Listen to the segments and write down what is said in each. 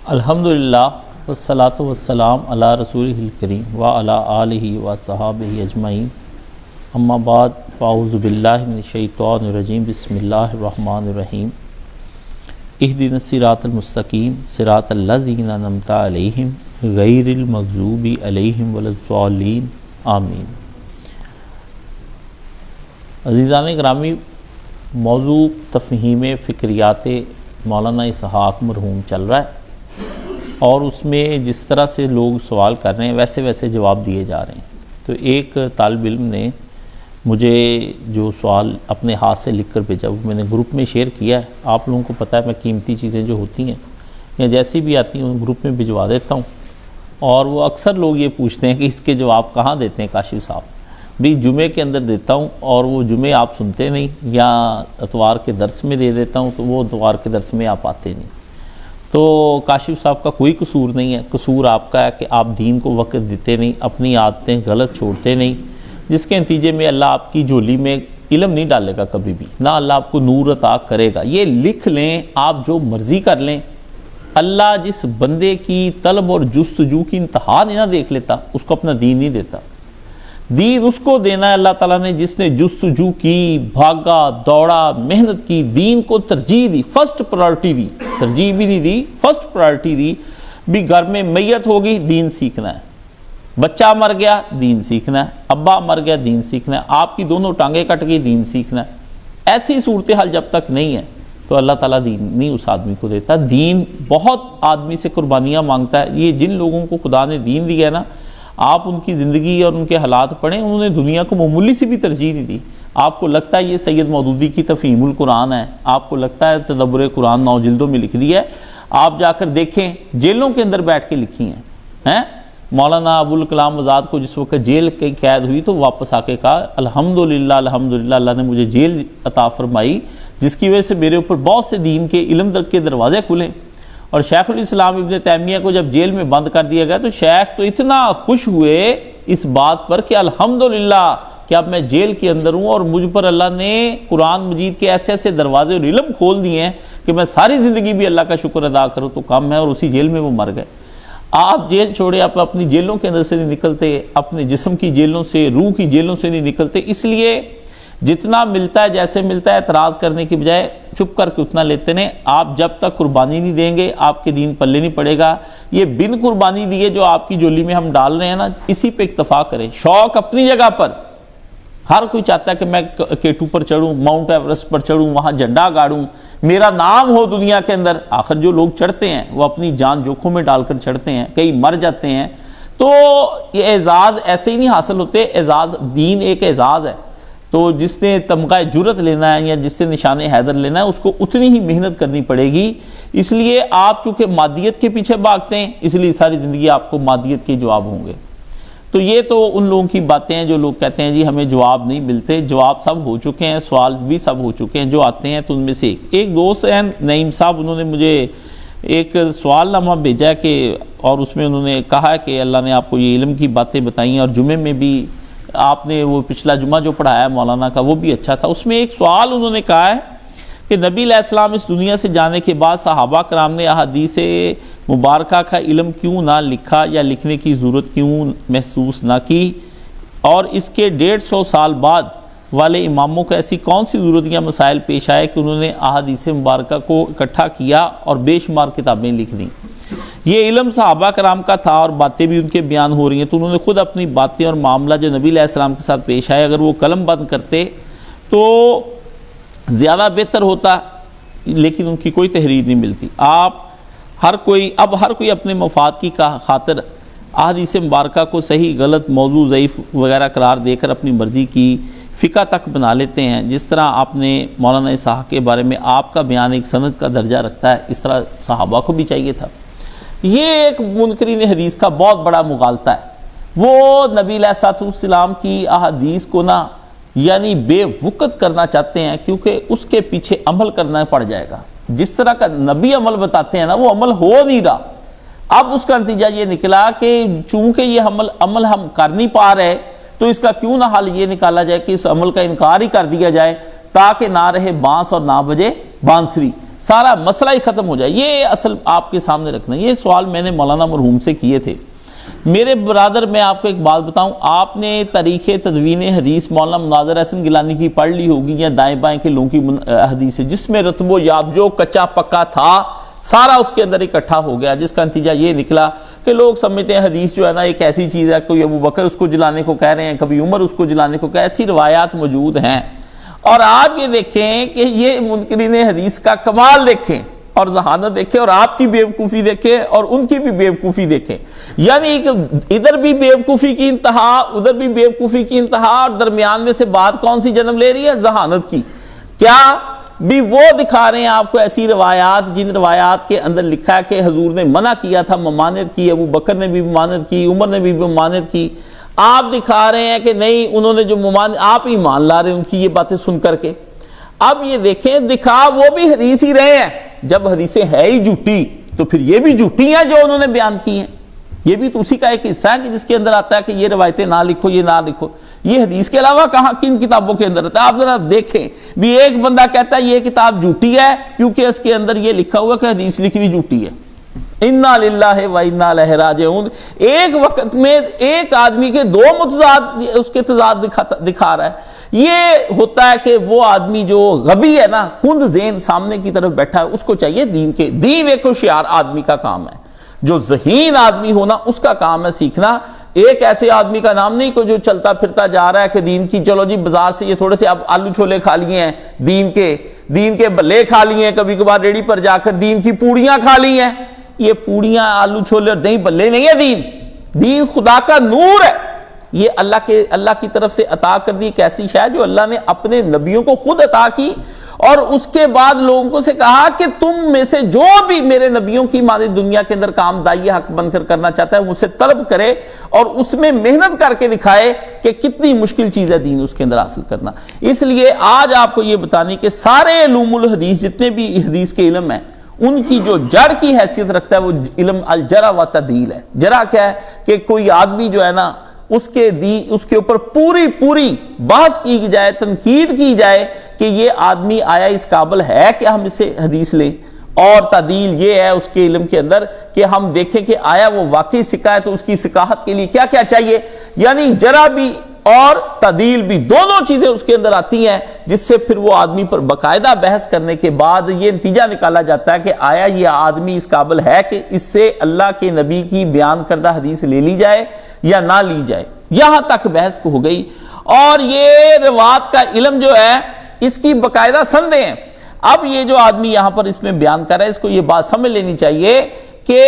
الحمدللہ والصلاۃ والسلام علی رسولہ الکریم وعلی آلہ وصحابہ اجمعین، اما بعد فاعوذ باللہ من الشیطان الرجیم، بسم اللہ الرحمن الرحیم۔ اہدنا الصراط المستقیم صراط الذین انعمت علیہم غیر المغضوب علیہم ولا الضالین، آمین۔ عزیزان گرامی، موضوع تفہیم فکریات مولانا اسحاق مرحوم چل رہا ہے، اور اس میں جس طرح سے لوگ سوال کر رہے ہیں ویسے ویسے جواب دیے جا رہے ہیں۔ تو ایک طالب علم نے مجھے جو سوال اپنے ہاتھ سے لکھ کر بھیجا، وہ میں نے گروپ میں شیئر کیا ہے۔ آپ لوگوں کو پتہ ہے میں قیمتی چیزیں جو ہوتی ہیں یا جیسی بھی آتی ہیں گروپ میں بھجوا دیتا ہوں، اور وہ اکثر لوگ یہ پوچھتے ہیں کہ اس کے جواب کہاں دیتے ہیں کاشف صاحب؟ بھی جمعے کے اندر دیتا ہوں، اور وہ جمعے آپ سنتے نہیں، یا اتوار کے درس میں دے دیتا ہوں تو وہ اتوار کے درس میں آپ آتے نہیں۔ تو کاشف صاحب کا کوئی قصور نہیں ہے، قصور آپ کا ہے کہ آپ دین کو وقت دیتے نہیں، اپنی عادتیں غلط چھوڑتے نہیں، جس کے نتیجے میں اللہ آپ کی جھولی میں علم نہیں ڈالے گا کبھی بھی، نہ اللہ آپ کو نور عطا کرے گا۔ یہ لکھ لیں، آپ جو مرضی کر لیں، اللہ جس بندے کی طلب اور جستجو کی انتہا نہیں نہ دیکھ لیتا، اس کو اپنا دین نہیں دیتا۔ دین اس کو دینا ہے اللہ تعالیٰ نے جس نے جستجو کی، بھاگا دوڑا، محنت کی، دین کو ترجیح دی، فرسٹ پرائرٹی دی، ترجیح بھی نہیں دی، فرسٹ پرائرٹی دی۔ بھی گھر میں میت ہوگی، دین سیکھنا ہے، بچہ مر گیا دین سیکھنا ہے، ابا مر گیا دین سیکھنا ہے، آپ کی دونوں ٹانگیں کٹ گئی دین سیکھنا ہے۔ ایسی صورتحال جب تک نہیں ہے تو اللہ تعالیٰ دین نہیں اس آدمی کو دیتا۔ دین بہت آدمی سے قربانیاں مانگتا ہے۔ یہ جن لوگوں کو خدا نے دین دیا ہے نا، آپ ان کی زندگی اور ان کے حالات پڑھیں، انہوں نے دنیا کو معمولی سی بھی ترجیح نہیں دی۔ آپ کو لگتا ہے یہ سید مودودی کی تفہیم القرآن ہے، آپ کو لگتا ہے تدبر قرآن 9 جلدوں میں لکھ دی ہے، آپ جا کر دیکھیں جیلوں کے اندر بیٹھ کے لکھی ہیں۔ مولانا ابوالکلام آزاد کو جس وقت جیل کی قید ہوئی تو واپس آ کے کہا الحمدللہ الحمدللہ، اللہ نے مجھے جیل عطا فرمائی جس کی وجہ سے میرے اوپر بہت سے دین کے علم کے دروازے کھلے۔ اور شیخ الاسلام ابن تیمیہ کو جب جیل میں بند کر دیا گیا تو شیخ تو اتنا خوش ہوئے اس بات پر کہ الحمدللہ کہ اب میں جیل کے اندر ہوں اور مجھ پر اللہ نے قرآن مجید کے ایسے ایسے دروازے اور علم کھول دیے ہیں کہ میں ساری زندگی بھی اللہ کا شکر ادا کروں تو کم ہے۔ اور اسی جیل میں وہ مر گئے۔ آپ جیل چھوڑے، آپ اپنی جیلوں کے اندر سے نہیں نکلتے، اپنے جسم کی جیلوں سے، روح کی جیلوں سے نہیں نکلتے، اس لیے جتنا ملتا ہے جیسے ملتا ہے اعتراض کرنے کی بجائے چپ کر کے اتنا لیتے ہیں۔ آپ جب تک قربانی نہیں دیں گے آپ کے دین پلے نہیں پڑے گا۔ یہ بن قربانی دیے جو آپ کی جولی میں ہم ڈال رہے ہیں نا، اسی پہ اکتفا کریں۔ شوق اپنی جگہ پر، ہر کوئی چاہتا ہے کہ میں K2 پر چڑھوں، ماؤنٹ ایورسٹ پر چڑھوں، وہاں جھنڈا گاڑوں، میرا نام ہو دنیا کے اندر۔ آخر جو لوگ چڑھتے ہیں وہ اپنی جان جوکھوں میں ڈال کر چڑھتے ہیں، کئی مر جاتے ہیں۔ تو یہ اعزاز ایسے ہی نہیں حاصل ہوتے، اعزاز دین ایک اعزاز ہے۔ تو جس نے تمغہ جرت لینا ہے یا جس سے نشان حیدر لینا ہے اس کو اتنی ہی محنت کرنی پڑے گی۔ اس لیے آپ چونکہ مادیت کے پیچھے بھاگتے ہیں، اس لیے ساری زندگی آپ کو مادیت کے جواب ہوں گے۔ تو یہ تو ان لوگوں کی باتیں ہیں جو لوگ کہتے ہیں جی ہمیں جواب نہیں ملتے۔ جواب سب ہو چکے ہیں، سوال بھی سب ہو چکے ہیں، جو آتے ہیں تو ان میں سے ایک دوست ہیں نعیم صاحب، انہوں نے مجھے ایک سوال نامہ بھیجا ہے کہ، اور اس میں انہوں نے کہا کہ اللہ نے آپ کو یہ علم کی باتیں بتائی ہیں، اور جمعے میں بھی آپ نے وہ پچھلا جمعہ جو پڑھایا مولانا کا وہ بھی اچھا تھا۔ اس میں ایک سوال انہوں نے کہا ہے کہ نبی علیہ السلام اس دنیا سے جانے کے بعد صحابہ کرام نے احادیث مبارکہ کا علم کیوں نہ لکھا یا لکھنے کی ضرورت کیوں محسوس نہ کی، اور اس کے 150 سال بعد والے اماموں کو ایسی کون سی ضرورت یا مسائل پیش آئے کہ انہوں نے احادیث مبارکہ کو اکٹھا کیا اور بے شمار کتابیں لکھ دیں۔ یہ علم صحابہ کرام کا تھا اور باتیں بھی ان کے بیان ہو رہی ہیں، تو انہوں نے خود اپنی باتیں اور معاملہ جو نبی علیہ السلام کے ساتھ پیش آئے اگر وہ قلم بند کرتے تو زیادہ بہتر ہوتا، لیکن ان کی کوئی تحریر نہیں ملتی۔ ہر کوئی اپنے مفاد کی خاطر احادیث مبارکہ کو صحیح غلط، موضوع ضعیف وغیرہ قرار دے کر اپنی مرضی کی فقہ تک بنا لیتے ہیں۔ جس طرح آپ نے مولانا اسحاق کے بارے میں آپ کا بیان ایک سند کا درجہ رکھتا ہے، اس طرح صحابہ کو بھی چاہیے تھا۔ یہ ایک منکرین حدیث کا بہت بڑا مغالطہ ہے۔ وہ نبی علیہ السلام کی احادیث کو نا یعنی بے وقت کرنا چاہتے ہیں، کیونکہ اس کے پیچھے عمل کرنا پڑ جائے گا۔ جس طرح کا نبی عمل بتاتے ہیں نا وہ عمل ہو نہیں رہا۔ اب اس کا نتیجہ یہ نکلا کہ چونکہ یہ عمل ہم کر نہیں پا رہے تو اس کا کیوں نہ حل یہ نکالا جائے کہ اس عمل کا انکار ہی کر دیا جائے، تاکہ نہ رہے بانس اور نہ بجے بانسری۔ سارا مسئلہ ہی ختم ہو جائے. یہ اصل آپ کے سامنے رکھنا. یہ سوال میں نے مولانا مرحوم سے کیے تھے. میرے برادر میں آپ کو ایک بات بتاؤں, آپ نے تاریخ تدوین حدیث مولانا مناظر احسن گیلانی کی پڑھ لی ہوگی یا دائیں بائیں کے لوگوں کی حدیث ہے, جس میں رتب و یاب جو کچا پکا تھا سارا اس کے اندر اکٹھا ہو گیا, جس کا نتیجہ یہ نکلا کہ لوگ سمجھتے ہیں حدیث جو ہے نا ایک ایسی چیز ہے, کوئی ابو بکر اس کو جلانے کو کہہ رہے ہیں, کبھی عمر اس کو جلانے کو, ایسی روایات موجود ہیں. اور آپ یہ دیکھیں کہ یہ منکرین حدیث کا کمال دیکھیں اور ذہانت دیکھیں, اور آپ کی بیوقوفی دیکھیں اور ان کی بھی بیوقوفی دیکھیں. یعنی ادھر بھی بیوقوفی کی انتہا, ادھر بھی بیوقوفی کی انتہا, اور درمیان میں سے بات کون سی جنم لے رہی ہے؟ ذہانت کی. کیا بھی وہ دکھا رہے ہیں آپ کو ایسی روایات جن روایات کے اندر لکھا ہے کہ حضور نے منع کیا تھا, ممانعت کی, ابو بکر نے بھی ممانعت کی, عمر نے بھی ممانعت کی. آپ دکھا رہے ہیں کہ نہیں انہوں نے جو آپ ہی مان لا رہے ہیں ان کی یہ باتیں سن کر کے. اب یہ دیکھیں دکھا وہ بھی حدیث ہی رہے ہیں. جب حدیثیں ہے ہی جھوٹی تو پھر یہ بھی جھوٹی ہیں جو انہوں نے بیان کی ہیں. یہ بھی تو اسی کا ایک حصہ ہے کہ جس کے اندر آتا ہے کہ یہ روایتیں نہ لکھو, یہ نہ لکھو. یہ حدیث کے علاوہ کہاں کن کتابوں کے اندر آتا ہے؟ آپ ذرا دیکھیں بھی ایک بندہ کہتا ہے یہ کتاب جھوٹی ہے کیونکہ اس کے اندر یہ لکھا ہوا کہ حدیث لکھنی جھوٹی ہے. انا للہ و انا الیہ راجعون. ایک وقت میں ایک آدمی کے دو متضاد اس کے تضاد دکھا رہا ہے. یہ ہوتا ہے کہ وہ آدمی جو غبی ہے نا, کند ذہن سامنے کی طرف بیٹھا ہے, اس کو چاہیے دین ایک ہوشیار آدمی کا کام ہے. جو ذہین آدمی ہونا اس کا کام ہے سیکھنا. ایک ایسے آدمی کا نام نہیں کہ جو چلتا پھرتا جا رہا ہے کہ دین کی چلو جی بازار سے یہ تھوڑے سے اب آلو چھولے کھا لیے ہیں, دین کے بلے کھا لیے ہیں, کبھی کبھار ریڑی پر جا کر دین کی پوڑیاں کھا لی ہیں. یہ پوڑیاں آلو چھولے اور دہی بلے نہیں ہے. دین خدا کا نور ہے. یہ اللہ کی طرف سے عطا کر دی ایک ایسی شے جو اللہ نے اپنے نبیوں کو خود عطا کی, اور اس کے بعد لوگوں سے کہا کہ تم میں سے جو بھی میرے نبیوں کی مانند دنیا کے اندر کام دائی حق بن کر کرنا چاہتا ہے مجھ سے طلب کرے, اور اس میں محنت کر کے دکھائے کہ کتنی مشکل چیز ہے دین اس کے اندر حاصل کرنا. اس لیے آج آپ کو یہ بتانی کہ سارے علوم الحدیث جتنے بھی حدیث کے علم ہیں ان کی جو جڑ کی حیثیت رکھتا ہے وہ علم الجرح و تعدیل ہے. جرح کیا ہے کہ کوئی آدمی جو ہے نا اس کے اوپر پوری بحث کی جائے, تنقید کی جائے کہ یہ آدمی آیا اس قابل ہے کہ ہم اسے حدیث لیں. اور تعدیل یہ ہے اس کے علم کے اندر کہ ہم دیکھیں کہ آیا وہ واقعی سکا ہے تو اس کی سکاحت کے لیے کیا کیا چاہیے. یعنی جرح بھی اور تعدیل بھی دونوں چیزیں اس کے اندر آتی ہیں, جس سے پھر وہ آدمی پر باقاعدہ بحث کرنے کے بعد یہ نتیجہ نکالا جاتا ہے کہ آیا یہ آدمی اس قابل ہے کہ اس سے اللہ کے نبی کی بیان کردہ حدیث لے لی جائے یا نہ لی جائے. یہاں تک بحث ہو گئی. اور یہ روایت کا علم جو ہے اس کی باقاعدہ سندیں ہیں. اب یہ جو آدمی یہاں پر اس میں بیان کر رہا ہے اس کو یہ بات سمجھ لینی چاہیے کہ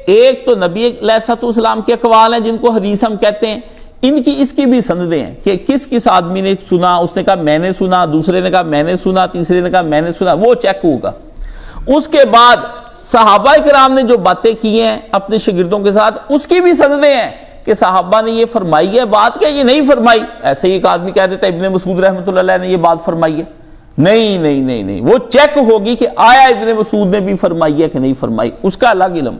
ایک تو نبی علیہ السلام کے اقوال ہیں جن کو حدیث ہم کہتے ہیں, اس کی بھی سندیں ہیں کہ کس آدمی نے سنا. اس نے کہا میں نے سنا, دوسرے نے کہا میں نے سنا, تیسرے نے کہا میں نے سنا. وہ چیک ہوگا. اس کے بعد صحابہ کرام نے جو باتیں کی ہیں اپنے شاگردوں کے ساتھ اس کی بھی سندیں ہیں کہ صحابہ نے یہ فرمائی ہے بات, کیا یہ نہیں فرمائی. ایسے ہی ایک آدمی کہہ دیتا ہے ابن مسعود رحمۃ اللہ علیہ نے یہ بات فرمائی ہے. نہیں, وہ چیک ہوگی کہ آیا ابن مسعود نے بھی فرمائی ہے کہ نہیں فرمائی, اس کا الگ علم.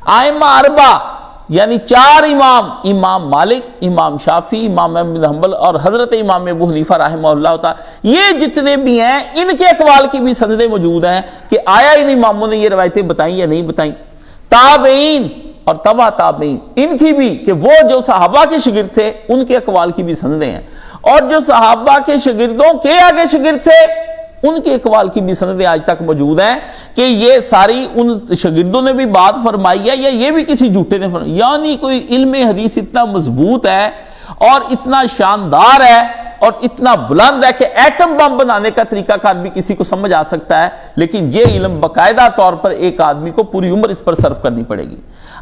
ائمہ اربعہ یعنی 4 امام, امام مالک, امام شافعی, امام احمد بن حنبل اور حضرت امام ابو حنیفہ رحمہ اللہ تعالی, یہ جتنے بھی ہیں ان کے اقوال کی بھی سندیں موجود ہیں کہ آیا ان اماموں نے یہ روایتیں بتائیں یا نہیں بتائیں. تابعین اور تبع تابعین ان کی بھی کہ وہ جو صحابہ کے شاگرد تھے ان کے اقوال کی بھی سندیں ہیں, اور جو صحابہ کے شاگردوں کے آگے شاگرد تھے ان کے اقوال کی بھی سندیں آج تک موجود ہیں کہ یہ ساری ان شاگردوں نے بھی بات فرمائی ہے یا یہ بھی کسی جھوٹے نے فرمائی. یعنی کوئی علم حدیث اتنا مضبوط ہے اور اتنا شاندار ہے اور اتنا بلند ہے کہ ایٹم بم بنانے کا طریقہ کار بھی کسی کو سمجھ آ سکتا ہے, لیکن یہ علم باقاعدہ طور پر ایک آدمی کو پوری عمر اس پر صرف کرنی پڑے گی.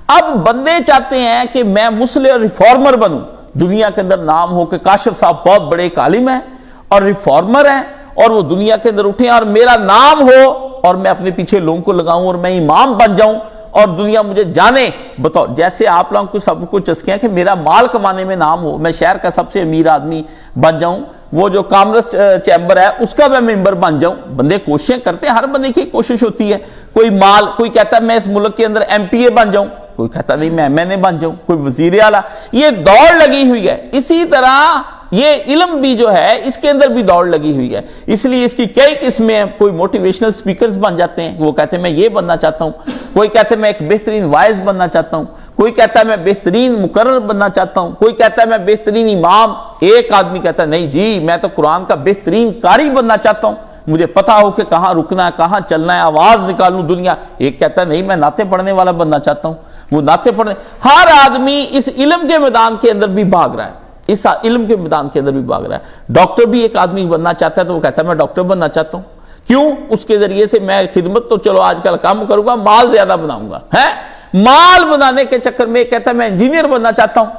اب بندے چاہتے ہیں کہ میں مصلح اور ریفارمر بنوں, دنیا کے اندر نام ہو کہ کاشف صاحب بہت بڑے ایک عالم ہیں اور ریفارمر ہیں, اور وہ دنیا کے اندر اٹھیں اور میرا نام ہو اور میں اپنے پیچھے لوگوں کو لگاؤں اور میں امام بن جاؤں اور دنیا مجھے جانے. بتاؤ, جیسے آپ لوگوں کو سب کو چسکے ہیں کہ میرا مال کمانے میں نام ہو, میں شہر کا سب سے امیر آدمی بن جاؤں, وہ جو کامرس چیمبر ہے اس کا میں ممبر بن جاؤں. بندے کوششیں کرتے ہیں, ہر بندے کی کوشش ہوتی ہے. کوئی کہتا ہے میں اس ملک کے اندر MP بن جاؤں, کوئی کہتا نہیں میں MNA بن جاؤں, کوئی وزیر اعلیٰ. یہ دوڑ لگی ہوئی ہے. اسی طرح یہ علم بھی جو ہے اس کے اندر بھی دوڑ لگی ہوئی ہے، اس لیے اس کی کئی قسمیں ہیں۔ کوئی موٹیویشنل سپیکرز بن جاتے ہیں، وہ کہتے ہیں میں یہ بننا چاہتا ہوں، کوئی کہتا ہے میں ایک بہترین وائز بننا چاہتا ہوں، کوئی کہتا ہے میں بہترین مقرر بننا چاہتا ہوں، کوئی کہتا ہے میں بہترین امام، ایک آدمی کہتا ہے نہیں جی میں تو قرآن کا بہترین قاری بننا چاہتا ہوں، مجھے پتا ہو کہ کہاں رکنا ہے کہاں چلنا ہے، آواز نکالوں دنیا۔ ایک کہتا ہے نہیں میں نعتیں پڑھنے والا بننا چاہتا ہوں، وہ نعتیں پڑھنے۔ ہر آدمی اس علم کے میدان کے اندر بھی بھاگ رہا ہے، اس علم کے میدان کے اندر بھی بھاگ رہا ہے۔ ڈاکٹر بھی ایک آدمی بننا چاہتا ہے تو وہ کہتا ہے میں ڈاکٹر بننا چاہتا ہوں، کیوں؟ اس کے ذریعے سے میں خدمت تو چلو آج کل کم کروں گا، مال زیادہ بناؤں گا، ہے مال بنانے کے چکر میں کہتا ہے میں انجینئر بننا چاہتا ہوں۔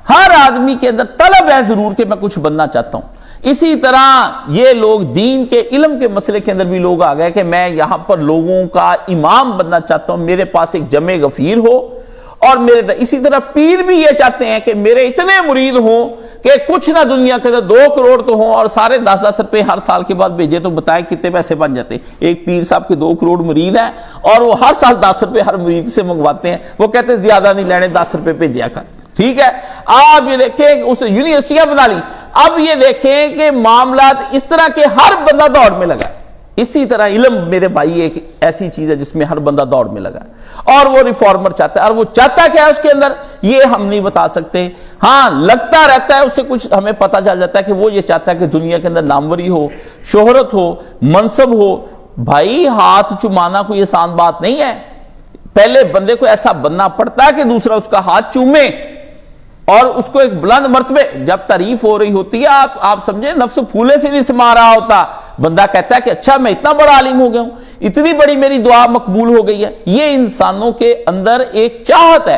ہر آدمی کے اندر طلب ہے ضرور کہ میں کچھ بننا چاہتا ہوں۔ اسی طرح یہ لوگ دین کے علم کے مسئلے کے اندر بھی لوگ آ گئے کہ میں یہاں پر لوگوں کا امام بننا چاہتا ہوں، میرے پاس ایک جمع غفیر ہو، اور اسی طرح پیر بھی یہ چاہتے ہیں کہ میرے اتنے مرید ہوں کہ کچھ نہ دنیا کے اندر 2 کروڑ تو ہوں اور سارے 10-10 روپے ہر سال کے بعد بھیجے تو بتائیں کتنے پیسے بن جاتے ہیں۔ ایک پیر صاحب کے 2 کروڑ مرید ہیں اور وہ ہر سال 10 روپے ہر مرید سے منگواتے ہیں، وہ کہتے ہیں زیادہ نہیں لینے 10 روپے بھیجیا کر، ٹھیک ہے۔ آپ یہ دیکھیں اس یونیورسٹیاں بنا لی، اب یہ دیکھیں کہ معاملات اس طرح کے ہر بندہ دوڑ میں لگا ہے۔ اسی طرح علم میرے بھائی ایک ایسی چیز ہے جس میں ہر بندہ دوڑ میں لگا ہے، اور وہ ریفارمر چاہتا ہے، اور وہ چاہتا کیا ہے اس کے اندر یہ ہم نہیں بتا سکتے، ہاں لگتا رہتا ہے اس سے کچھ ہمیں پتہ چل جاتا ہے کہ وہ یہ چاہتا ہے کہ دنیا کے اندر ناموری ہو، شہرت ہو، منصب ہو۔ بھائی ہاتھ چومانا کوئی آسان بات نہیں ہے، پہلے بندے کو ایسا بننا پڑتا ہے کہ دوسرا اس کا ہاتھ چومے اور اس کو ایک بلند مرتبے، جب تعریف ہو رہی ہوتی ہے آپ سمجھیں نفس پھولے سے نہیں سما رہا ہوتا، بندہ کہتا ہے کہ اچھا میں اتنا بڑا عالم ہو گیا ہوں، اتنی بڑی میری دعا مقبول ہو گئی ہے۔ یہ انسانوں کے اندر ایک چاہت ہے۔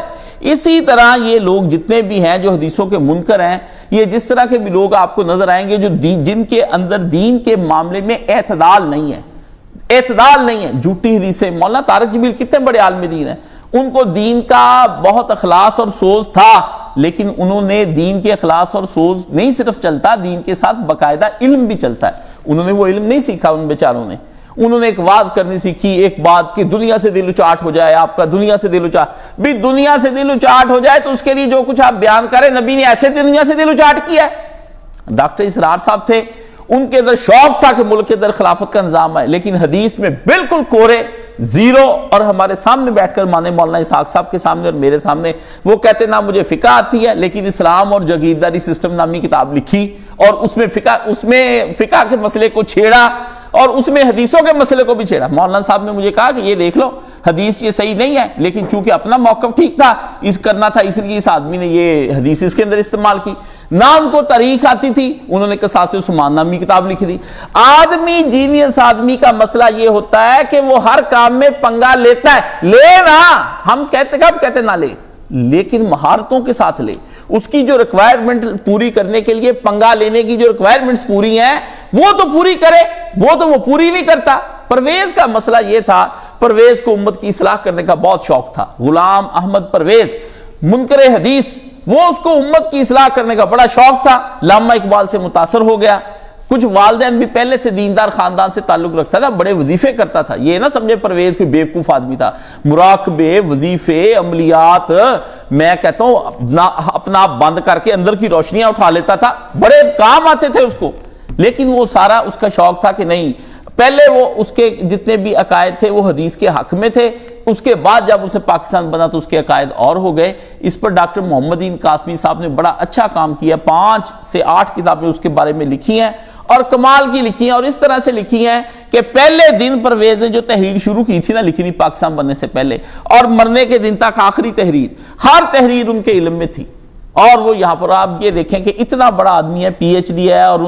اسی طرح یہ لوگ جتنے بھی ہیں جو حدیثوں کے منکر ہیں، یہ جس طرح کے بھی لوگ آپ کو نظر آئیں گے جو جن کے اندر دین کے معاملے میں اعتدال نہیں ہے، اعتدال نہیں ہے، جھوٹی حدیثیں۔ مولانا طارق جمیل کتنے بڑے عالم دین ہیں، ان کو دین کا بہت اخلاص اور سوز تھا، لیکن انہوں نے دین کے اخلاص اور سوز نہیں صرف چلتا، دین کے ساتھ باقاعدہ علم بھی چلتا ہے۔ انہوں نے وہ علم نہیں سیکھا، ان بیچاروں نے، انہوں نے ایک واز کرنی سیکھی، ایک بات کہ دنیا سے دل اچاٹ ہو جائے، آپ کا دنیا سے دل اچاٹ، بھی دنیا سے دل اچاٹ ہو جائے تو اس کے لیے جو کچھ آپ بیان کریں، نبی نے ایسے دنیا سے دل اچاٹ کیا ہے۔ ڈاکٹر اسرار صاحب تھے، ان کے اندر شوق تھا کہ ملک کے اندر خلافت کا نظام ہے، لیکن حدیث میں بالکل کورے، زیرو، اور ہمارے سامنے بیٹھ کر مانے مولانا اسحاق صاحب کے سامنے اور میرے سامنے وہ کہتے نہ مجھے فقہ آتی ہے، لیکن اسلام اور جاگیرداری سسٹم نامی کتاب لکھی اور اس میں فقہ کے مسئلے کو چھیڑا اور اس میں حدیثوں کے مسئلے کو بھی چھیڑا۔ مولانا صاحب نے مجھے کہا کہ یہ دیکھ لو حدیث یہ صحیح نہیں ہے، لیکن چونکہ اپنا موقف ٹھیک تھا اس کرنا تھا، اس لیے اس آدمی نے یہ حدیث اس کے اندر استعمال کی۔ نہ ان کو تاریخ آتی تھی، انہوں نے قصاص عثمان نامی کتاب لکھی تھی۔ آدمی جینیس آدمی کا مسئلہ یہ ہوتا ہے کہ وہ ہر کام میں پنگا لیتا ہے، لے نا، ہم کہتے نہ لے، لیکن مہارتوں کے ساتھ لے، اس کی جو ریکوائرمنٹ پوری کرنے کے لیے پنگا لینے کی جو ریکوائرمنٹس پوری ہیں وہ تو پوری کرے، وہ پوری نہیں کرتا۔ پرویز کا مسئلہ یہ تھا، پرویز کو امت کی اصلاح کرنے کا بہت شوق تھا، غلام احمد پرویز منکر حدیث، وہ اس کو امت کی اصلاح کرنے کا بڑا شوق تھا، علامہ اقبال سے متاثر ہو گیا۔ کچھ والدین بھی پہلے سے دیندار خاندان سے تعلق رکھتا تھا، بڑے وظیفے کرتا تھا، یہ نہ سمجھے پرویز کوئی بیوقوف آدمی تھا، مراقبے، وظیفے، عملیات، میں کہتا ہوں اپنا آپ بند کر کے اندر کی روشنیاں اٹھا لیتا تھا، بڑے کام آتے تھے اس کو، لیکن وہ سارا اس کا شوق تھا کہ نہیں، پہلے وہ اس کے جتنے بھی عقائد تھے وہ حدیث کے حق میں تھے، اس کے بعد جب اسے پاکستان بنا تو اس کے عقائد اور ہو گئے۔ اس پر ڈاکٹر محمد دین قاسمی صاحب نے بڑا اچھا کام کیا، 5 سے 8 کتابیں اس کے بارے میں لکھی ہیں اور کمال کی لکھی ہیں، اور اس طرح سے لکھی ہیں کہ پہلے دن پرویز نے جو تحریر شروع کی تھی نا لکھنی پاکستان بننے سے پہلے اور مرنے کے دن تک آخری تحریر، ہر تحریر ان کے علم میں تھی، اور وہ یہاں پر آپ یہ دیکھیں کہ اتنا بڑا آدمی ہے، پی ایچ ڈی ہے، اور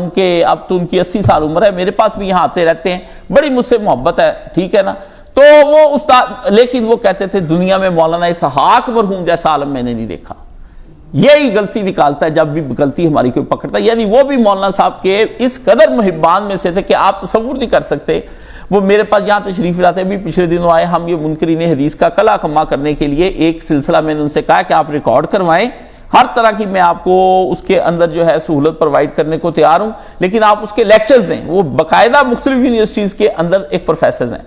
اب تو ان کی 80 سال عمر ہے، میرے پاس بھی یہاں آتے رہتے ہیں، بڑی مجھ سے محبت ہے، ٹھیک ہے نا۔ تو وہ استاد، لیکن وہ کہتے تھے دنیا میں مولانا اسحاق مرحوم جیسا عالم میں نے نہیں دیکھا، یہی غلطی نکالتا ہے جب بھی غلطی ہماری کوئی پکڑتا ہے، یعنی وہ بھی مولانا صاحب کے اس قدر محبان میں سے تھے کہ آپ تصور نہیں کر سکتے۔ وہ میرے پاس یہاں تشریف لاتے بھی پچھلے دنوں آئے، ہم یہ منکرین حدیث کا کلا کما کرنے کے لیے ایک سلسلہ میں نے ان سے کہا کہ آپ ریکارڈ کروائیں، ہر طرح کی میں آپ کو اس کے اندر جو ہے سہولت پرووائڈ کرنے کو تیار ہوں، لیکن آپ اس کے لیکچرز دیں، وہ باقاعدہ مختلف یونیورسٹیز کے اندر ایک پروفیسرز ہیں۔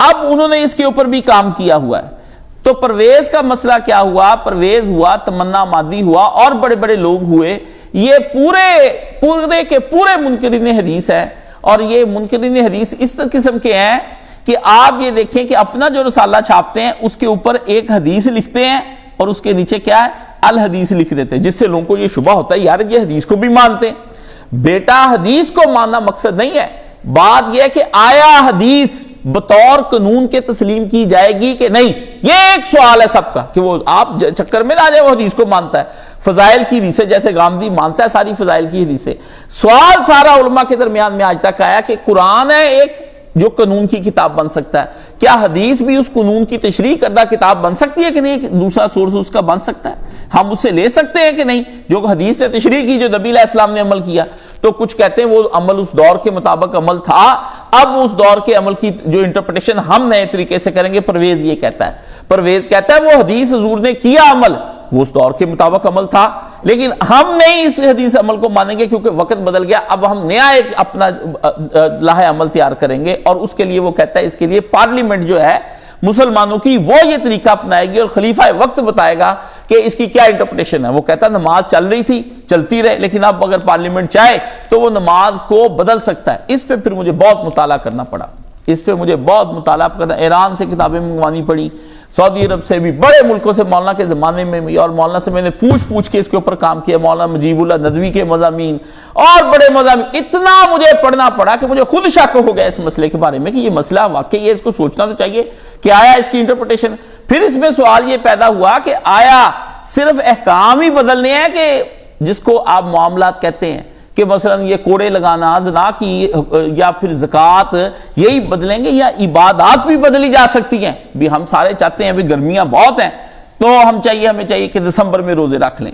اب انہوں نے اس کے اوپر بھی کام کیا ہوا ہے۔ تو پرویز کا مسئلہ کیا ہوا؟ پرویز ہوا، تمنا مادی ہوا، اور بڑے بڑے لوگ ہوئے۔ یہ پورے کے پورے منکرین حدیث ہیں، اور یہ منکرین حدیث اس قسم کے ہیں کہ آپ یہ دیکھیں کہ اپنا جو رسالہ چھاپتے ہیں اس کے اوپر ایک حدیث لکھتے ہیں اور اس کے نیچے کیا ہے، الحدیث لکھ دیتے ہیں، جس سے لوگوں کو یہ شبہ ہوتا ہے یار یہ حدیث کو بھی مانتے ہیں۔ بیٹا حدیث کو ماننا مقصد نہیں ہے، بات یہ ہے کہ آیا حدیث بطور قانون کے تسلیم کی جائے گی کہ نہیں، یہ ایک سوال ہے سب کا، کہ وہ آپ چکر میں نہ جائے وہ حدیث کو مانتا ہے، فضائل کی حدیثیں جیسے گامدی مانتا ہے ساری فضائل کی حدیثیں۔ سوال سارا علماء کے درمیان میں آج تک آیا کہ قرآن ہے ایک جو قانون کی کتاب بن سکتا ہے، کیا حدیث بھی اس قانون کی تشریح کردہ کتاب بن سکتی ہے کہ نہیں، دوسرا سورس اس کا بن سکتا ہے، ہم اس سے لے سکتے ہیں کہ نہیں، جو حدیث نے تشریح کی، جو نبی علیہ السلام نے عمل کیا۔ تو کچھ کہتے ہیں وہ عمل اس دور کے مطابق عمل تھا، اب اس دور کے عمل کی جو انٹرپریٹیشن ہم نئے طریقے سے کریں گے۔ پرویز یہ کہتا ہے، پرویز کہتا ہے وہ حدیث حضور نے کیا عمل، وہ اس دور کے مطابق عمل تھا، لیکن ہم نہیں اس حدیث عمل کو مانیں گے کیونکہ وقت بدل گیا، اب ہم نیا ایک اپنا لاہ عمل تیار کریں گے، اور اس کے لیے وہ کہتا ہے اس کے لیے پارلیمنٹ جو ہے مسلمانوں کی وہ یہ طریقہ اپنائے گی اور خلیفہ وقت بتائے گا کہ اس کی کیا انٹرپریٹیشن ہے۔ وہ کہتا ہے نماز چل رہی تھی چلتی رہے، لیکن اب اگر پارلیمنٹ چاہے تو وہ نماز کو بدل سکتا ہے۔ اس پہ پھر مجھے بہت مطالعہ کرنا پڑا، اس پہ مجھے بہت مطالعہ کرنا، ایران سے کتابیں منگوانی پڑی، سعودی عرب سے بھی، بڑے ملکوں سے، مولانا کے زمانے میں بھی، اور مولانا سے میں نے پوچھ کے اس کے اوپر کام کیا، مولانا مجیب اللہ ندوی کے مضامین اور بڑے مضامین، اتنا مجھے پڑھنا پڑا کہ مجھے خود شک ہو گیا اس مسئلے کے بارے میں کہ یہ مسئلہ واقعی ہے، اس کو سوچنا تو چاہیے کہ آیا اس کی انٹرپریٹیشن۔ پھر اس میں سوال یہ پیدا ہوا کہ آیا صرف احکام ہی بدلنے ہیں کہ جس کو آپ معاملات کہتے ہیں، کہ مثلا یہ کوڑے لگانا، زنا کی یا پھر زکوٰۃ، یہی بدلیں گے یا عبادات بھی بدلی جا سکتی ہیں؟ بھی ہم سارے چاہتے ہیں بھی گرمیاں بہت ہیں تو ہمیں چاہیے کہ دسمبر میں روزے رکھ لیں،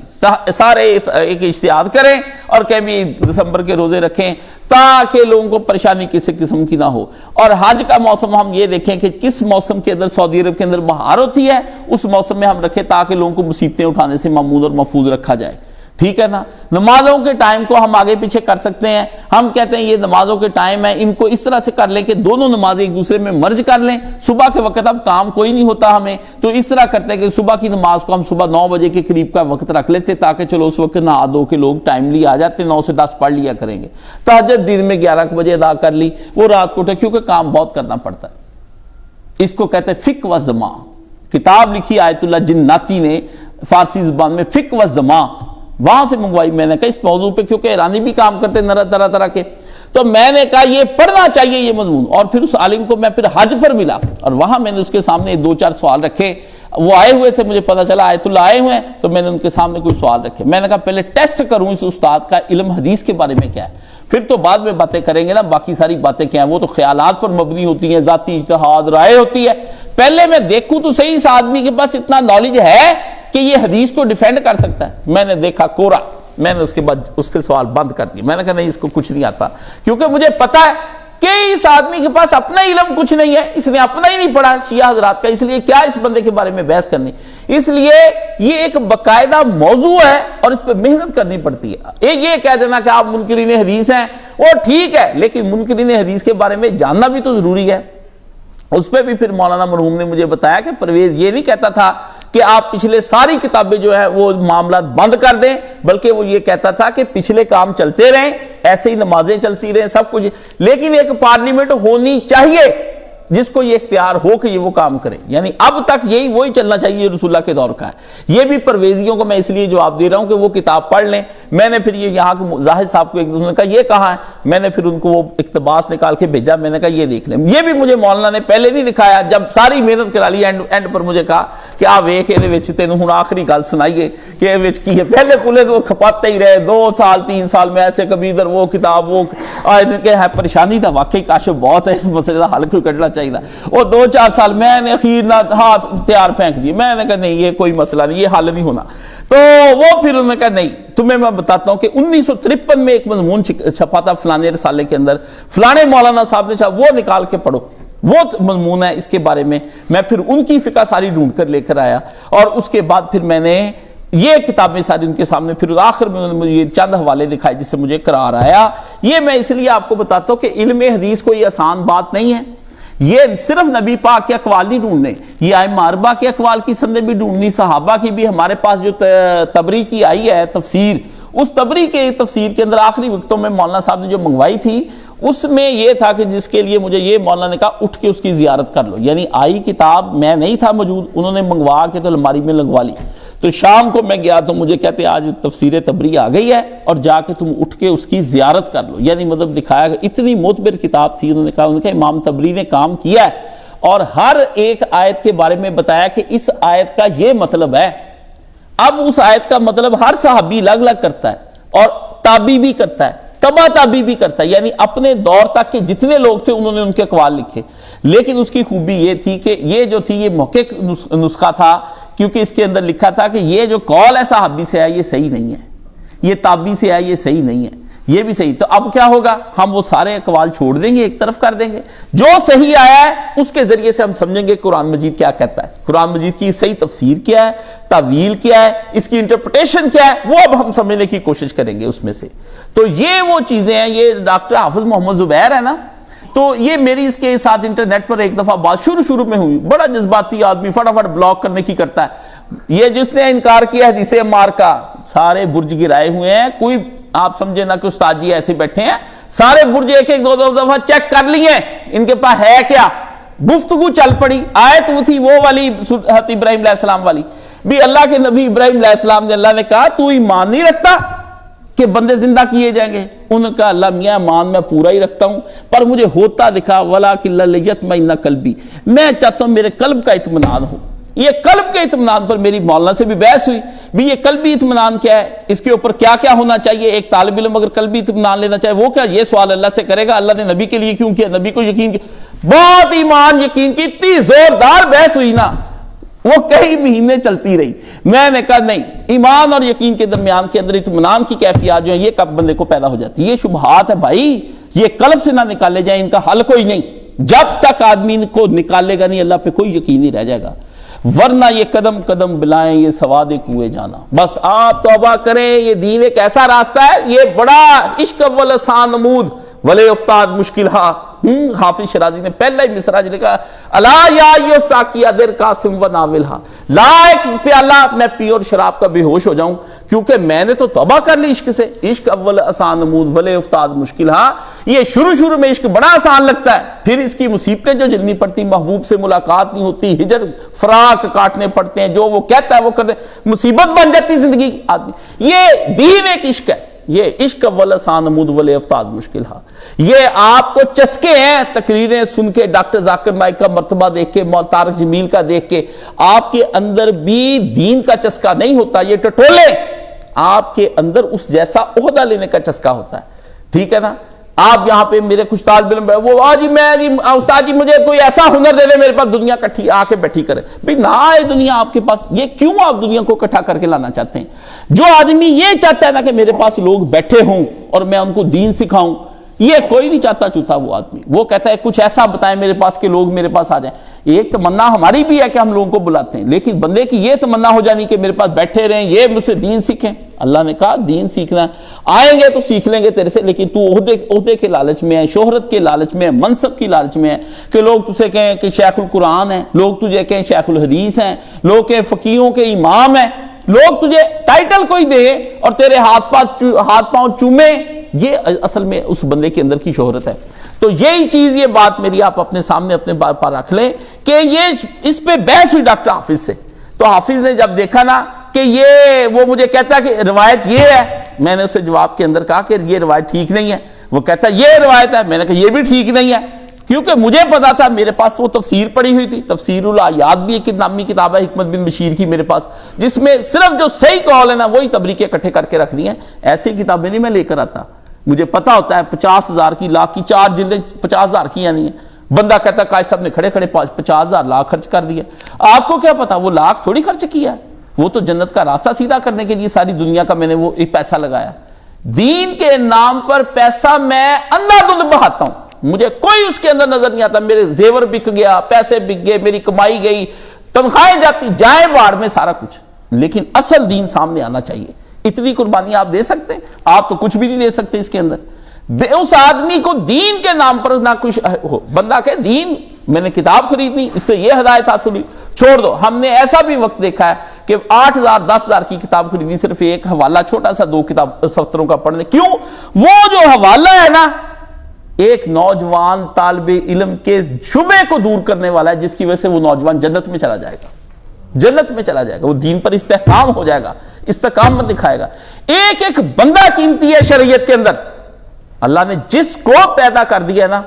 سارے ایک اجتہاد کریں اور کہ بھی دسمبر کے روزے رکھیں تاکہ لوگوں کو پریشانی کسی قسم کی نہ ہو۔ اور حج کا موسم ہم یہ دیکھیں کہ کس موسم کے اندر سعودی عرب کے اندر بہار ہوتی ہے، اس موسم میں ہم رکھیں تاکہ لوگوں کو مصیبتیں اٹھانے سے محمود اور محفوظ رکھا جائے، ٹھیک ہے نا۔ نمازوں کے ٹائم کو ہم آگے پیچھے کر سکتے ہیں، ہم کہتے ہیں یہ نمازوں کے ٹائم ہے، ان کو اس طرح سے کر لیں کہ دونوں نمازیں ایک دوسرے میں مرج کر لیں، صبح کے وقت اب کام کوئی نہیں ہوتا ہمیں، تو اس طرح کرتے ہیں کہ صبح کی نماز کو ہم صبح 9 بجے کے قریب کا وقت رکھ لیتے تاکہ چلو اس وقت نہا دھو کے لوگ ٹائملی آ جاتے، 9 سے 10 پڑھ لیا کریں گے۔ تہجد دن میں 11 بجے ادا کر لی، وہ رات کو اٹھے، کیونکہ کام بہت کرنا پڑتا ہے۔ اس کو کہتے ہیں فقہ و زمان، کتاب لکھی آیت اللہ جناتی نے فارسی زبان میں، فقہ و زمان، وہاں سے منگوائی میں نے کہا اس موضوع پہ، کیونکہ ایرانی بھی کام کرتے طرح طرح کے، تو میں نے کہا یہ پڑھنا چاہیے یہ مضمون۔ اور پھر اس عالم کو میں پھر حج پر ملا اور وہاں میں نے اس کے سامنے 2-4 سوال رکھے، وہ آئے ہوئے تھے، مجھے پتا چلا آیت اللہ آئے ہوئے ہیں، تو میں نے ان کے سامنے کوئی سوال رکھے، میں نے کہا پہلے ٹیسٹ کروں اس استاد کا علم حدیث کے بارے میں کیا ہے، پھر تو بعد میں باتیں کریں گے نا، باقی ساری باتیں کیا ہیں، وہ تو خیالات پر مبنی ہوتی ہیں، ذاتی اجتہاد رائے ہوتی ہے، پہلے میں دیکھوں تو صحیح اس آدمی کے پاس اتنا نالج ہے کہ یہ حدیث کو ڈیفینڈ کر سکتا ہے۔ میں نے دیکھا کوڑا، میں نے اس کے بعد اس کے سوال بند کر دیا، میں نے کہا نہیں اس کو کچھ نہیں آتا، کیونکہ مجھے پتا ہے کہ اس آدمی کے پاس اپنا علم کچھ نہیں ہے، اس نے اپنا ہی نہیں پڑھا شیعہ حضرات کا، اس لیے کیا اس بندے کے بارے میں بحث کرنی، اس لیے یہ ایک باقاعدہ موضوع ہے اور اس پہ محنت کرنی پڑتی ہے۔ ایک یہ کہہ دینا کہ آپ منکرین حدیث ہیں وہ ٹھیک ہے، لیکن منکرین حدیث کے بارے میں جاننا بھی تو ضروری ہے۔ اس پہ بھی پھر مولانا مرحوم نے مجھے بتایا کہ پرویز یہ نہیں کہتا تھا کہ آپ پچھلے ساری کتابیں جو ہے وہ معاملات بند کر دیں، بلکہ وہ یہ کہتا تھا کہ پچھلے کام چلتے رہیں، ایسے ہی نمازیں چلتی رہیں، سب کچھ، لیکن ایک پارلیمنٹ ہونی چاہیے جس کو یہ اختیار ہو کہ یہ وہ کام کرے، یعنی اب تک یہی وہی چلنا چاہیے رسول اللہ کے دور کا ہے۔ یہ بھی پرویزیوں کو میں اس لیے جواب دے رہا ہوں کہ وہ کتاب پڑھ لیں۔ میں نے پھر یہ یہاں کے زاہد صاحب کو انہوں نے کہا یہ کہاں ہے، میں نے پھر ان کو وہ اقتباس نکال کے بھیجا، میں نے کہا یہ دیکھ لیں۔ یہ بھی مجھے مولانا نے پہلے نہیں دکھایا، جب ساری محنت کرا لی اینڈ پر مجھے کہا کہ آ ویکھ یہ وچ تینوں ہن آخری گل سنائیے کہ وچ کی ہے، پہلے پلے تو کھپاتے ہی رہے 2 سال 3 سال میں ایسے کبھی ادھر وہ کتاب وہ کہ ہے پریشانی تھا، واقعی کاشف بہت ہے، اس مسئلے کا حل کوئی کڈنا چاہیے۔ وہ 2-4 سال میں نے اخیر نہ ہاتھ تیار پھینک دیے، میں نے کہا نہیں یہ کوئی مسئلہ نہیں، یہ حل نہیں ہونا۔ تو وہ پھر انہوں نے کہا نہیں، تمہیں میں بتاتا ہوں کہ 1953 میں ایک مضمون چھپا تھا فلانے رسالے کے اندر، فلانے مولانا صاحب نے چاہا وہ نکال کے پڑھو، وہ مضمون ہے اس کے بارے میں۔ میں پھر ان کی فقہ ساری ڈھونڈ کر لے کر آیا، اور اس کے بعد پھر میں نے یہ کتابیں ساری ان کے سامنے، پھر آخر میں انہوں نے مجھے چند حوالے دکھائے جس سے مجھے قرار آیا۔ یہ میں اس لیے آپ کو بتاتا ہوں کہ علم حدیث کوئی آسان بات نہیں ہے، یہ صرف نبی پاک کے اقوال نہیں ڈھونڈنے، یہ ائمہ اربعہ کے اقوال کی سندیں بھی ڈھونڈنی، صحابہ کی بھی، ہمارے پاس جو تبری کی آئی ہے تفسیر اس تبری کے تفسیر کے اندر آخری وقتوں میں مولانا صاحب نے جو منگوائی تھی اس میں یہ تھا کہ جس کے لیے مجھے یہ مولانا نے کہا اٹھ کے اس کی زیارت کر لو، یعنی آئی کتاب، میں نہیں تھا موجود، انہوں نے منگوا کے تو الماری میں لگوا لی، تو شام کو میں گیا تو مجھے کہتے آج تفسیر تبری آ گئی ہے اور جا کے تم اٹھ کے اس کی زیارت کر لو، یعنی مطلب دکھایا کہ اتنی معتبر کتاب تھی۔ انہوں نے کہا امام تبری نے کام کیا ہے اور ہر ایک آیت کے بارے میں بتایا کہ اس آیت کا یہ مطلب ہے۔ اب اس آیت کا مطلب ہر صحابی الگ الگ کرتا ہے اور تابعی بھی کرتا ہے، تبع تابعی بھی کرتا ہے، یعنی اپنے دور تک کے جتنے لوگ تھے انہوں نے ان کے اقوال لکھے، لیکن اس کی خوبی یہ تھی کہ یہ جو تھی یہ محقق نسخہ تھا، کیونکہ اس کے اندر لکھا تھا کہ یہ جو قول ہے صحابی سے ہے یہ صحیح نہیں ہے، یہ تابعی سے ہے یہ صحیح نہیں ہے، یہ بھی صحیح۔ تو اب کیا ہوگا، ہم وہ سارے اقوال چھوڑ دیں گے، ایک طرف کر دیں گے، جو صحیح آیا ہے اس کے ذریعے سے ہم سمجھیں گے قرآن مجید کیا کہتا ہے، قرآن مجید کی صحیح تفسیر کیا ہے، تعویل کیا ہے، اس کی انٹرپریٹیشن کیا ہے، وہ اب ہم سمجھنے کی کوشش کریں گے اس میں سے۔ تو یہ وہ چیزیں ہیں، یہ ڈاکٹر حافظ محمد زبیر ہے نا، تو یہ میری اس کے ساتھ انٹرنیٹ پر ایک دفعہ بات شروع میں ہوئی، بڑا جذباتی آدمی فٹافٹ بلاک کرنے کی کرتا ہے، یہ جس نے انکار کیا حدیث عمار کا، سارے برج گرائے ہوئے ہیں، کوئی آپ سمجھے نا کہ استاد جی ایسے بیٹھے ہیں، سارے برج ایک ایک دو دفعہ چیک کر لیے، ان کے پاس ہے کیا، گفتگو چل پڑی، آیت وہ تھی وہ والی حضرت ابراہیم علیہ السلام والی، بھی اللہ کے نبی ابراہیم علیہ السلام نے، اللہ نے کہا تو ایمان نہیں رکھتا کہ بندے زندہ کیے جائیں گے؟ انہوں نے کہا اللہ میاں ایمان میں پورا ہی رکھتا ہوں، پر مجھے ہوتا دکھا وَلَٰكِن لِيَطْمَئِنَّ قَلْبِي، میں چاہتا ہوں میرے قلب کا اطمینان ہو۔ یہ قلب کے اطمینان پر میری مولانا سے بھی بحث ہوئی، بھی یہ قلبی اطمینان کیا ہے، اس کے اوپر کیا کیا ہونا چاہیے، ایک طالب علم اگر قلبی اطمینان لینا چاہے وہ کیا، یہ سوال اللہ سے کرے گا اللہ نے نبی کے لیے کیوں کیا، نبی کو یقین کیا، بہت ایمان یقین کی اتنی زوردار بحث ہوئی نا، وہ کئی مہینے چلتی رہی۔ میں نے کہا نہیں، ایمان اور یقین کے درمیان کے اندر اطمینان کی کیفیات جو ہیں یہ کب بندے کو پیدا ہو جاتی ہے، یہ شبہات ہے بھائی، یہ قلب سے نہ نکالے جائیں، ان کا حل کوئی نہیں، جب تک آدمی ان کو نکالے گا نہیں اللہ پہ کوئی یقین نہیں رہ جائے گا، ورنہ یہ قدم قدم بلائیں یہ سواد کوئے جانا۔ بس آپ توبہ کریں، یہ دین ایک ایسا راستہ ہے، یہ بڑا عشق اول آسان نمود ولے افتاد مشکل ہا۔ حافظ شرازی نے پہلا ہی مصرع لکھا، الا یا ایو ساقی ادر قاسم و ناولہا، لا ایک پیالہ میں پی اور شراب کا بے ہوش ہو جاؤں، کیونکہ میں نے تو توبہ کر لی عشق سے، عشق اول آسان نمود ولے افتاد مشکل ہا۔ یہ شروع میں عشق بڑا آسان لگتا ہے، پھر اس کی مصیبتیں جو جلنی پڑتی، محبوب سے ملاقات نہیں ہوتی، ہجر فراق کاٹنے پڑتے ہیں، جو وہ کہتا ہے وہ کرتے ہیں، مصیبت بن جاتی زندگی کی آدمی۔ یہ دین ایک عشق ہے، یہ عشق اول آسان نمود ولے افتاد مشکل ہا۔ یہ آپ کو چسکے ہیں تقریریں سن کے، ڈاکٹر ذاکر نائک کا مرتبہ دیکھ کے، طارق جمیل کا دیکھ کے، آپ کے اندر بھی دین کا چسکا نہیں ہوتا، یہ ٹٹولے آپ کے اندر اس جیسا عہدہ لینے کا چسکا ہوتا ہے، ٹھیک ہے نا۔ آپ یہاں پہ میرے کچھ طالب علم وہ جی میں استاد جی مجھے کوئی ایسا ہنر دے دے میرے پاس دنیا کٹھی آ کے بیٹھی کرے، بھئی نہ آئے دنیا آپ کے پاس، یہ کیوں آپ دنیا کو اکٹھا کر کے لانا چاہتے ہیں؟ جو آدمی یہ چاہتا ہے نا کہ میرے پاس لوگ بیٹھے ہوں اور میں ان کو دین سکھاؤں، یہ کوئی نہیں چاہتا چوتھا وہ آدمی، وہ کہتا ہے کچھ ایسا بتائیں میرے پاس کہ لوگ میرے پاس آ جائیں۔ ایک تمنا ہماری بھی ہے کہ ہم لوگوں کو بلاتے ہیں، لیکن بندے کی یہ تمنا ہو جانی کہ میرے پاس بیٹھے رہیں، یہ مجھ سے دین سیکھیں۔ اللہ نے کہا دین سیکھنا ہے، آئیں گے تو سیکھ لیں گے تیرے سے، لیکن تو عہدے کے لالچ میں ہے، شہرت کے لالچ میں ہے، منصب کی لالچ میں ہے، کہ لوگ تجھے کہیں کہ شیخ القرآن ہیں، لوگ تجھے کہیں شیخ الحدیث ہیں، لوگ کہیں فقیہوں کے امام ہیں، لوگ تجھے ٹائٹل کوئی دے اور تیرے ہاتھ پاؤں چومے، یہ اصل میں اس بندے کے اندر کی شہرت ہے۔ تو یہی چیز، یہ بات میری آپ اپنے سامنے اپنے پاس رکھ لیں کہ یہ اس پہ بحث ہوئی ڈاکٹر حافظ سے، تو حافظ نے جب دیکھا نا کہ یہ وہ مجھے کہتا ہے کہ روایت یہ ہے، میں نے اسے جواب کے اندر کہا کہ یہ روایت ٹھیک نہیں ہے، وہ کہتا ہے یہ روایت ہے، میں نے کہا یہ بھی ٹھیک نہیں ہے، کیونکہ مجھے پتا تھا، میرے پاس وہ تفسیر پڑی ہوئی تھی، تفسیر الآیات بھی ایک نامی کتاب ہے حکمت بن بشیر کی میرے پاس، جس میں صرف جو صحیح قول ہے نا وہی تبریک اکٹھے کر کے رکھ دی ہیں، ایسی کتابیں نہیں میں لے کر آتا، مجھے پتا ہوتا ہے 50,000 کی، لاکھ کی 4 جلدیں 50,000 کی نہیں ہے، بندہ کہتا ہے قائد صاحب نے کھڑے 50,000 لاکھ خرچ کر دیا، آپ کو کیا پتا وہ لاکھ تھوڑی خرچ کیا ہے، وہ تو جنت کا راستہ سیدھا کرنے کے لیے ساری دنیا کا میں نے وہ ایک پیسہ لگایا۔ دین کے نام پر پیسہ میں اندھا دھند بہاتا ہوں، مجھے کوئی اس کے اندر نظر نہیں آتا، میرے زیور بک گیا، پیسے بک گئے، میری کمائی گئی، تنخواہیں جاتی جائیں باڑ میں سارا کچھ، لیکن اصل دین سامنے آنا چاہیے۔ اتنی قربانی آپ دے سکتے ہیں؟ آپ تو کچھ بھی نہیں دے سکتے اس کے اندر۔ اس آدمی کو دین کے نام پر نہ کچھ ہو، بندہ کہ دین میں نے کتاب خریدنی، اس سے یہ ہدایت حاصل ہوئی، چھوڑ دو۔ ہم نے ایسا بھی وقت دیکھا ہے کہ 8,000 10,000 کی کتاب خریدی صرف ایک حوالہ چھوٹا سا 2 کتاب سطروں کا پڑھنے. کیوں؟ وہ جو حوالہ ہے نا ایک نوجوان طالب علم کے شبے کو دور کرنے والا ہے، جس کی وجہ سے وہ نوجوان جنت میں چلا جائے گا، جنت میں چلا جائے گا، وہ دین پر استحکام ہو جائے گا، استقامت دکھائے گا. ایک ایک بندہ قیمتی ہے شریعت کے اندر. اللہ نے جس کو پیدا کر دیا ہے نا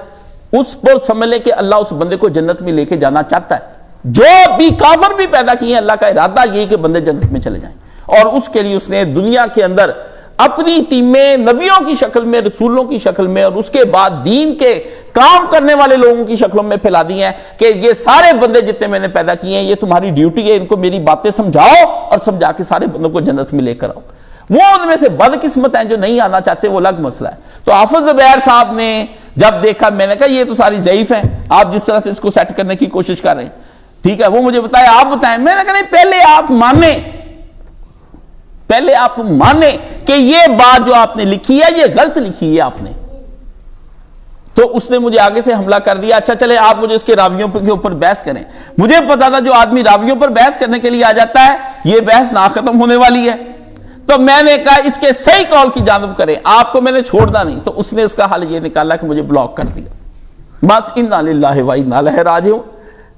اس پر سمجھ لے کہ اللہ اس بندے کو جنت میں لے کے جانا چاہتا ہے. جو بھی کافر بھی پیدا کیے ہیں اللہ کا ارادہ یہی کہ بندے جنت میں چلے جائیں، اور اس کے لیے اس نے دنیا کے اندر اپنی ٹیمیں نبیوں کی شکل میں، رسولوں کی شکل میں، اور اس کے بعد دین کے کام کرنے والے لوگوں کی شکلوں میں پھیلا دی ہیں کہ یہ سارے بندے جتنے میں نے پیدا کیے ہیں یہ تمہاری ڈیوٹی ہے، ان کو میری باتیں سمجھاؤ اور سمجھا کے سارے بندوں کو جنت میں لے کر آؤ. وہ ان میں سے بدقسمت ہیں جو نہیں آنا چاہتے، وہ الگ مسئلہ ہے. تو حافظ زبیر صاحب نے جب دیکھا، میں نے کہا یہ تو ساری ضعیف ہیں، آپ جس طرح سے اس کو سیٹ کرنے کی کوشش کر رہے ہیں ٹھیک ہے، وہ مجھے بتائے آپ بتائیں. میں نے کہا نہیں، پہلے آپ مانیں کہ یہ بات جو آپ نے لکھی ہے یہ غلط لکھی ہے آپ نے. تو اس نے مجھے آگے سے حملہ کر دیا. اچھا چلے آپ مجھے اس کے راویوں کے اوپر بحث کریں. مجھے پتا تھا جو آدمی راویوں پر بحث کرنے کے لیے آ جاتا ہے یہ بحث نہ ختم ہونے والی ہے. تو میں نے کہا اس کے صحیح قول کی جانب کریں، آپ کو میں نے چھوڑنا نہیں. تو اس نے اس کا حل یہ نکالا کہ مجھے بلاک کر دیا. بس انا للہ و انا الیہ راجعون.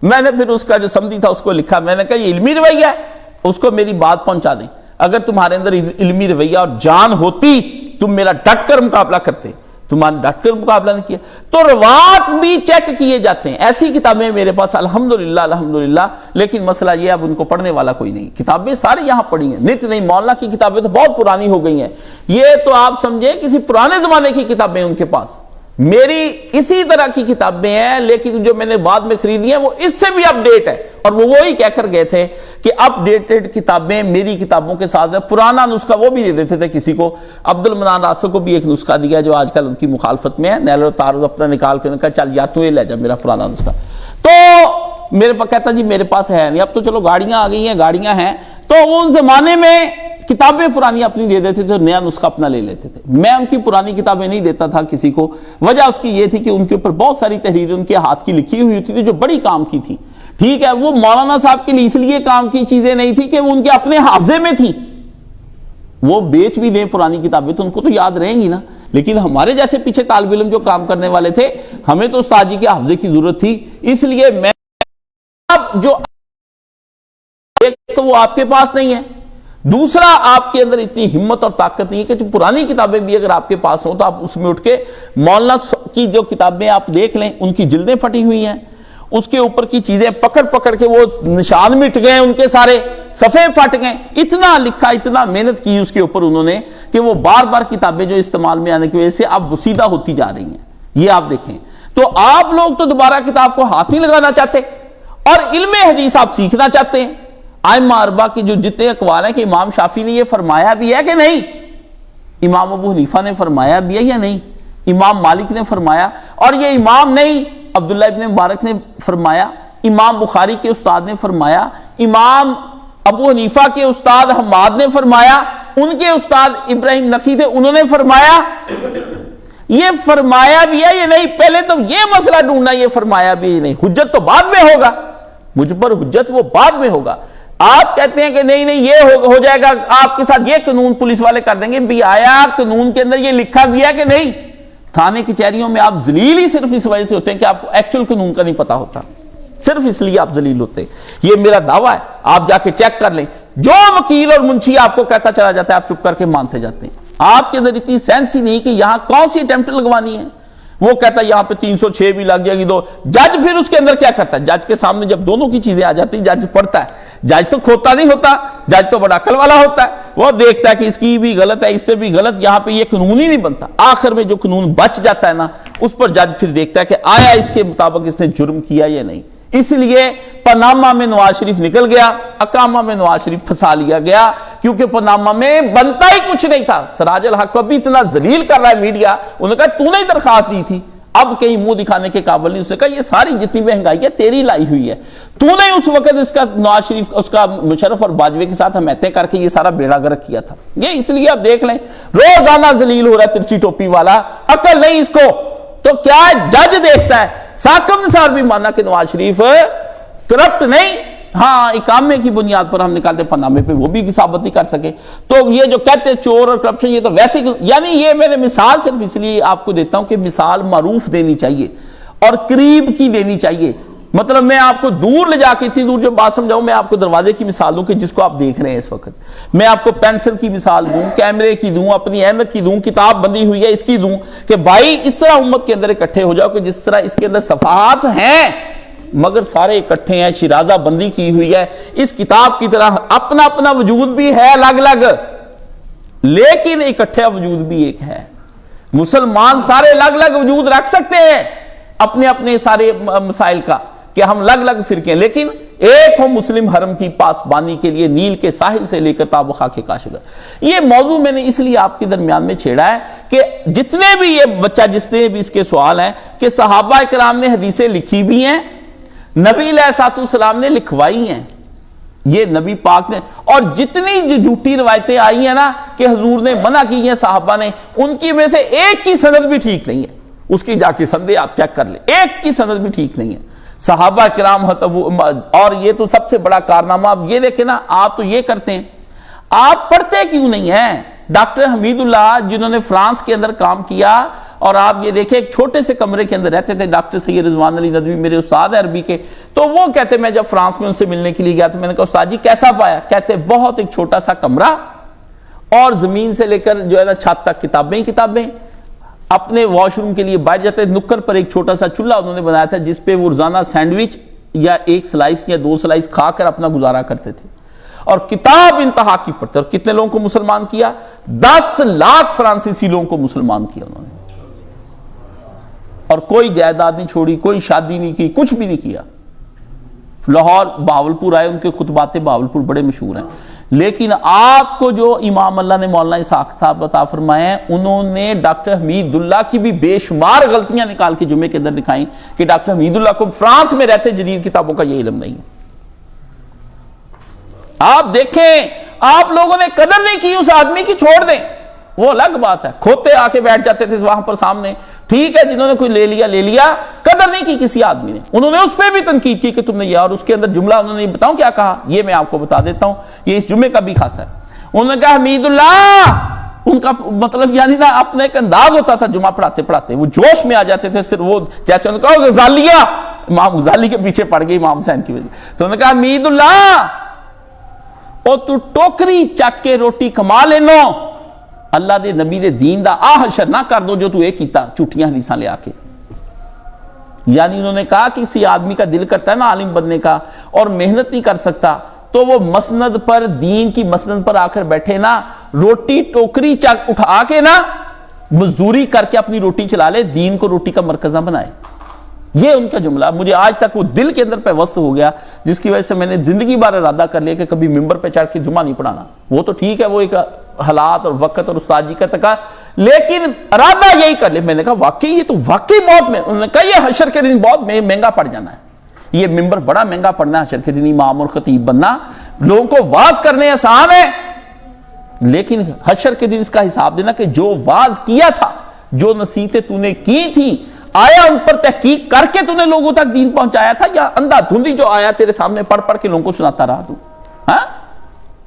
میں نے پھر اس کا جو سمجھی تھا اس کو لکھا. میں نے کہا یہ علمی رویہ ہے، اس کو میری بات پہنچا دیں. اگر تمہارے اندر علمی رویہ اور جان ہوتی تم میرا ڈٹ کر مقابلہ کرتے، تمہارا ڈٹ کر مقابلہ نہیں کیا. تو روات بھی چیک کیے جاتے ہیں. ایسی کتابیں میرے پاس الحمدللہ، لیکن مسئلہ یہ اب ان کو پڑھنے والا کوئی نہیں. کتابیں ساری یہاں پڑھی ہیں، نت نہیں. مولانا کی کتابیں تو بہت پرانی ہو گئی ہیں. یہ تو آپ سمجھیں کسی پرانے زمانے کی کتابیں ان کے پاس. میری اسی طرح کی کتابیں ہیں لیکن جو میں نے بعد میں خریدی ہیں وہ اس سے بھی اپ ڈیٹ ہے. اور وہ وہی کہہ کر گئے تھے کہ اپ ڈیٹڈ کتابیں میری کتابوں کے ساتھ ہے. پرانا نسخہ وہ بھی دے دیتے تھے کسی کو. عبد المنان راسل کو بھی ایک نسخہ دیا جو آج کل ان کی مخالفت میں ہے. نیل و تعارض اپنا نکال کے کہا چل یار تو یہ لے جا میرا پرانا نسخہ. تو میرے پاس کہتا جی میرے پاس ہے نہیں. اب تو چلو گاڑیاں آ گئی ہیں، گاڑیاں ہیں. تو وہ اس زمانے میں کتابیں پرانی اپنی دے دیتے تھے، نیا نسخہ اپنا لے لیتے تھے. میں ان کی پرانی کتابیں نہیں دیتا تھا کسی کو. وجہ اس کی یہ تھی کہ ان کے اوپر بہت ساری تحریریں ان کے ہاتھ کی لکھی ہوئی ہوتی تھی جو بڑی کام کی تھی. ٹھیک ہے، وہ مولانا صاحب کے لیے اس لیے کام کی چیزیں نہیں تھی کہ وہ ان کے اپنے حافظے میں تھی. وہ بیچ بھی دیں پرانی کتابیں تو ان کو تو یاد رہیں گی نا. لیکن ہمارے جیسے پیچھے طالب علم جو کام کرنے والے تھے ہمیں تو استاد جی کے حافظے کی ضرورت تھی. اس لیے میں جو ایک تو وہ آپ کے پاس نہیں ہے، دوسرا آپ کے اندر اتنی ہمت اور طاقت نہیں ہے کہ جو پرانی کتابیں بھی اگر آپ کے پاس ہوں تو آپ اس میں اٹھ کے مولانا کی جو کتابیں آپ دیکھ لیں ان کی جلدیں پھٹی ہوئی ہیں، اس کے اوپر کی چیزیں پکڑ پکڑ کے وہ نشان مٹ گئے، ان کے سارے صفحے پھٹ گئے. اتنا لکھا، اتنا محنت کی اس کے اوپر انہوں نے کہ وہ بار بار کتابیں جو استعمال میں آنے کی وجہ سے اب وسیدہ ہوتی جا رہی ہیں. یہ آپ دیکھیں. تو آپ لوگ تو دوبارہ کتاب کو ہاتھ نہیں لگانا چاہتے اور علم حدیث آپ سیکھنا چاہتے ہیں. ائمہ اربعہ کی جو جتنے اقوال ہیں کہ امام شافعی نے یہ فرمایا بھی ہے کہ نہیں، امام ابو حنیفہ نے فرمایا بھی ہے یا نہیں، امام مالک نے فرمایا، اور یہ امام نہیں عبداللہ ابن مبارک نے فرمایا، امام بخاری کے استاد نے فرمایا، امام ابو حنیفہ کے استاد حماد نے فرمایا، ان کے استاد ابراہیم نخعی تھے انہوں نے فرمایا. یہ فرمایا بھی ہے یہ نہیں. پہلے تو یہ مسئلہ ڈھونڈنا یہ فرمایا بھی ہے نہیں. حجت تو بعد میں ہوگا، مجھ پر حجت وہ بعد میں ہوگا. آپ کہتے ہیں کہ نہیں یہ ہو جائے گا، آپ کے ساتھ یہ قانون پولیس والے کر دیں گے. بھی آیا قانون کے اندر یہ لکھا بھی ہے کہ نہیں؟ تھانے کچہریوں میں آپ ذلیل ہی صرف اس وجہ سے ہوتے ہیں کہ آپ کو ایکچوئل قانون کا نہیں پتا ہوتا. صرف اس لیے آپ ذلیل ہوتے. یہ میرا دعویٰ ہے، آپ جا کے چیک کر لیں. جو وکیل اور منشی آپ کو کہتا چلا جاتا ہے آپ چپ کر کے مانتے جاتے ہیں. آپ کے اندر اتنی سینس ہی نہیں کہ یہاں کون سی اٹیمپٹ لگوانی ہے. وہ کہتا ہے یہاں پہ 306 بھی لگ جائے گی دو. جج پھر اس کے اندر کیا کرتا ہے؟ جج کے سامنے جب دونوں کی چیزیں آ جاتی جج پڑھتا ہے. جج تو کھوتا نہیں ہوتا، جج تو بڑا عقل والا ہوتا ہے. وہ دیکھتا ہے کہ اس کی بھی غلط ہے، اس سے بھی غلط. یہاں پہ یہ قانون ہی نہیں بنتا. آخر میں جو قانون بچ جاتا ہے نا اس پر جج پھر دیکھتا ہے کہ آیا اس کے مطابق اس نے جرم کیا یا نہیں. اس لیے پاناما میں نواز شریف نکل گیا، اقامہ میں نواز شریف پھنسا لیا گیا، کیونکہ پاناما میں بنتا ہی کچھ نہیں تھا. سراج الحق کو بھی اتنا ذلیل کر رہا ہے میڈیا. انہوں نے کہا تو نے درخواست دی تھی، اب کہیں منہ دکھانے کے قابل نہیں. اس نے کہا یہ ساری جتنی مہنگائی ہے تیری لائی ہوئی ہے، تو نے اس وقت اس کا نواز شریف اس کا مشرف اور باجوے کے ساتھ حمیتیں کر کے یہ سارا بیڑا گرک کیا تھا. یہ اس لیے آپ دیکھ لیں روزانہ ذلیل ہو رہا ہے ترچی ٹوپی والا. عقل نہیں اس کو. تو کیا جج دیکھتا ہے. ثاقب نثار بھی مانا کہ نواز شریف کرپٹ نہیں، ہاں اقامے کی بنیاد پر ہم نکالتے پنامے پہ وہ بھی ثابت نہیں کر سکے. تو یہ جو کہتے ہیں چور اور کرپشن یہ تو ویسے یعنی یہ میں نے مثال صرف اس لیے آپ کو دیتا ہوں کہ مثال معروف دینی چاہیے اور قریب کی دینی چاہیے. مطلب میں آپ کو دور لے جا کے اتنی دور جو بات سمجھاؤں, میں آپ کو دروازے کی مثال دوں کہ جس کو آپ دیکھ رہے ہیں اس وقت, میں آپ کو پینسل کی مثال دوں, کیمرے کی دوں, اپنی اینک کی دوں, کتاب بندی ہوئی ہے اس کی دوں کہ بھائی اس طرح امت کے اندر اکٹھے ہو جاؤ کہ جس طرح اس کے اندر صفحات ہیں مگر سارے اکٹھے ہیں, شیرازہ بندی کی ہوئی ہے اس کتاب کی طرح, اپنا اپنا وجود بھی ہے الگ الگ لیکن اکٹھا وجود بھی ایک ہے. مسلمان سارے الگ الگ وجود رکھ سکتے ہیں اپنے اپنے سارے مسائل کا کہ ہم الگ الگ فرقے ہیں, لیکن ایک ہو مسلم حرم کی پاسبانی کے لیے نیل کے ساحل سے لے کر تاب و خاک کاشغر. یہ موضوع میں نے اس لیے آپ کے درمیان میں چھیڑا ہے کہ جتنے بھی یہ بچہ جتنے بھی اس کے سوال ہیں کہ صحابہ کرام نے حدیثیں لکھی بھی ہیں, نبی علیہ الصلوۃ والسلام نے لکھوائی ہیں, یہ نبی پاک نے, اور جتنی جو جھوٹی روایتیں آئی ہیں نا کہ حضور نے منع کی ہیں صحابہ نے, ان کی میں سے ایک کی سند بھی ٹھیک نہیں ہے. اس کی جا کے سندیں آپ چیک کر لیں, ایک کی سند بھی ٹھیک نہیں ہے. صحابہ کرام اور یہ تو سب سے بڑا کارنامہ آپ یہ دیکھیں نا, آپ تو یہ کرتے ہیں, آپ پڑھتے کیوں نہیں ہیں؟ ڈاکٹر حمید اللہ جنہوں نے فرانس کے اندر کام کیا, اور آپ یہ دیکھیں ایک چھوٹے سے کمرے کے اندر رہتے تھے, ڈاکٹر سید رضوان علی ندوی میرے استاد ہیں عربی کے, تو وہ کہتے میں جب فرانس میں ان سے ملنے کے لیے گیا تو میں نے کہا استاد جی کیسا پایا؟ کہتے بہت ایک چھوٹا سا کمرہ اور زمین سے لے کر جو ہے نا چھت تک کتابیں کتابیں, اپنے واش روم کے لیے باہر جاتے نکر پر ایک چھوٹا سا چولہا انہوں نے بنایا تھا جس پہ وہ روزانہ سینڈوچ یا ایک سلائس یا 2 سلائس کھا کر اپنا گزارا کرتے تھے, اور کتاب انتہا کی پڑھتے. اور کتنے لوگوں کو مسلمان کیا؟ 10 لاکھ فرانسیسی لوگوں کو مسلمان کیا انہوں نے, اور کوئی جائیداد نہیں چھوڑی, کوئی شادی نہیں کی, کچھ بھی نہیں کیا. لاہور بہاولپور آئے, ان کے خطبات بہاولپور بڑے مشہور ہیں. لیکن آپ کو جو امام اللہ نے مولانا اسحاق صاحب عطا فرمائے ہیں, انہوں نے ڈاکٹر حمید اللہ کی بھی بے شمار غلطیاں نکال کے جمعے کے اندر دکھائیں کہ ڈاکٹر حمید اللہ کو فرانس میں رہتے جدید کتابوں کا یہ علم نہیں. آپ دیکھیں آپ لوگوں نے قدر نہیں کی اس آدمی کی, چھوڑ دیں وہ الگ بات ہے. کھوتے آ کے بیٹھ جاتے تھے وہاں پر سامنے, ٹھیک ہے جنہوں نے کوئی لے لیا, قدر نہیں کی کسی آدمی نے. انہوں نے اس پہ بھی تنقید کی کہ تم نے یہ, اور اس کے اندر جملہ انہوں نے بتاؤں کیا کہا, یہ میں آپ کو بتا دیتا ہوں, یہ اس جمعے کا بھی خاصا ہے. انہوں نے کہا حمید اللہ, ان کا مطلب یعنی نا اپنا ایک انداز ہوتا تھا جمعہ پڑھاتے پڑھاتے وہ جوش میں آ جاتے تھے, صرف وہ جیسے انہوں نے کہا غزالیہ, امام غزالی کے پیچھے پڑ گئی امام حسین کی وجہ. تو انہوں نے کہا حمید اللہ او تو ٹوکری چک کے روٹی کما لینو, اللہ دے نبی دے دین دا حشر نہ کر دو جو تو ایک کیتا چوٹیاں حدیثاں لے آ کے. یعنی انہوں نے کہا کہ کسی آدمی کا دل کرتا ہے نا عالم بننے کا اور محنت نہیں کر سکتا, تو وہ مسند پر, دین کی مسند پر آ کر بیٹھے نا, روٹی ٹوکری چک اٹھا کے نا مزدوری کر کے اپنی روٹی چلا لے, دین کو روٹی کا مرکزہ بنائے. یہ ان کا جملہ مجھے آج تک وہ دل کے اندر پیوست ہو گیا, جس کی وجہ سے میں نے زندگی بھر ارادہ کر لیا کہ کبھی ممبر پہ چڑھ کے جمعہ نہیں پڑھانا. وہ تو ٹھیک ہے, وہ ایک حالات اور وقت اور استاد جی کا تقا, لیکن ارادہ یہی کر لیا. میں نے کہا واقعی یہ تو واقعی بہت, انہوں نے کہا یہ حشر کے دن بہت مہنگا پڑ جانا ہے, یہ ممبر بڑا مہنگا پڑنا ہے حشر کے دن, امام اور خطیب بننا. لوگوں کو واز کرنے آسان ہے, لیکن حشر کے دن اس کا حساب دینا کہ جو واز کیا تھا, جو نصیحتیں تو نے کی تھی, آیا ان پر تحقیق کر کے تو نے لوگوں تک دین پہنچایا تھا, یا اندھا دھندی جو آیا تیرے سامنے پڑھ پڑھ کے لوگوں کو سناتا رہا تو؟ ہاں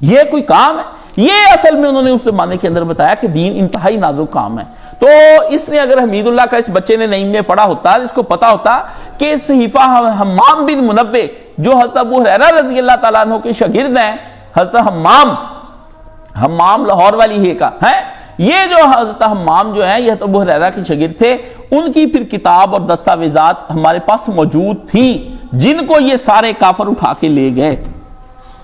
یہ کوئی کام ہے؟ یہ اصل میں انہوں نے اس زمانے کے اندر بتایا کہ دین انتہائی نازک کام ہے. تو اس نے اگر حمید اللہ کا اس بچے نے نعیم میں پڑھا ہوتا, اس کو پتا ہوتا کہ صحیفہ حمام بن منبع جو حضرت ابو ہریرہ رضی اللہ تعالیٰ عنہ کے شاگرد ہیں, حضرت حمام لاہور والی ہے کا ہے, یہ جو حضرت حمام جو ہیں یہ ابو ہریرہ کے شاگرد تھے, ان کی پھر کتاب اور دستاویزات ہمارے پاس موجود تھی جن کو یہ سارے کافر اٹھا کے لے گئے.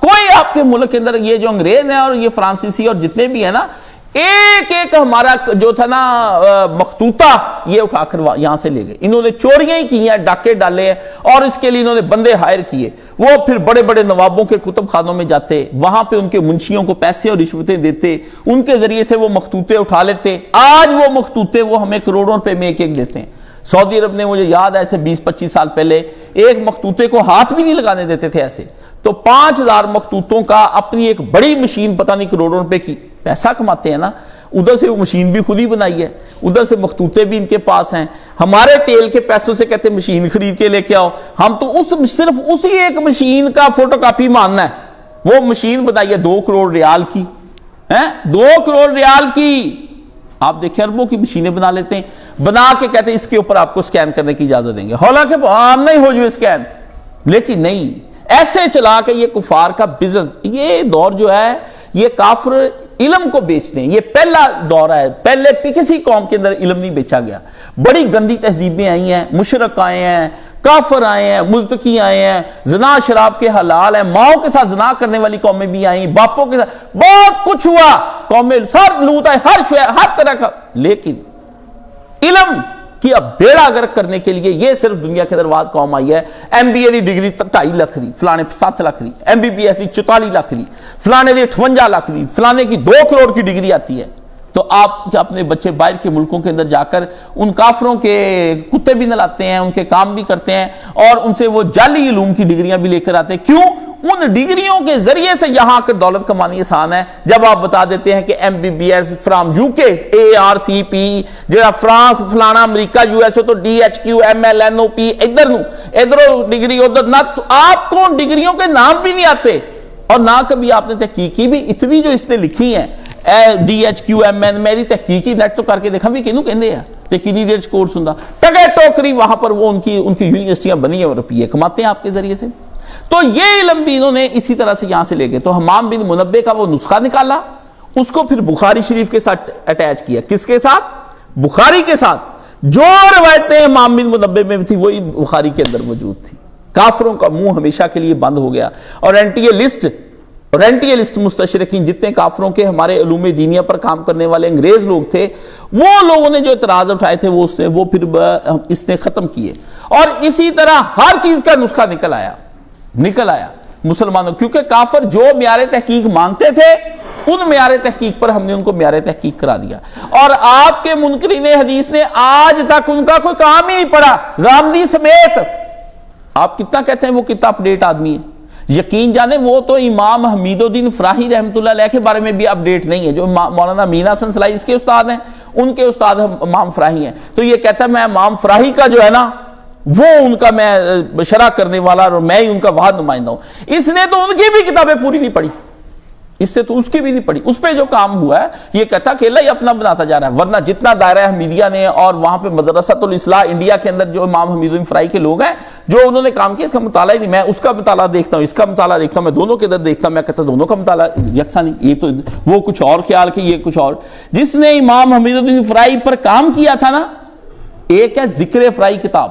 کوئی آپ کے ملک کے اندر یہ جو انگریز ہیں اور یہ فرانسیسی اور جتنے بھی ہیں نا, ایک ایک ہمارا جو تھا نا مخطوطہ یہ اٹھا کر یہاں سے لے گئے. انہوں نے چوریاں ہی کی ہیں, ڈاکے ڈالے ہیں, اور اس کے لیے انہوں نے بندے ہائر کیے. وہ پھر بڑے بڑے نوابوں کے کتب خانوں میں جاتے, وہاں پہ ان کے منشیوں کو پیسے اور رشوتیں دیتے, ان کے ذریعے سے وہ مخطوطے اٹھا لیتے. آج وہ مخطوطے وہ ہمیں کروڑوں روپے میں ایک ایک دیتے ہیں. سعودی عرب نے, مجھے یاد ہے ایسے 20-25 سال پہلے, ایک مخطوطے کو ہاتھ بھی نہیں لگانے دیتے تھے ایسے, تو 5000 مخطوطوں کا اپنی ایک بڑی مشین, پتہ نہیں کروڑوں روپے کی پیسہ کماتے ہیں نا, ادھر سے وہ مشین بھی خود ہی بنائی ہے, ادھر سے مخطوطے بھی ان کے پاس ہیں, ہمارے تیل کے پیسوں سے کہتے ہیں مشین خرید کے لے کے آؤ, ہم تو صرف اسی ایک مشین کا فوٹو کاپی ماننا ہے. وہ مشین بتائیے 2 کروڑ ریال کی, 2 کروڑ ریال کی. آپ دیکھیں اربوں کی مشینیں بنا لیتے ہیں, بنا کے کہتے ہیں اس کے اوپر آپ کو سکین کرنے کی اجازت دیں گے, حالانکہ عام نہیں ہو جو سکین, لیکن نہیں, ایسے چلا کے یہ کفار کا بزنس. یہ دور جو ہے یہ کافر علم کو بیچتے ہیں, یہ پہلا دور ہے, پہلے کسی قوم کے اندر علم نہیں بیچا گیا. بڑی گندی تہذیبیں آئی ہیں, مشرک آئے ہیں, کافر آئے ہیں, مزدکی آئے ہیں, زنا شراب کے حلال ہیں, ماؤں کے ساتھ زنا کرنے والی قومیں بھی آئیں, باپوں کے ساتھ بہت کچھ ہوا, قومیں سر لوٹ آئے, ہر طرح کا. لیکن علم کی اب بیڑا گرک کرنے کے لیے یہ صرف دنیا کے درواز قوم آئی ہے. ایم بی اے دی ڈگری 2.5 لاکھ دی, فلانے 7 لاکھ دی, ایم بی بی ایس دی 44 لاکھ دی, فلانے دی 58 لاکھ دی, فلانے کی 2 کروڑ کی ڈگری آتی ہے. تو آپ اپنے بچے باہر کے ملکوں کے اندر جا کر ان کافروں کے کتے بھی نلاتے ہیں, ان کے کام بھی کرتے ہیں, اور ان سے وہ جعلی علوم کی ڈگریاں بھی لے کر آتے ہیں. کیوں؟ ان ڈگریوں کے ذریعے سے یہاں آ کر دولت کمانی آسان ہے. جب آپ بتا دیتے ہیں کہ M B B S from U K, ARCP جہاں فرانس, فلانا امریکہ, USA, تو DHQ ML NOP ادھر ڈگری ادھر نہ, تو آپ کو ان ڈگریوں کے نام بھی نہیں آتے, اور نہ کبھی آپ نے تحقیق کی بھی. اتنی جو اس نے لکھی ہیں DHQ MN, میری تحقیقی نیٹ تو کر کے دیکھا بھی کینوں کہندے ہیں تے کنی دیر کورس ہوندا, ٹگے ٹوکری وہاں پر وہ ان کی یونیورسٹیاں بنی ہیں اور روپیے کماتے ہیں آپ کے ذریعے سے. تو یہ علم بھی انہوں نے اسی طرح سے یہاں سے لے گئے. تو حمام بن منبع کا وہ نسخہ نکالا, اس کو پھر بخاری شریف کے ساتھ اٹیچ کیا. کس کے ساتھ؟ بخاری کے ساتھ. جو روایتیں حمام بن منبع میں تھی وہی بخاری کے اندر موجود تھی. کافروں کا منہ ہمیشہ کے لیے بند ہو گیا. اور اورینٹیلسٹ مستشرقین جتنے کافروں کے ہمارے علوم دینیہ پر کام کرنے والے انگریز لوگ تھے, وہ لوگوں نے جو اعتراض اٹھائے تھے وہ پھر اس نے ختم کیے. اور اسی طرح ہر چیز کا نسخہ نکل آیا مسلمانوں, کیونکہ کافر جو معیار تحقیق مانتے تھے ان معیار تحقیق پر ہم نے ان کو معیار تحقیق کرا دیا. اور آپ کے منکرین حدیث نے آج تک ان کا کوئی کام ہی نہیں پڑا, غامدی سمیت. آپ کتنا کہتے ہیں وہ کتنا اپڈیٹ آدمی ہے, یقین جانے وہ تو امام حمید الدین فراہی رحمۃ اللہ علیہ کے بارے میں بھی اپڈیٹ نہیں ہے. جو مولانا مین حسن صلاحی اس کے استاد ہیں, ان کے استاد امام فراہی ہیں, تو یہ کہتا ہے میں امام فراہی کا جو ہے نا وہ ان کا میں شرح کرنے والا اور میں ہی ان کا واحد نمائندہ ہوں. اس نے تو ان کی بھی کتابیں پوری نہیں پڑھی, اس سے تو اس کی بھی نہیں پڑھی. اس پہ جو کام ہوا ہے یہ کہتا اکیلا ہی اپنا بناتا جا رہا ہے. ورنہ جتنا دائرہ حمیدیہ نے اور وہاں پہ مدرسۃ الاصلاح انڈیا کے اندر جو امام حمید الدین فراہی کے لوگ ہیں جو انہوں نے کام کیا, اس کا مطالعہ ہی نہیں. میں اس کا مطالعہ دیکھتا ہوں, اس کا مطالعہ دیکھتا ہوں, میں دونوں کے اندر دیکھتا ہوں, میں کہتا ہوں دونوں کا مطالعہ یکساں نہیں. یہ تو وہ کچھ اور خیال کہ یہ کچھ اور. جس نے امام حمید الدین فراہی پر کام کیا تھا نا, ایک ہے ذکر فراہی کتاب,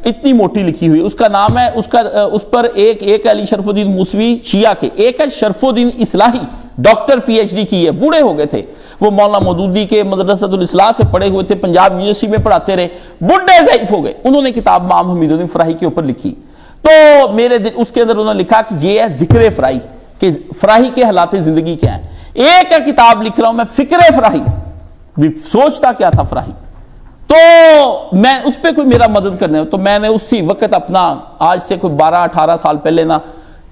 اتنی موٹی لکھی ہوئی, اس کا نام ہے, اس پر ایک علی شرف الدین موسوی شیعہ کے, ایک ہے شرف الدین اصلاحی, ڈاکٹر PhD کی ہے, بوڑھے ہو گئے تھے وہ, مولانا مودودی کے مدرسۃ الاصلاح سے پڑھے ہوئے تھے, پنجاب یونیورسٹی میں پڑھاتے رہے, بڈھے ضعیف ہو گئے. انہوں نے کتاب امام حمید الدین فراہی کے اوپر لکھی. تو میرے اس کے اندر انہوں نے لکھا کہ یہ ہے ذکر فراہی, کہ فراہی کے حالات زندگی کیا ہیں. ایک ہے کتاب لکھ رہا ہوں میں فکر فراہی, سوچتا کیا تھا فراہی, تو میں اس پہ کوئی میرا مدد کرنے ہو, تو میں نے اسی وقت اپنا آج سے کوئی 12-18 سال پہلے نا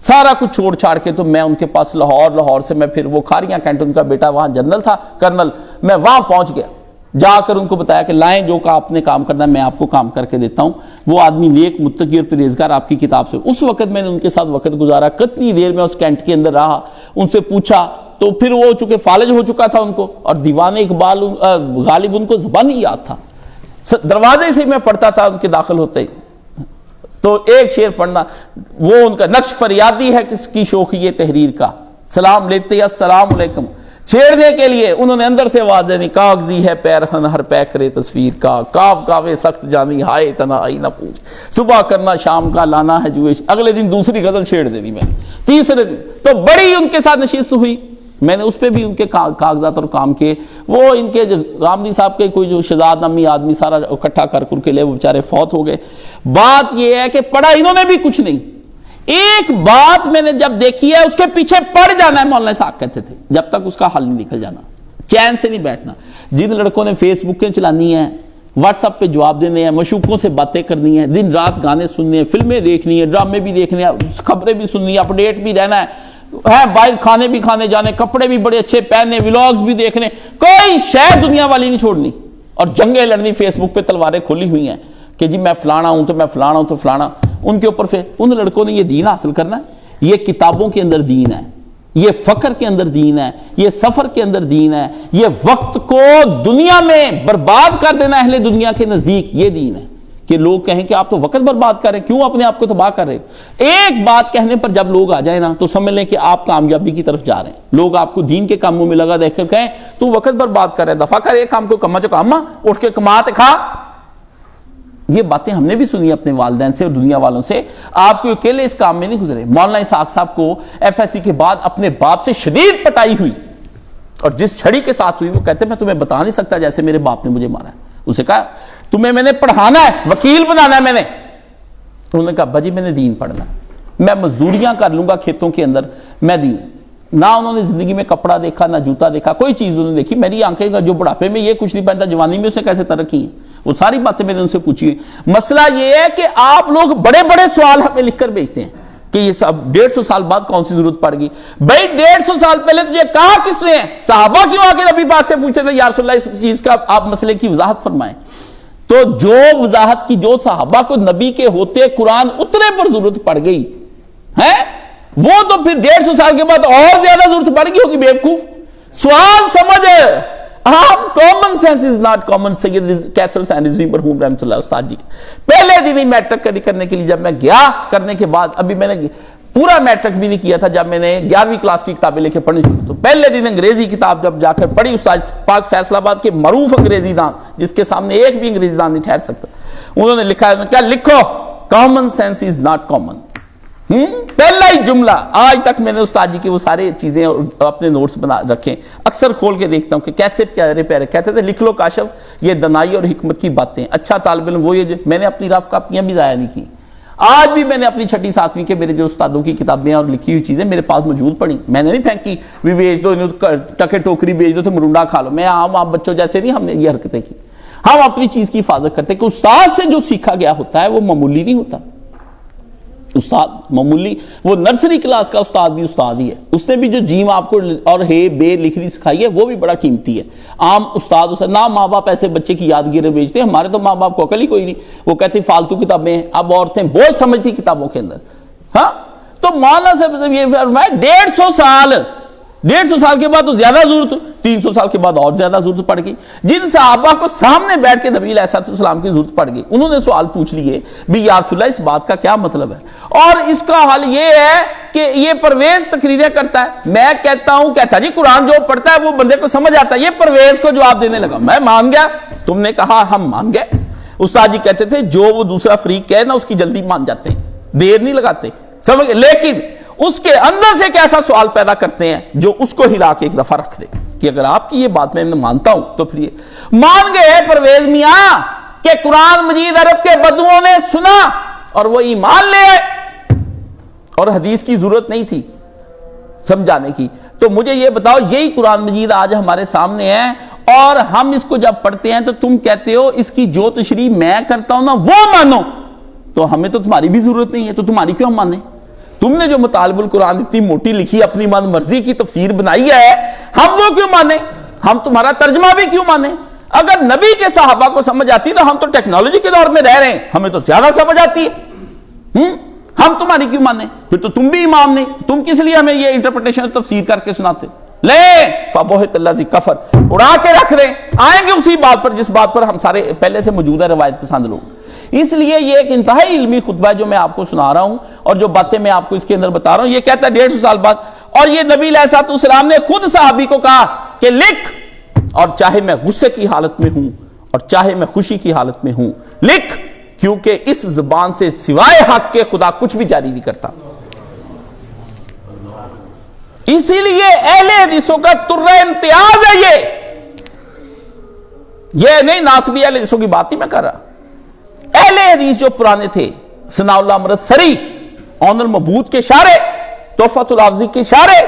سارا کچھ چھوڑ چھاڑ کے تو میں ان کے پاس لاہور سے میں پھر وہ کھاریاں کینٹ, ان کا بیٹا وہاں جنرل تھا, کرنل, میں وہاں پہنچ گیا. جا کر ان کو بتایا کہ لائیں جو آپ نے کام کرنا ہے میں آپ کو کام کر کے دیتا ہوں. وہ آدمی نیک متقی اور پرہیزگار آپ کی کتاب سے. اس وقت میں نے ان کے ساتھ وقت گزارا, کتنی دیر میں اس کینٹ کے اندر رہا, ان سے پوچھا, تو پھر وہ چونکہ فالج ہو چکا تھا ان کو, اور دیوان اقبال غالب ان کو زبان ہی یاد تھا, دروازے سے میں پڑھتا تھا ان کے داخل ہوتے ہی. تو ایک شعر پڑھنا, وہ ان کا نقش فریادی ہے کس کی شوخی تحریر کا, سلام لیتے یا السلام علیکم چھیڑنے کے لیے انہوں نے اندر سے آواز نہیں, کاغذی ہے پیرہن ہر پے کرے تصویر کا, کاف کاوے سخت جانی ہائے تنہائی نہ پوچھ, صبح کرنا شام کا لانا ہے جوش. اگلے دن دوسری غزل چھیڑ دینی میں نے, تیسرے دن تو بڑی ان کے ساتھ نشست ہوئی. میں نے اس پہ بھی ان کے کاغذات اور کام کیے. وہ ان کے غامدی صاحب کے کوئی جو شہزاد نامی آدمی سارا اکٹھا کر کے لے, وہ بیچارے فوت ہو گئے. بات یہ ہے کہ پڑھا انہوں نے بھی کچھ نہیں. ایک بات میں نے جب دیکھی ہے, اس کے پیچھے پڑ جانا ہے. مولانا صاحب کہتے تھے جب تک اس کا حل نہیں نکل جانا, چین سے نہیں بیٹھنا. جن لڑکوں نے فیس بکیں چلانی ہیں, واٹس ایپ پہ جواب دینے ہیں, مشوقوں سے باتیں کرنی ہیں, دن رات گانے سننے ہیں, فلمیں دیکھنی ہیں, ڈرامے بھی دیکھنے ہیں, خبریں بھی سننی ہیں, اپڈیٹ بھی رہنا ہے, ہے باہر کھانے بھی کھانے جانے, کپڑے بھی بڑے اچھے پہننے, ولاگز بھی دیکھنے, کوئی شے دنیا والی نہیں چھوڑنی, اور جنگیں لڑنی, فیس بک پہ تلواریں کھولی ہوئی ہیں کہ جی میں فلانا ہوں تو میں فلانا ہوں تو فلانا. ان کے اوپر پھر ان لڑکوں نے یہ دین حاصل کرنا ہے, یہ کتابوں کے اندر دین ہے, یہ فقر کے اندر دین ہے, یہ سفر کے اندر دین ہے, یہ وقت کو دنیا میں برباد کر دینا اہل دنیا کے نزدیک, یہ دین ہے. کہ لوگ کہیں کہ آپ تو وقت برباد کر رہے ہیں, کیوں اپنے آپ کو تباہ کر رہے ہیں؟ ایک بات کہنے پر جب لوگ آ جائیں نا تو سمجھ لیں کہ آپ کامیابی کی طرف جا رہے ہیں. لوگ آپ کو دین کے کاموں میں لگا دیکھ کر کہیں تو وقت برباد کر رہے ہیں, دفعہ کر, ایک کام کو کما چکا اما اٹھ کے کماتے کھا. یہ باتیں ہم نے بھی سنی اپنے والدین سے اور دنیا والوں سے. آپ کو اکیلے اس کام میں نہیں گزرے. مولانا اسحاق صاحب کو FSC کے بعد اپنے باپ سے شدید پٹائی ہوئی, اور جس چھڑی کے ساتھ ہوئی وہ کہتے میں تمہیں بتا نہیں سکتا جیسے میرے باپ نے مجھے مارا ہے. اسے کہا تمہیں میں نے پڑھانا ہے, وکیل بنانا ہے میں نے. انہوں نے کہا بجی میں نے دین پڑھنا ہے, میں مزدوریاں کر لوں گا کھیتوں کے اندر, میں دین. نہ انہوں نے زندگی میں کپڑا دیکھا, نہ جوتا دیکھا, کوئی چیز انہوں نے دیکھی. میری آنکھیں جو بڑھاپے میں یہ کچھ نہیں پہنتا, جوانی میں اسے کیسے ترقی ہے, وہ ساری باتیں میں نے ان سے پوچھی. مسئلہ یہ ہے کہ آپ لوگ بڑے بڑے سوال ہمیں لکھ کر بھیجتے ہیں کہ یہ سب 150 سال بعد کون سی ضرورت پڑ گئی. بھائی 150 سال پہلے تجھے کہا کس نے؟ صحابہ کیوں آ کے نبی پاک سے پوچھتے تھے یا رسول اللہ اس چیز کا آپ مسئلے کی وضاحت فرمائیں. تو جو وضاحت کی جو صحابہ کو نبی کے ہوتے قرآن اترے پر ضرورت پڑ گئی ہے, وہ تو پھر 150 سال کے بعد اور زیادہ ضرورت پڑ گئی ہوگی. بیوقوف سوال سمجھ, آپ common sense is not common. Syed کیسر سینڈزی مرحوم رحمۃ اللہ استاد جی پہلے دن ہی میٹرک کرنے کے لیے جب میں گیا, کرنے کے بعد ابھی میں نے پورا میٹرک بھی نہیں کیا تھا, جب میں نے 11ویں کلاس کی کتابیں لے کے پڑھنی شروع, تو پہلے دن انگریزی کتاب جب جا کر پڑھی, استاد پاک فیصل آباد کے معروف انگریزی دان جس کے سامنے ایک بھی انگریزی دان نہیں ٹھہر سکتا, انہوں نے لکھا ہے, کیا لکھو, common sense is not common. پہلا ہی جملہ. آج تک میں نے استاد جی کی وہ سارے چیزیں اپنے نوٹس بنا رکھیں, اکثر کھول کے دیکھتا ہوں کہ کیسے پیارے پیارے کہتے تھے لکھ لو کاشف یہ دنائی اور حکمت کی باتیں. اچھا طالب علم وہ, یہ میں نے اپنی رف کاپیاں بھی ضائع نہیں کی. آج بھی میں نے اپنی 6 7ویں کے میرے جو استادوں کی کتابیں اور لکھی ہوئی چیزیں میرے پاس موجود پڑی, میں نے نہیں پھینکی بھی بیچ دو, ٹکے ٹوکری بیچ دو تو مرونڈا کھا لو. میں عام بچوں جیسے نہیں ہم نے یہ حرکتیں کی. ہم اپنی چیز کی حفاظت کرتے کہ استاد سے جو سیکھا گیا ہوتا ہے وہ معمولی نہیں ہوتا. استاد معمولی, وہ نرسری کلاس کا استاد بھی استاد ہی ہے. اس نے بھی جو جیم آپ کو اور ہے بے لکھنی سکھائی ہے وہ بھی بڑا قیمتی ہے. عام استاد نہ ماں باپ ایسے بچے کی یادگیریں بیچتے ہیں. ہمارے تو ماں باپ کو عقل ہی کوئی نہیں, وہ کہتے ہیں فالتو کتابیں ہیں. اب عورتیں بہت سمجھتی کتابوں کے اندر. ہاں تو مولانا صاحب یہ فرمایا 150 سال کے بعد تو زیادہ ضرورت, 300 سال کے بعد اور زیادہ ضرورت پڑ گئی. جن صحابہ کو سامنے بیٹھ کے نبی علیہ السلام کی ضرورت پڑ گئی, انہوں نے سوال پوچھ لیے بھی یا رسول اللہ اس بات کا کیا مطلب ہے, اور اس کا حل یہ ہے کہ یہ پرویز تقریریں کرتا ہے. میں کہتا ہوں, کہتا جی قرآن جو پڑھتا ہے وہ بندے کو سمجھ آتا ہے. یہ پرویز کو جواب دینے لگا, میں مان گیا, تم نے کہا ہم مان گئے. استاد جی کہتے تھے جو وہ دوسرا فریق کہے نا اس کی جلدی مان جاتے ہیں, دیر نہیں لگاتے, سمجھ گئے. لیکن اس کے اندر سے ایک ایسا سوال پیدا کرتے ہیں جو اس کو ہلا کے ایک دفعہ رکھ دے کہ اگر آپ کی یہ بات میں مانتا ہوں تو پھر یہ مان گئے پرویز میاں کہ قرآن مجید عرب کے بدوؤں نے سنا اور وہ ایمان لے آئے, اور حدیث کی ضرورت نہیں تھی سمجھانے کی. تو مجھے یہ بتاؤ, یہی قرآن مجید آج ہمارے سامنے ہے اور ہم اس کو جب پڑھتے ہیں تو تم کہتے ہو اس کی جو تشریح میں کرتا ہوں نا وہ مانو, تو ہمیں تو تمہاری بھی ضرورت نہیں ہے, تو تمہاری کیوں ہم مانیں؟ تم نے جو مطالب القرآن اتنی موٹی لکھی, اپنی من مرضی کی تفسیر بنائی ہے, ہم وہ کیوں مانیں؟ ہم تمہارا ترجمہ بھی کیوں مانیں؟ اگر نبی کے صحابہ کو سمجھ آتی تو ہم تو ٹیکنالوجی کے دور میں رہ رہے ہیں, ہمیں تو زیادہ سمجھ آتی ہے. ہم تمہاری کیوں مانیں؟ پھر تو تم بھی امام نہیں, تم کس لیے ہمیں یہ انٹرپریٹیشن تفسیر کر کے سناتے؟ لے فبہت الذی کفر, اڑا کے رکھ دیں. آئیں گے اسی بات پر جس بات پر ہم سارے پہلے سے موجود ہے روایت پسند لوگ. اس لیے یہ ایک انتہائی علمی خطبہ ہے جو میں آپ کو سنا رہا ہوں, اور جو باتیں میں آپ کو اس کے اندر بتا رہا ہوں. یہ کہتا ہے 150 سال بعد, اور یہ نبی علیہ السلام نے خود صحابی کو کہا کہ لکھ, اور چاہے میں غصے کی حالت میں ہوں اور چاہے میں خوشی کی حالت میں ہوں, لکھ, کیونکہ اس زبان سے سوائے حق کے خدا کچھ بھی جاری نہیں کرتا. اسی لیے اہل حدیثوں کا ترہ امتیاز ہے یہ نہیں ناسبی اہل حدیثوں کی بات ہی میں کر رہا. اہل حدیث جو پرانے تھے, ثناء اللہ امرت سری, اون المبعوث کے شارع, تحفۃ الحافظی کے شارع,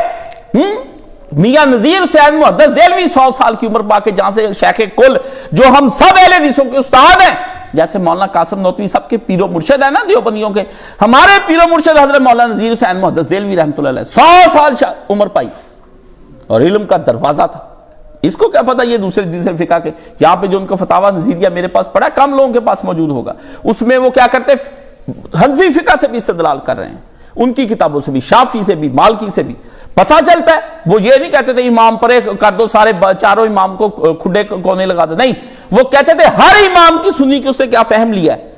میاں نذیر حسین محدث دہلوی 100 سال کی عمر پا کے جہاں سے شیخ کل, جو ہم سب اہل حدیثوں کے استاد ہیں, جیسے مولانا قاسم نوتوی صاحب کے پیر و مرشد ہے نا دیوبندیوں کے، ہمارے پیر و مرشد حضرت مولانا نذیر حسین محدث دہلوی رحمۃ اللہ علیہ 100 سال عمر پائی اور علم کا دروازہ تھا. اس کو کیا پتا یہ دوسرے فقہ کے، یہاں پہ جو ان کا فتاوی نظیریہ میرے پاس پڑا، کم لوگوں کے پاس موجود ہوگا، اس میں وہ کیا کرتے حنفی فقہ سے بھی استدلال کر رہے ہیں، ان کی کتابوں سے بھی، شافعی سے بھی، مالکی سے بھی پتہ چلتا ہے. وہ یہ نہیں کہتے تھے امام پرے کر دو، سارے چاروں امام کو کھڈے کونے لگا دو، نہیں، وہ کہتے تھے ہر امام کی سنی کہ اس سے کیا فہم لیا ہے،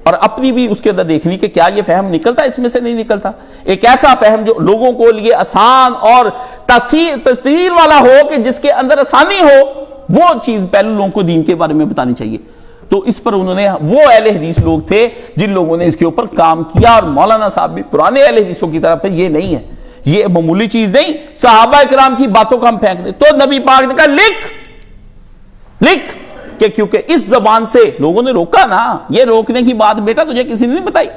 اور اپنی بھی اس کے اندر دیکھنی کہ کیا یہ فہم نکلتا ہے، اس میں سے نہیں نکلتا. ایک ایسا فہم جو لوگوں کو لیے آسان اور تاثیر والا ہو، کہ جس کے اندر آسانی ہو، وہ چیز پہلے لوگوں کو دین کے بارے میں بتانی چاہیے. تو اس پر انہوں نے، وہ اہل حدیث لوگ تھے جن لوگوں نے اس کے اوپر کام کیا، اور مولانا صاحب بھی پرانے اہل حدیثوں کی طرف ہے. یہ نہیں ہے، یہ معمولی چیز نہیں صحابہ کرام کی باتوں کو ہم پھینک دیں. تو نبی پاک نے کہا لکھ کہ کیونکہ اس زبان سے لوگوں نے روکا نا. یہ روکنے کی بات بیٹا تجھے کسی نے نہیں بتائی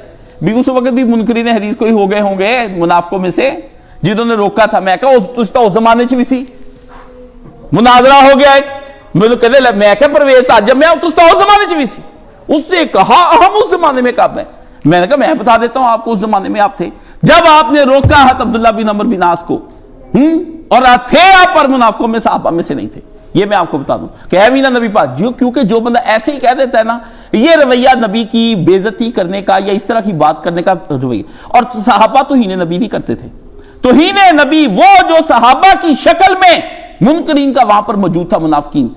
بھی. اس وقت بھی منکرین حدیث کوئی ہو گئے ہوں گے منافقوں میں سے جنہوں نے روکا تھا. میں کہا اس زمانے چ بھی سی مناظرہ ہو گیا ایک، میں کہا پرویز جب میں اس زمانے چ بھی سی. اس نے کہا ہم اس زمانے میں کب ہیں؟ میں نے کہا میں بتا دیتا ہوں آپ کو، اس زمانے میں آپ تھے جب آپ نے روکا حضرت عبداللہ بن عمرو بن عاص کو، اور تھے آپ پر منافقوں میں صحابہ میں سے نہیں تھے. یہ میں آپ کو بتا دوں کہ ہے بھی نا نبی پاک، کیونکہ جو بندہ ایسے ہی کہہ دیتا ہے نا، یہ رویہ نبی کی بے عزتی کرنے کا یا اس طرح کی بات کرنے کا رویہ. اور صحابہ توہین نبی نہیں کرتے تھے. توہین نبی وہ جو صحابہ کی شکل میں منکرین کا وہاں پر موجود تھا، منافقین،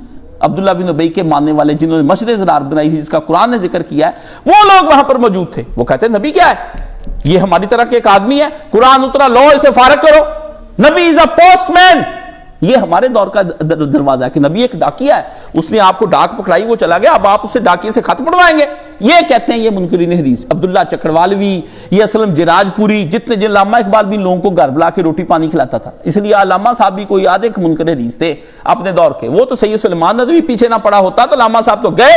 عبداللہ بن ابی کے ماننے والے جنہوں نے مسجد زرار بنائی تھی جس کا قرآن نے ذکر کیا ہے، وہ لوگ وہاں پر موجود تھے. وہ کہتے ہیں نبی کیا ہے؟ یہ ہماری طرح کے ایک آدمی ہے، قرآن اترا لو اسے فارغ کرو. نبی از اے پوسٹ مین. یہ ہمارے دور کا دروازہ ہے کہ نبی ایک ڈاکیا ہے، اس نے آپ کو ڈاک پکڑائی، وہ چلا گیا، اب آپ اس سے ڈاکیے سے خط پڑوائیں گے. یہ کہتے ہیں یہ منکرین حدیث. عبداللہ چکڑوالوی، یہ اسلم جراج پوری، جتنے جن علامہ اقبال بھی لوگوں کو گھر بلا کے روٹی پانی کھلاتا تھا. اس لیے علامہ صاحب بھی کوئی یاد ایک منکر حدیث تھے اپنے دور کے. وہ تو سید سلیمان ندوی پیچھے نہ پڑا ہوتا تو علامہ صاحب تو گئے.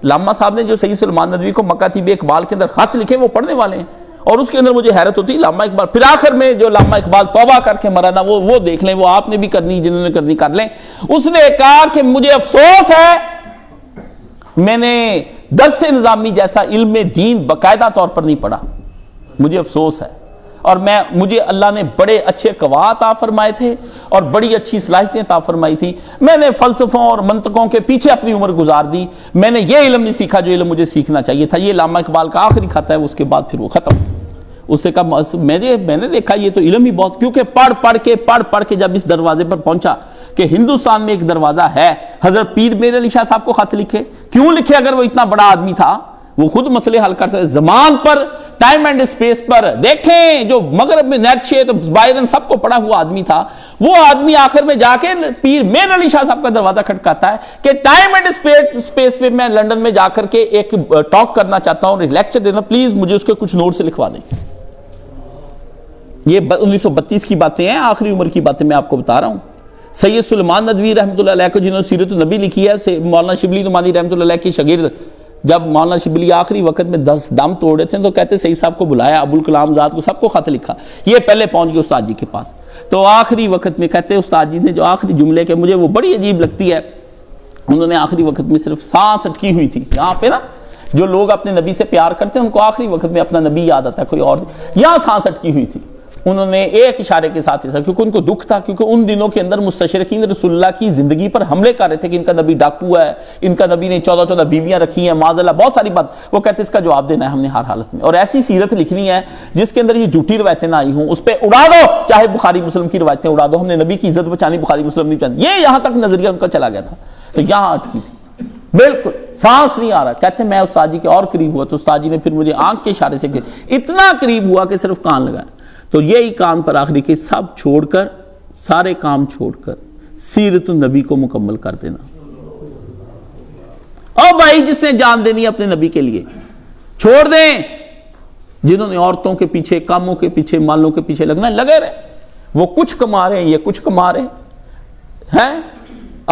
علامہ صاحب نے جو سید سلیمان ندوی کو مکاتیب اقبال کے اندر خط لکھے وہ پڑھنے والے ہیں. اور اس کے اندر مجھے حیرت ہوتی ہے علامہ اقبال پھر آخر میں جو علامہ اقبال توبہ کر کے مرا نا، وہ دیکھ لیں، وہ آپ نے بھی کرنی، جنہوں نے کرنی کر لیں. اس نے کہا کہ مجھے افسوس ہے میں نے درس نظامی جیسا علم دین باقاعدہ طور پر نہیں پڑھا، مجھے افسوس ہے. اور مجھے اللہ نے بڑے اچھے قواعد عطا فرمائے تھے اور بڑی اچھی صلاحیتیں عطا فرمائی تھی. میں نے فلسفوں اور منطقوں کے پیچھے اپنی عمر گزار دی. میں نے یہ علم نہیں سیکھا جو علم مجھے سیکھنا چاہیے تھا. یہ علامہ اقبال کا آخری خط ہے. اس کے بعد پھر وہ ختم. اس سے کہا میں نے دیکھا یہ تو علم ہی بہت، کیونکہ پڑھ کے جب اس دروازے پر پہنچا کہ ہندوستان میں ایک دروازہ ہے، حضرت پیر میر علی شاہ صاحب کو خط لکھے. کیوں لکھے اگر وہ اتنا بڑا آدمی تھا؟ وہ خود مسئلے حل کر سکتے. زمان پر، ٹائم اینڈ اسپیس پر دیکھیں، جو مغرب میں نیٹشے تو بائرن سب کو پڑھا ہوا آدمی تھا، وہ آدمی آخر میں جا کے پیر میر علی شاہ صاحب کا دروازہ کھٹکاتا ہے کہ ٹائم اینڈ اسپیس پہ میں لندن میں جا کر کے ایک ٹاک کرنا چاہتا ہوں، لیکچر دینا، پلیز مجھے اس کے کچھ نوٹ سے لکھوا دیں. یہ 1932 کی باتیں ہیں، آخری عمر کی باتیں میں آپ کو بتا رہا ہوں. سید سلیمان ندوی رحمۃ اللہ علیہ کو جنہوں نے سیرت النبی لکھی ہے، مولانا شبلی نعمانی رحمۃ اللہ علیہ کی شاگرد، جب مولانا شبلی آخری وقت میں 10 دم توڑے تھے تو کہتے سید صاحب کو بلایا، ابوالکلام زاد کو، سب کو خط لکھا. یہ پہلے پہنچ گئے استاد جی کے پاس. تو آخری وقت میں کہتے استاد جی نے جو آخری جملے کے مجھے وہ بڑی عجیب لگتی ہے، انہوں نے آخری وقت میں صرف سانس اٹکی ہوئی تھی. یہاں پہ نا جو لوگ اپنے نبی سے پیار کرتے ہیں ان کو آخری وقت میں اپنا نبی یاد آتا ہے، کوئی اور. یہاں سانس اٹکی ہوئی تھی. انہوں نے ایک اشارے کے ساتھ ایسا، کیونکہ ان کو دکھ تھا، کیونکہ ان دنوں کے اندر مستشرقین رسول اللہ کی زندگی پر حملے کر رہے تھے کہ ان کا نبی ڈاکو ہے، ان کا نبی نے 14 بیویاں رکھی ہیں، معاذ اللہ بہت ساری بات. وہ کہتے اس کا جواب دینا ہے ہم نے ہر حالت میں، اور ایسی سیرت لکھنی ہے جس کے اندر یہ جھوٹی روایتیں نہ آئی ہوں، اس پہ اڑا دو، چاہے بخاری مسلم کی روایتیں اڑا دو، ہم نے نبی کی عزت بچانی، بخاری مسلم نہیں بچانی. یہ یہاں تک نظریہ ان کا چلا گیا تھا. تو یہاں اٹکی تھی، بالکل سانس نہیں آ رہا. کہتے ہیں میں استاد جی کے اور قریب ہوا تو استاد جی نے پھر مجھے آنکھ کے اشارے سے اتنا قریب ہوا کہ صرف کان لگایا. تو یہی کان پر آخری کے سب چھوڑ کر، سارے کام چھوڑ کر سیرت النبی کو مکمل کر دینا. اور بھائی جس نے جان دینی اپنے نبی کے لیے چھوڑ دیں. جنہوں نے عورتوں کے پیچھے، کاموں کے پیچھے، مالوں کے پیچھے لگنا لگے رہے. وہ کچھ کما رہے ہیں، یہ کچھ کما رہے ہیں.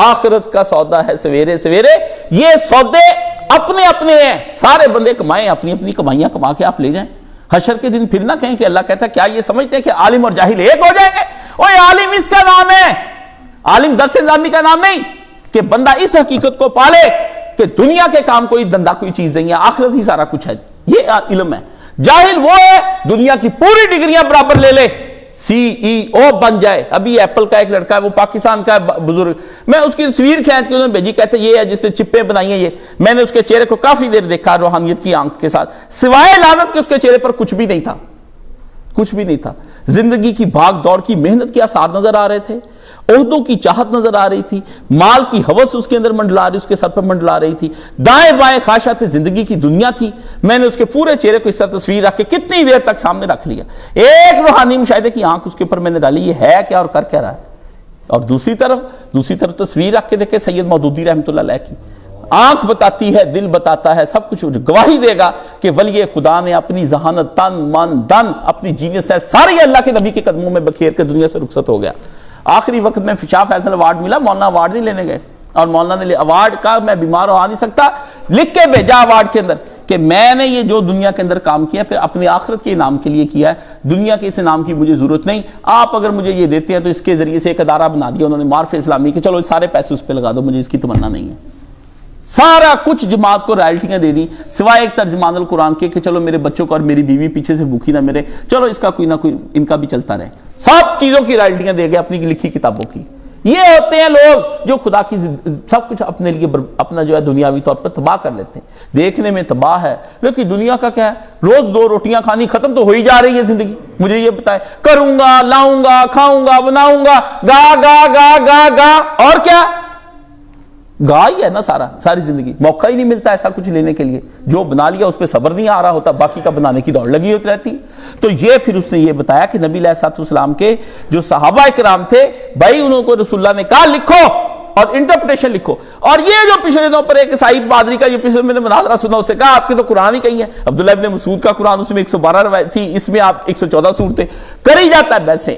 آخرت کا سودا ہے سویرے سویرے. یہ سودے اپنے اپنے ہیں، سارے بندے کمائیں، اپنی اپنی کمائیاں کما کے آپ لے جائیں. حشر کے دن پھر نہ کہیں کہ اللہ کہتا ہے کیا یہ سمجھتے ہیں کہ عالم اور جاہل ایک ہو جائیں گے؟ اوہ عالم اس کا نام ہے، عالم درس نظامی کا نام نہیں. کہ بندہ اس حقیقت کو پالے کہ دنیا کے کام کوئی دندہ کوئی چیز نہیں ہے، آخرت ہی سارا کچھ ہے، یہ علم ہے۔ جاہل وہ ہے دنیا کی پوری ڈگریاں برابر لے لے، سی ای او بن جائے۔ ابھی ایپل کا ایک لڑکا ہے، وہ پاکستان کا بزرگ، میں اس کی تصویر کھینچ کے انہوں نے بھیجی، کہتے یہ ہے جس نے چپیں بنائی ہیں، یہ میں نے اس کے چہرے کو کافی دیر دیکھا روحانیت کی آنکھ کے ساتھ، سوائے لعنت کے اس کے چہرے پر کچھ بھی نہیں تھا، کچھ بھی نہیں تھا۔ زندگی کی بھاگ دوڑ کی محنت کے آثار نظر آ رہے تھے، عہدوں کی چاہت نظر آ رہی تھی، مال کی ہوس اس کے اندر منڈلا رہی، اس کے سر پر منڈلا رہی تھی، دائیں بائیں خواہشات زندگی کی دنیا تھی۔ میں نے اس کے پورے چہرے کو اس طرح تصویر رکھ کے کتنی دیر تک سامنے رکھ لیا، ایک روحانی مشاہدے کی آنکھ اس کے اوپر میں نے ڈالی، یہ ہے کیا اور کر کیا رہا ہے۔ اور دوسری طرف تصویر رکھ کے دیکھے سید مودودی رحمۃ اللہ علیہ کی، آنکھ بتاتی ہے، دل بتاتا ہے، سب کچھ گواہی دے گا کہ ولی خدا نے اپنی ذہانت، تن من دن، اپنی جینیس ہے ساری اللہ کے نبی کے قدموں میں بکھیر کے دنیا سے رخصت ہو گیا۔ آخری وقت میں شاہ فیصل ایوارڈ ملا، مولانا ایوارڈ نہیں لینے گئے، اور مولانا نے ایوارڈ کا میں بیمار آ نہیں سکتا، لکھ کے بھیجا ایوارڈ کے اندر کہ میں نے یہ جو دنیا کے اندر کام کیا پھر اپنی آخرت کے انعام کے لیے کیا ہے، دنیا کے اس انعام کی مجھے ضرورت نہیں، آپ اگر مجھے یہ دیتے ہیں تو اس کے ذریعے سے ایک ادارہ بنا دیا انہوں نے معارف اسلامی کہ چلو سارے پیسے اس پہ لگا دو، مجھے اس کی تمنا نہیں ہے۔ سارا کچھ جماعت کو رائلٹیاں دے دی سوائے ایک ترجمان القرآن کے کہ چلو میرے بچوں کو اور میری بیوی پیچھے سے بھوکی نہ مرے، چلو اس کا کوئی نہ کوئی ان کا بھی چلتا رہے، سب چیزوں کی رائلٹیاں دے گئے اپنی لکھی کتابوں کی۔ یہ ہوتے ہیں لوگ جو خدا کی سب کچھ اپنے لیے اپنا جو ہے دنیاوی طور پر تباہ کر لیتے ہیں، دیکھنے میں تباہ ہے لیکن دنیا کا کیا ہے، روز دو روٹیاں کھانی ختم تو ہو ہی جا رہی ہے زندگی۔ مجھے یہ بتائے، کروں گا، لاؤں گا، کھاؤں گا، بناؤں گا، گا گا گا گا گا، اور کیا گا ہی ہے نا ساری زندگی، موقع ہی نہیں ملتا ایسا کچھ لینے کے لیے، جو بنا لیا اس پہ صبر نہیں آ رہا ہوتا، باقی کا بنانے کی دوڑ لگی ہوتی رہتی۔ تو یہ پھر اس نے یہ بتایا کہ نبی علیہ الصلوۃ والسلام کے جو صحابہ کرام تھے بھائی، انہوں کو رسول اللہ نے کہا لکھو اور انٹرپریٹیشن لکھو، اور یہ جو پچھلے دنوں پر ایک عیسائی پادری کا جو پچھلے میں نے مناظرہ سنا، اس سے کہا آپ کے تو قرآن ہی کہیں ہے، عبداللہ ابن مسعود کا قرآن اس میں 112 روایت تھی، اس میں آپ 114 صورتیں، کر ہی جاتا ہے ویسے،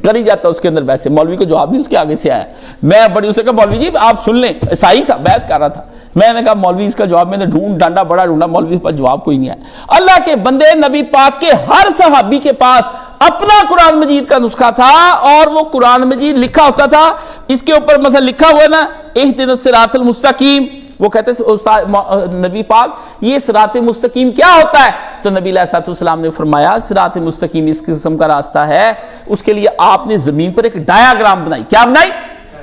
کر ہی جاتا اس کے اندر ویسے، مولوی کو جواب نہیں اس کے آگے سے آیا، میں بڑی اسے کہا مولوی جی آپ سن لیں، عیسائی تھا بحث کر رہا تھا، میں نے کہا مولوی اس کا جواب میں نے ڈانڈا بڑا ڈھونڈا، مولوی پر جواب کوئی نہیں آیا۔ اللہ کے بندے، نبی پاک کے ہر صحابی کے پاس اپنا قرآن مجید کا نسخہ تھا، اور وہ قرآن مجید لکھا ہوتا تھا، اس کے اوپر مثلا لکھا ہوا نا اہدنا الصراط المستقیم، وہ کہتے ہیں نبی پاک یہ صراط مستقیم کیا ہوتا ہے؟ تو نبی علیہ الصلوۃ والسلام نے فرمایا صراط مستقیم اس قسم کا راستہ ہے، اس کے لیے آپ نے زمین پر ایک ڈایاگرام بنائی، کیا بنائی؟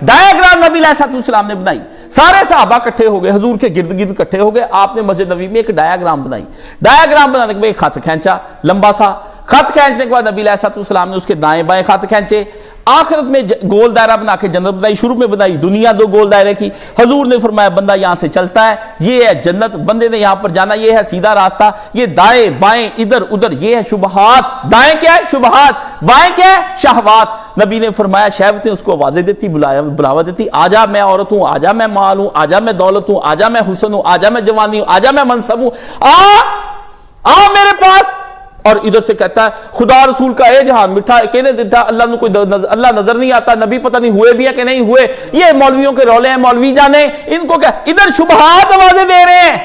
ڈایاگرام نبی علیہ الصلوۃ والسلام نے بنائی، سارے صحابہ اکٹھے ہو گئے، حضور کے گرد گرد اکٹھے ہو گئے، آپ نے مسجد نبوی میں ایک ڈایاگرام بنائی، ڈایاگرام بنانے کے بعد ایک خط کھینچا لمبا سا، خط کھینچنے کے بعد نبی علیہ الصلوۃ والسلام نے اس کے دائیں بائیں خط کھینچے، آخرت میں گول دائرہ بنا کے جنت بنائی، شروع میں بنائی دنیا دو گول دائرے کی، حضور نے فرمایا بندہ یہاں سے چلتا ہے یہ ہے جنت، بندے نے یہاں پر جانا یہ ہے سیدھا راستہ، یہ دائیں بائیں ادھر ادھر یہ ہے شبہات، دائیں کیا ہے شبہات، بائیں کیا ہے شہوات۔ نبی نے فرمایا شہوتیں اس کو آوازیں دیتی، بلاوا دیتی، آجا میں عورت ہوں، آجا میں مال ہوں، آجا میں دولت ہوں، آجا میں حسن ہوں، آجا میں جوانی ہوں، آجا میں منصب ہوں، آ میرے پاس۔ اور ادھر سے کہتا ہے خدا رسول کا اے جہان مٹھا کہنے دیتا، اللہ نے کوئی اللہ نظر نہیں آتا، نبی پتہ نہیں ہوئے بھی ہے کہ نہیں ہوئے، یہ مولویوں کے رولے ہیں، مولوی جانے ان کو کیا، ادھر شبہات آوازیں دے رہے ہیں،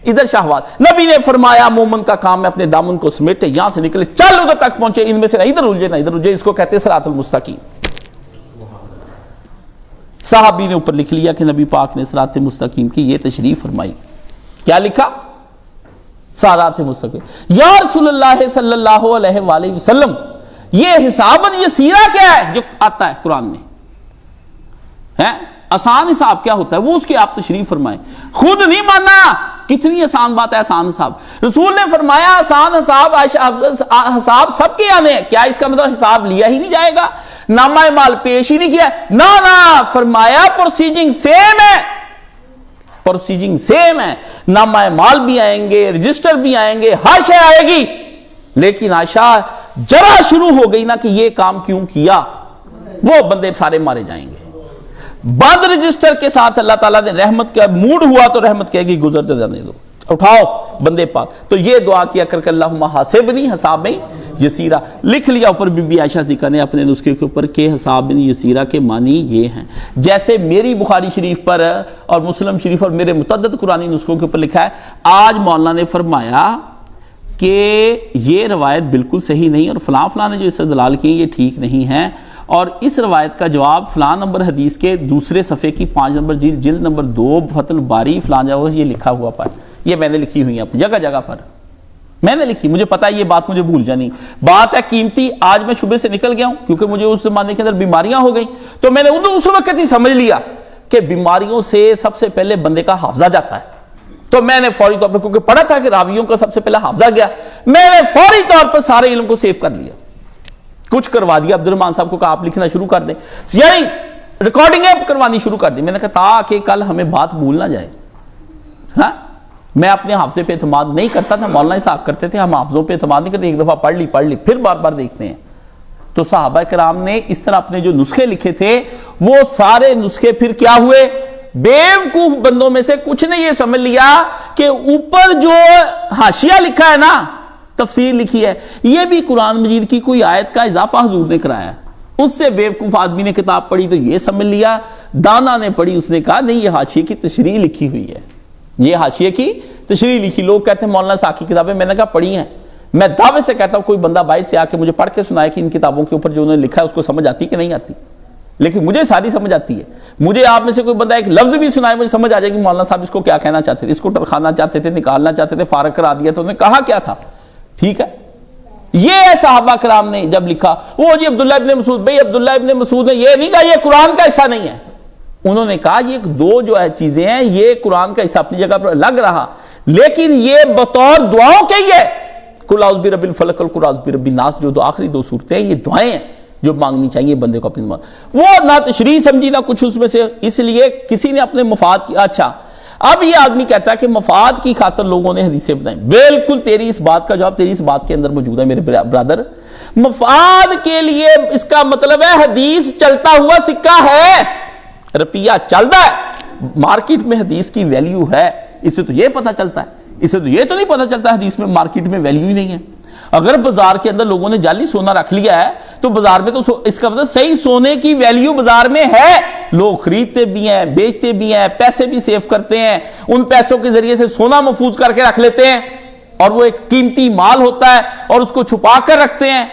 ادھر شہوات۔ نبی نے فرمایا مومن کا کام ہے اپنے دامن کو سمیٹے، یہاں سے نکلے چل ادھر تک پہنچے، ان میں سے نہ ادھر الجھے نہ ادھر الجھے، اس کو کہتے ہیں صراط المستقیم۔ صحابی نے اوپر لکھ لیا کہ نبی پاک نے صراط مستقیم کی یہ تشریح فرمائی، کیا لکھا؟ صراط مستقیم۔ یا رسول اللہ صلی اللہ علیہ وآلہ وسلم یہ حساب یسیرہ کیا ہے جو آتا ہے قرآن میں ہے؟ آسان حساب کیا ہوتا ہے وہ اس کی آپ تشریح فرمائیں، خود نہیں ماننا کتنی آسان بات ہے آسان حساب۔ رسول نے فرمایا آسان حساب حساب سب کے آنے ہیں، کیا اس کا مطلب حساب لیا ہی نہیں جائے گا، نامہ مال پیش ہی نہیں کیا؟ نہ فرمایا پروسیجنگ سیم ہے، پروسیجنگ سیم ہے، نامہ مال بھی آئیں گے، رجسٹر بھی آئیں گے، ہر شے آئے گی، لیکن عائشہ جرا شروع ہو گئی نا کہ یہ کام کیوں کیا، وہ بندے سارے مارے جائیں گے۔ بند رجسٹر کے ساتھ اللہ تعالیٰ نے رحمت کا موڈ ہوا تو رحمت کہے گی گزر جانے دو، اٹھاؤ بندے پاک۔ تو یہ دعا کیا کر کے اللہم حاسبنی حسابا یسیرا، لکھ لیا اوپر بی بی عائشہ صدیقہ نے اپنے نسخے کے اوپر کہ حسابا یسیرا کے معنی یہ ہیں، جیسے میری بخاری شریف پر اور مسلم شریف اور میرے متعدد قرآنی نسخوں کے اوپر لکھا ہے۔ آج مولانا نے فرمایا کہ یہ روایت بالکل صحیح نہیں اور فلاں فلاں نے جو اس سے دلال کی یہ ٹھیک نہیں ہے، اور اس روایت کا جواب فلاں نمبر حدیث کے دوسرے صفحے کی 5 نمبر جلد نمبر 2 فتح الباری فلاں جگہ یہ لکھا ہوا پر، یہ میں نے لکھی ہوئی ہیں اپنی جگہ جگہ پر میں نے لکھی، مجھے پتا ہے یہ بات مجھے بھول جانی بات ہے قیمتی. آج میں شبے سے نکل گیا ہوں کیونکہ مجھے اس زمانے کے اندر بیماریاں ہو گئیں، تو میں نے اس وقت ہی سمجھ لیا کہ بیماریوں سے سب سے پہلے بندے کا حافظہ جاتا ہے. تو میں نے فوری طور پر کیونکہ پڑھا تھا کہ راویوں کا سب سے پہلے حافظہ گیا، میں نے فوری طور پر سارے علم کو سیو کر لیا، کچھ کروا دیا. عبد الرحمان صاحب کو کہا آپ لکھنا شروع کر دیں، یعنی ریکارڈنگیں کروانی شروع کر دی. میں نے کہا تاکہ کل ہمیں بات بھول نہ جائے. ہاں میں اپنے حافظے پہ اعتماد نہیں کرتا تھا، مولانا صاحب کرتے تھے، ہم حافظوں پہ اعتماد نہیں کرتے، ایک دفعہ پڑھ لی پھر بار بار دیکھتے ہیں. تو صحابہ کرام نے اس طرح اپنے جو نسخے لکھے تھے وہ سارے نسخے پھر کیا ہوئے، بیوقوف بندوں میں سے کچھ نے یہ سمجھ لیا کہ اوپر جو حاشیہ لکھا ہے نا، تفسیر لکھی ہے، یہ بھی قرآن مجید کی کوئی آیت کا اضافہ حضور نے کرایا. اس سے بیوقوف آدمی نے کتاب پڑھی تو یہ سمجھ لیا، دانا نے پڑھی اس نے کہا نہیں یہ حاشیے کی تشریح لکھی ہوئی ہے، یہ حاشیے کی تشریح لکھی. لوگ کہتے ہیں مولانا صاحب کی کتابیں، میں نے کہا پڑھی ہیں. میں دعوے سے کہتا ہوں کوئی بندہ باہر سے آ کے مجھے پڑھ کے سنائے کہ ان کتابوں کے اوپر جو انہوں نے لکھا ہے اس کو سمجھ آتی کہ نہیں آتی، لیکن مجھے ساری سمجھ آتی ہے. مجھے آپ میں سے کوئی بندہ ایک لفظ بھی سنائے مجھے سمجھ آ جائے کہ مولانا صاحب اس کو کیا کہنا چاہتے تھے، اس کو ٹرخانا چاہتے تھے، نکالنا چاہتے تھے، فارغ کرا دیا تو انہوں نے کہا کیا تھا. ٹھیک ہے، یہ صحابہ کرام نے جب لکھا وہ جی عبداللہ ابن مسعود، بھئی عبداللہ ابن مسعود نے یہ نہیں کہا یہ قرآن کا حصہ نہیں ہے، انہوں نے کہا یہ دو جو ہے چیزیں ہیں یہ قرآن کا حصہ اپنی جگہ پر لگ رہا لیکن یہ بطور دعاؤں کے ہی ہے. قل اعوذ برب الفلق اور قل اعوذ برب الناس، جو دو آخری دو صورتیں ہیں یہ دعائیں ہیں جو مانگنی چاہیے بندے کو اپنی وہ نہ تشریح سمجھی نہ کچھ اس میں سے، اس لیے کسی نے اپنے مفاد کی. اچھا اب یہ آدمی کہتا ہے کہ مفاد کی خاطر لوگوں نے حدیثیں بنائیں. بالکل تیری اس بات کا جواب تیری اس بات کے اندر موجود ہے میرے برادر. مفاد کے لیے اس کا مطلب ہے حدیث چلتا ہوا سکہ ہے، روپیہ چلتا ہے، مارکیٹ میں حدیث کی ویلیو ہے. اس سے تو یہ پتہ چلتا ہے، اس سے تو یہ تو نہیں پتہ چلتا حدیث میں مارکیٹ میں ویلیو ہی نہیں ہے. اگر بازار کے اندر لوگوں نے جعلی سونا رکھ لیا ہے تو بازار میں تو اس کا مطلب صحیح سونے کی ویلیو بازار میں ہے، لوگ خریدتے بھی ہیں، بیچتے بھی ہیں، پیسے بھی سیو کرتے ہیں، ان پیسوں کے ذریعے سے سونا محفوظ کر کے رکھ لیتے ہیں اور وہ ایک قیمتی مال ہوتا ہے اور اس کو چھپا کر رکھتے ہیں،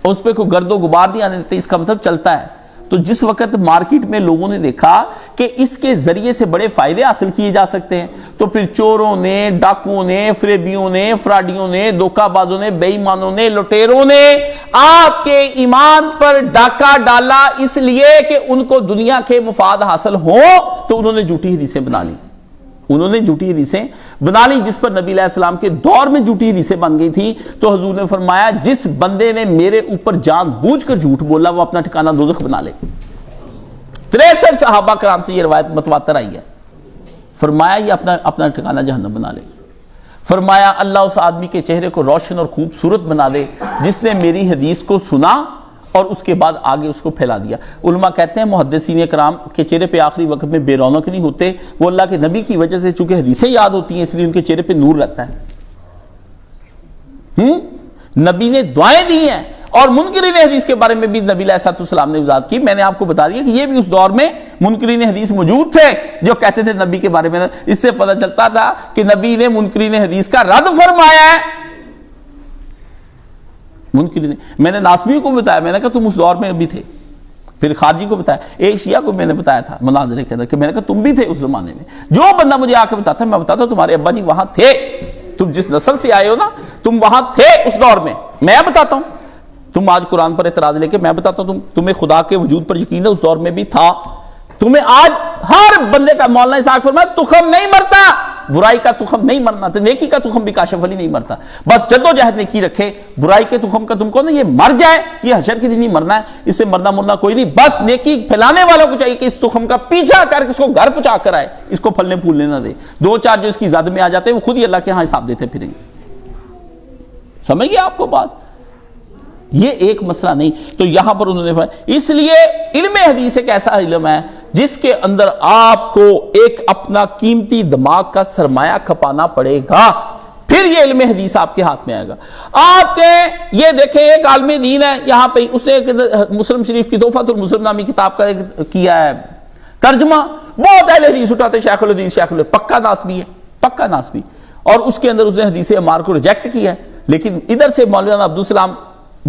اس پہ کوئی گرد و غبار نہیں آنے دیتے. اس کا مطلب چلتا ہے. تو جس وقت مارکیٹ میں لوگوں نے دیکھا کہ اس کے ذریعے سے بڑے فائدے حاصل کیے جا سکتے ہیں تو پھر چوروں نے، ڈاکوؤں نے، فریبیوں نے، فراڈیوں نے، دھوکہ بازوں نے، بے ایمانوں نے، لٹیروں نے آپ کے ایمان پر ڈاکہ ڈالا اس لیے کہ ان کو دنیا کے مفاد حاصل ہوں، تو انہوں نے جھوٹی حدیثیں بنا لی. انہوں نے جھوٹی حدیثیں بنا لی جس پر نبی علیہ السلام کے دور میں جھوٹی حدیثیں بن گئی تھی. تو حضور نے فرمایا جس بندے نے میرے اوپر جان بوجھ کر جھوٹ بولا وہ اپنا ٹھکانہ دوزخ بنا لے. 63 صحابہ کرام سے یہ روایت متواتر آئی ہے. فرمایا یہ اپنا ٹھکانہ جہنم بنا لے. فرمایا اللہ اس آدمی کے چہرے کو روشن اور خوبصورت بنا دے جس نے میری حدیث کو سنا اور اس کے بعد آگے اس کو پھیلا دیا. علماء کہتے ہیں محدثین کرام کے چہرے پہ آخری وقت میں بے رونق نہیں ہوتے، وہ اللہ کے نبی کی وجہ سے چونکہ حدیثیں یاد ہوتی ہیں اس لیے ان کے چہرے پہ نور رہتا ہے. نبی نے دعائیں دی ہیں اور منکرین حدیث کے بارے میں بھی نبی علیہ السلام نے وضاحت کی. میں نے آپ کو بتا دیا کہ یہ بھی اس دور میں منکرین حدیث موجود تھے جو کہتے تھے نبی کے بارے میں. اس سے پتہ چلتا تھا کہ نبی نے منکرین حدیث کا رد فرمایا ہے. میں نے ناسبی کو بتایا، میں نے کہا تم اس دور میں بھی تھے. پھر خارجی کو بتایا، ایشیا کو میں نے بتایا تھا مناظرے کے اندر کہ میں نے کہا تم بھی تھے اس زمانے میں. جو بندہ مجھے آ کے بتاتا ہے میں بتاتا ہوں تمہارے ابا جی وہاں تھے، تم جس نسل سے آئے ہو نا تم وہاں تھے اس دور میں. میں بتاتا ہوں، تم آج قرآن پر اعتراض لے کے میں بتاتا ہوں تمہیں خدا کے وجود پر یقین ہے، اس دور میں بھی تھا. تمہیں آج ہر بندے کا مولانا اسحاق فرمایا تخم نہیں مرتا، برائی کا تخم نہیں مرنا، تو نیکی کا تخم بھی کاشف علی نہیں مرتا. بس جدوجہد نیکی رکھے، برائی کے تخم کا تم کو نہیں، یہ مر جائے، یہ حشر کے دن ہی مرنا ہے، اس سے مرنا مرنا کوئی نہیں. بس نیکی پھیلانے والوں کو چاہیے کہ اس تخم کا پیچھا کر کے اس کو گھر پہنچا کر آئے، اس کو پھلنے پھولنے نہ دے. دو چار جو اس کی زد میں آ جاتے ہیں وہ خود ہی اللہ کے ہاں حساب دیتے پھریں گے. سمجھ گئے آپ کو بات؟ یہ ایک مسئلہ نہیں. تو یہاں پر انہوں نے فرمایا اس لیے علم حدیث ایک ایسا علم ہے جس کے اندر آپ کو ایک اپنا قیمتی دماغ کا سرمایہ کھپانا پڑے گا، پھر یہ علم حدیث آپ کے ہاتھ میں آئے گا. آپ کے یہ دیکھیں ایک عالم دین ہے یہاں پہ، اس نے مسلم شریف کی تحفۃ المسلم نامی کتاب کا کیا ہے ترجمہ. بہت اہل حدیث اٹھاتے شیخ الحدیث، شیخ الحدیث پکا ناسبی ہے، پکا ناسبی، اور اس کے اندر اس نے حدیث عمار کو ریجیکٹ کیا ہے. لیکن ادھر سے مولانا عبدالسلام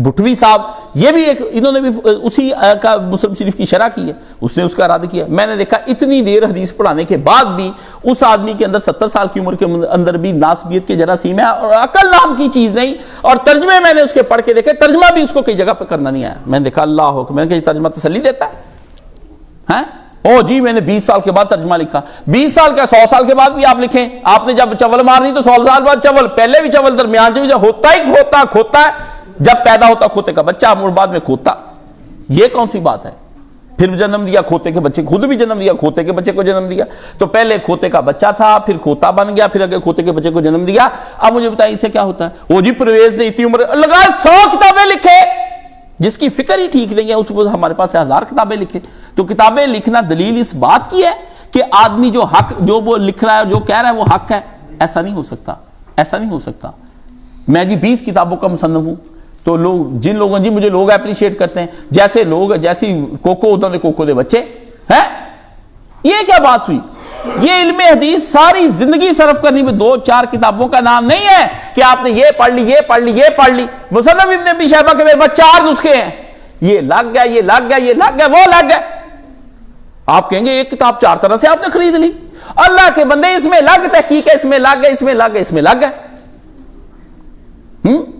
بھٹوی صاحب، یہ بھی ایک، انہوں نے بھی اسی کا مسلم شریف کی شرح کی ہے، اس نے اس کا ارادہ کیا. میں نے دیکھا اتنی دیر حدیث پڑھانے کے بعد بھی اس آدمی کے اندر 70 سال کی عمر کے اندر بھی ناسبیت کے جراثیم ہے اور عقل نام کی چیز نہیں. اور ترجمے میں نے اس کے پڑھ کے دیکھے، ترجمہ بھی اس کو کئی جگہ پہ کرنا نہیں آیا. میں نے دیکھا اللہ ہو، میں نے کہا ترجمہ تسلی دیتا ہے. او جی میں نے 20 سال کے بعد ترجمہ لکھا. 20 سال کا 100 سال کے بعد بھی آپ لکھیں. آپ نے جب چول مارنی تو 100 سال بعد چول، پہلے بھی چول، درمیان سے ہوتا ہی کھوتا ہے. جب پیدا ہوتا کھوتے کا بچہ، بعد میں کھوتا. یہ کون سی بات ہے؟ پھر جنم دیا کھوتے کے بچے، خود بھی جنم دیا کھوتے کے بچے کو جنم دیا. تو پہلے کھوتے کا بچہ تھا، پھر کھوتا بن گیا، پھر اگر کھوتے کے بچے کو جنم دیا. اب مجھے بتائیں اس سے کیا ہوتا ہے؟ وہ جی پرویز نے اتنی عمر لگا 100 کتابیں لکھے، جس کی فکر ہی ٹھیک نہیں ہے اس پر ہمارے پاس 1000 کتابیں لکھے. تو کتابیں لکھنا دلیل اس بات کی ہے کہ آدمی جو حق، جو وہ لکھ رہا ہے، جو کہہ رہا ہے وہ حق ہے. ایسا نہیں ہو سکتا، ایسا نہیں ہو سکتا. میں جی 20 کتابوں کا مصنف ہوں، تو لوگ، جن لوگوں، جی مجھے لوگ اپریشیٹ کرتے ہیں، جیسے لوگ، جیسی کوکو ادھر کوکو دے بچے ہیں. یہ کیا بات ہوئی؟ یہ علم حدیث ساری زندگی صرف کرنی میں 2-4 کتابوں کا نام نہیں ہے کہ آپ نے یہ پڑھ لی، یہ پڑھ لی، یہ پڑھ لی. مصنف ابن ابی شیبہ کے میرے پاس 4 نسخے ہیں، یہ لگ گیا، یہ لگ گیا، یہ لگ گیا، وہ لگ گیا. آپ کہیں گے ایک کتاب 4 طرح سے آپ نے خرید لی. اللہ کے بندے، اس میں لگ تحقیق ہے، اس میں لگ گیا، اس میں لگ گیا، اس میں لگ گیا.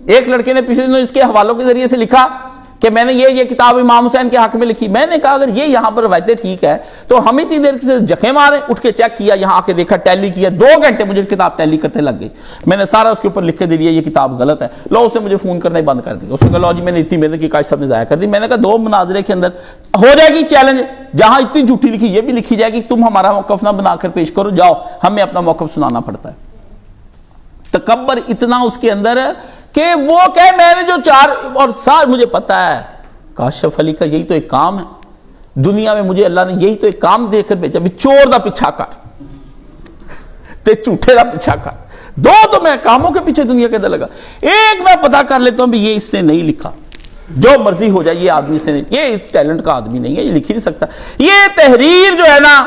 ایک لڑکے نے پچھلے دنوں اس کے حوالوں کے ذریعے سے لکھا کہ میں نے یہ کتاب امام حسین کے حق میں لکھی. میں نے کہا اگر یہ یہاں پر روایتیں ٹھیک ہے تو ہم اتنی دیر سے جکے مارے، اٹھ کے چیک کیا، یہاں آ کے دیکھا، ٹیلی کیا، 2 گھنٹے مجھے کتاب ٹیلی کرتے لگ گئی. میں نے سارا اس کے اوپر لکھ کے دے دیا یہ کتاب غلط ہے. لو اس نے مجھے فون کرنا ہی بند کر دیا. اس نے کہا لو جی میں نے اتنی محنت کی، کاش صاحب نے ضائع کر دی. میں نے کہا 2 مناظرے کے اندر ہو جائے گی چیلنج، جہاں اتنی جھوٹی لکھی یہ بھی لکھی جائے گی، تم ہمارا موقف نہ بنا کر پیش کرو، جاؤ. ہمیں اپنا موقف سنانا پڑتا ہے. تکبر اتنا اس کے اندر ہے کہ وہ کہے میں نے جو 4 اور سال، مجھے پتا ہے کاشف علی کا یہی تو ایک کام ہے دنیا میں، مجھے اللہ نے یہی تو ایک کام دے کر بھیجا بھی چور دا پیچھا کر تے جھوٹے دا پیچھا کر. 2 تو میں کاموں کے پیچھے دنیا کے اندر لگا. ایک میں پتا کر لیتا ہوں بھی یہ اس نے نہیں لکھا، جو مرضی ہو جائے، یہ آدمی سے نہیں، یہ ٹیلنٹ کا آدمی نہیں ہے، یہ لکھ ہی نہیں سکتا. یہ تحریر جو ہے نا،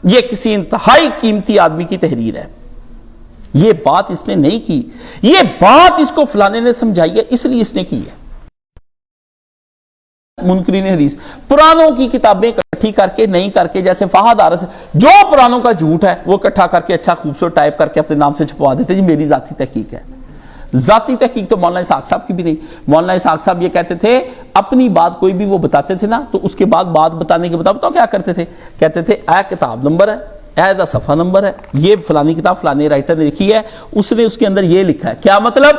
یہ کسی انتہائی قیمتی آدمی کی تحریر ہے. یہ بات اس نے نہیں کی، یہ بات اس کو فلانے نے سمجھائی ہے، اس لیے اس نے کی ہے. منکرین حدیث پرانوں کی کتابیں اکٹھی کر کے، نہیں کر کے، جیسے فہد آرس جو پرانوں کا جھوٹ ہے وہ اکٹھا کر کے اچھا خوبصورت ٹائپ کر کے اپنے نام سے چھپوا دیتے جی میری ذاتی تحقیق ہے. ذاتی تحقیق تو مولانا اسحاق صاحب کی بھی نہیں. مولانا اسحاق صاحب یہ کہتے تھے اپنی بات کوئی بھی وہ بتاتے تھے نا، تو اس کے بعد بات بتانے کے بتاؤ کیا کرتے تھے؟ کہتے تھے اے کتاب نمبر ہے، اے دا صفحہ نمبر ہے، یہ فلانی کتاب فلانی رائٹر نے لکھی ہے، اس نے اس کے اندر یہ لکھا ہے. کیا مطلب؟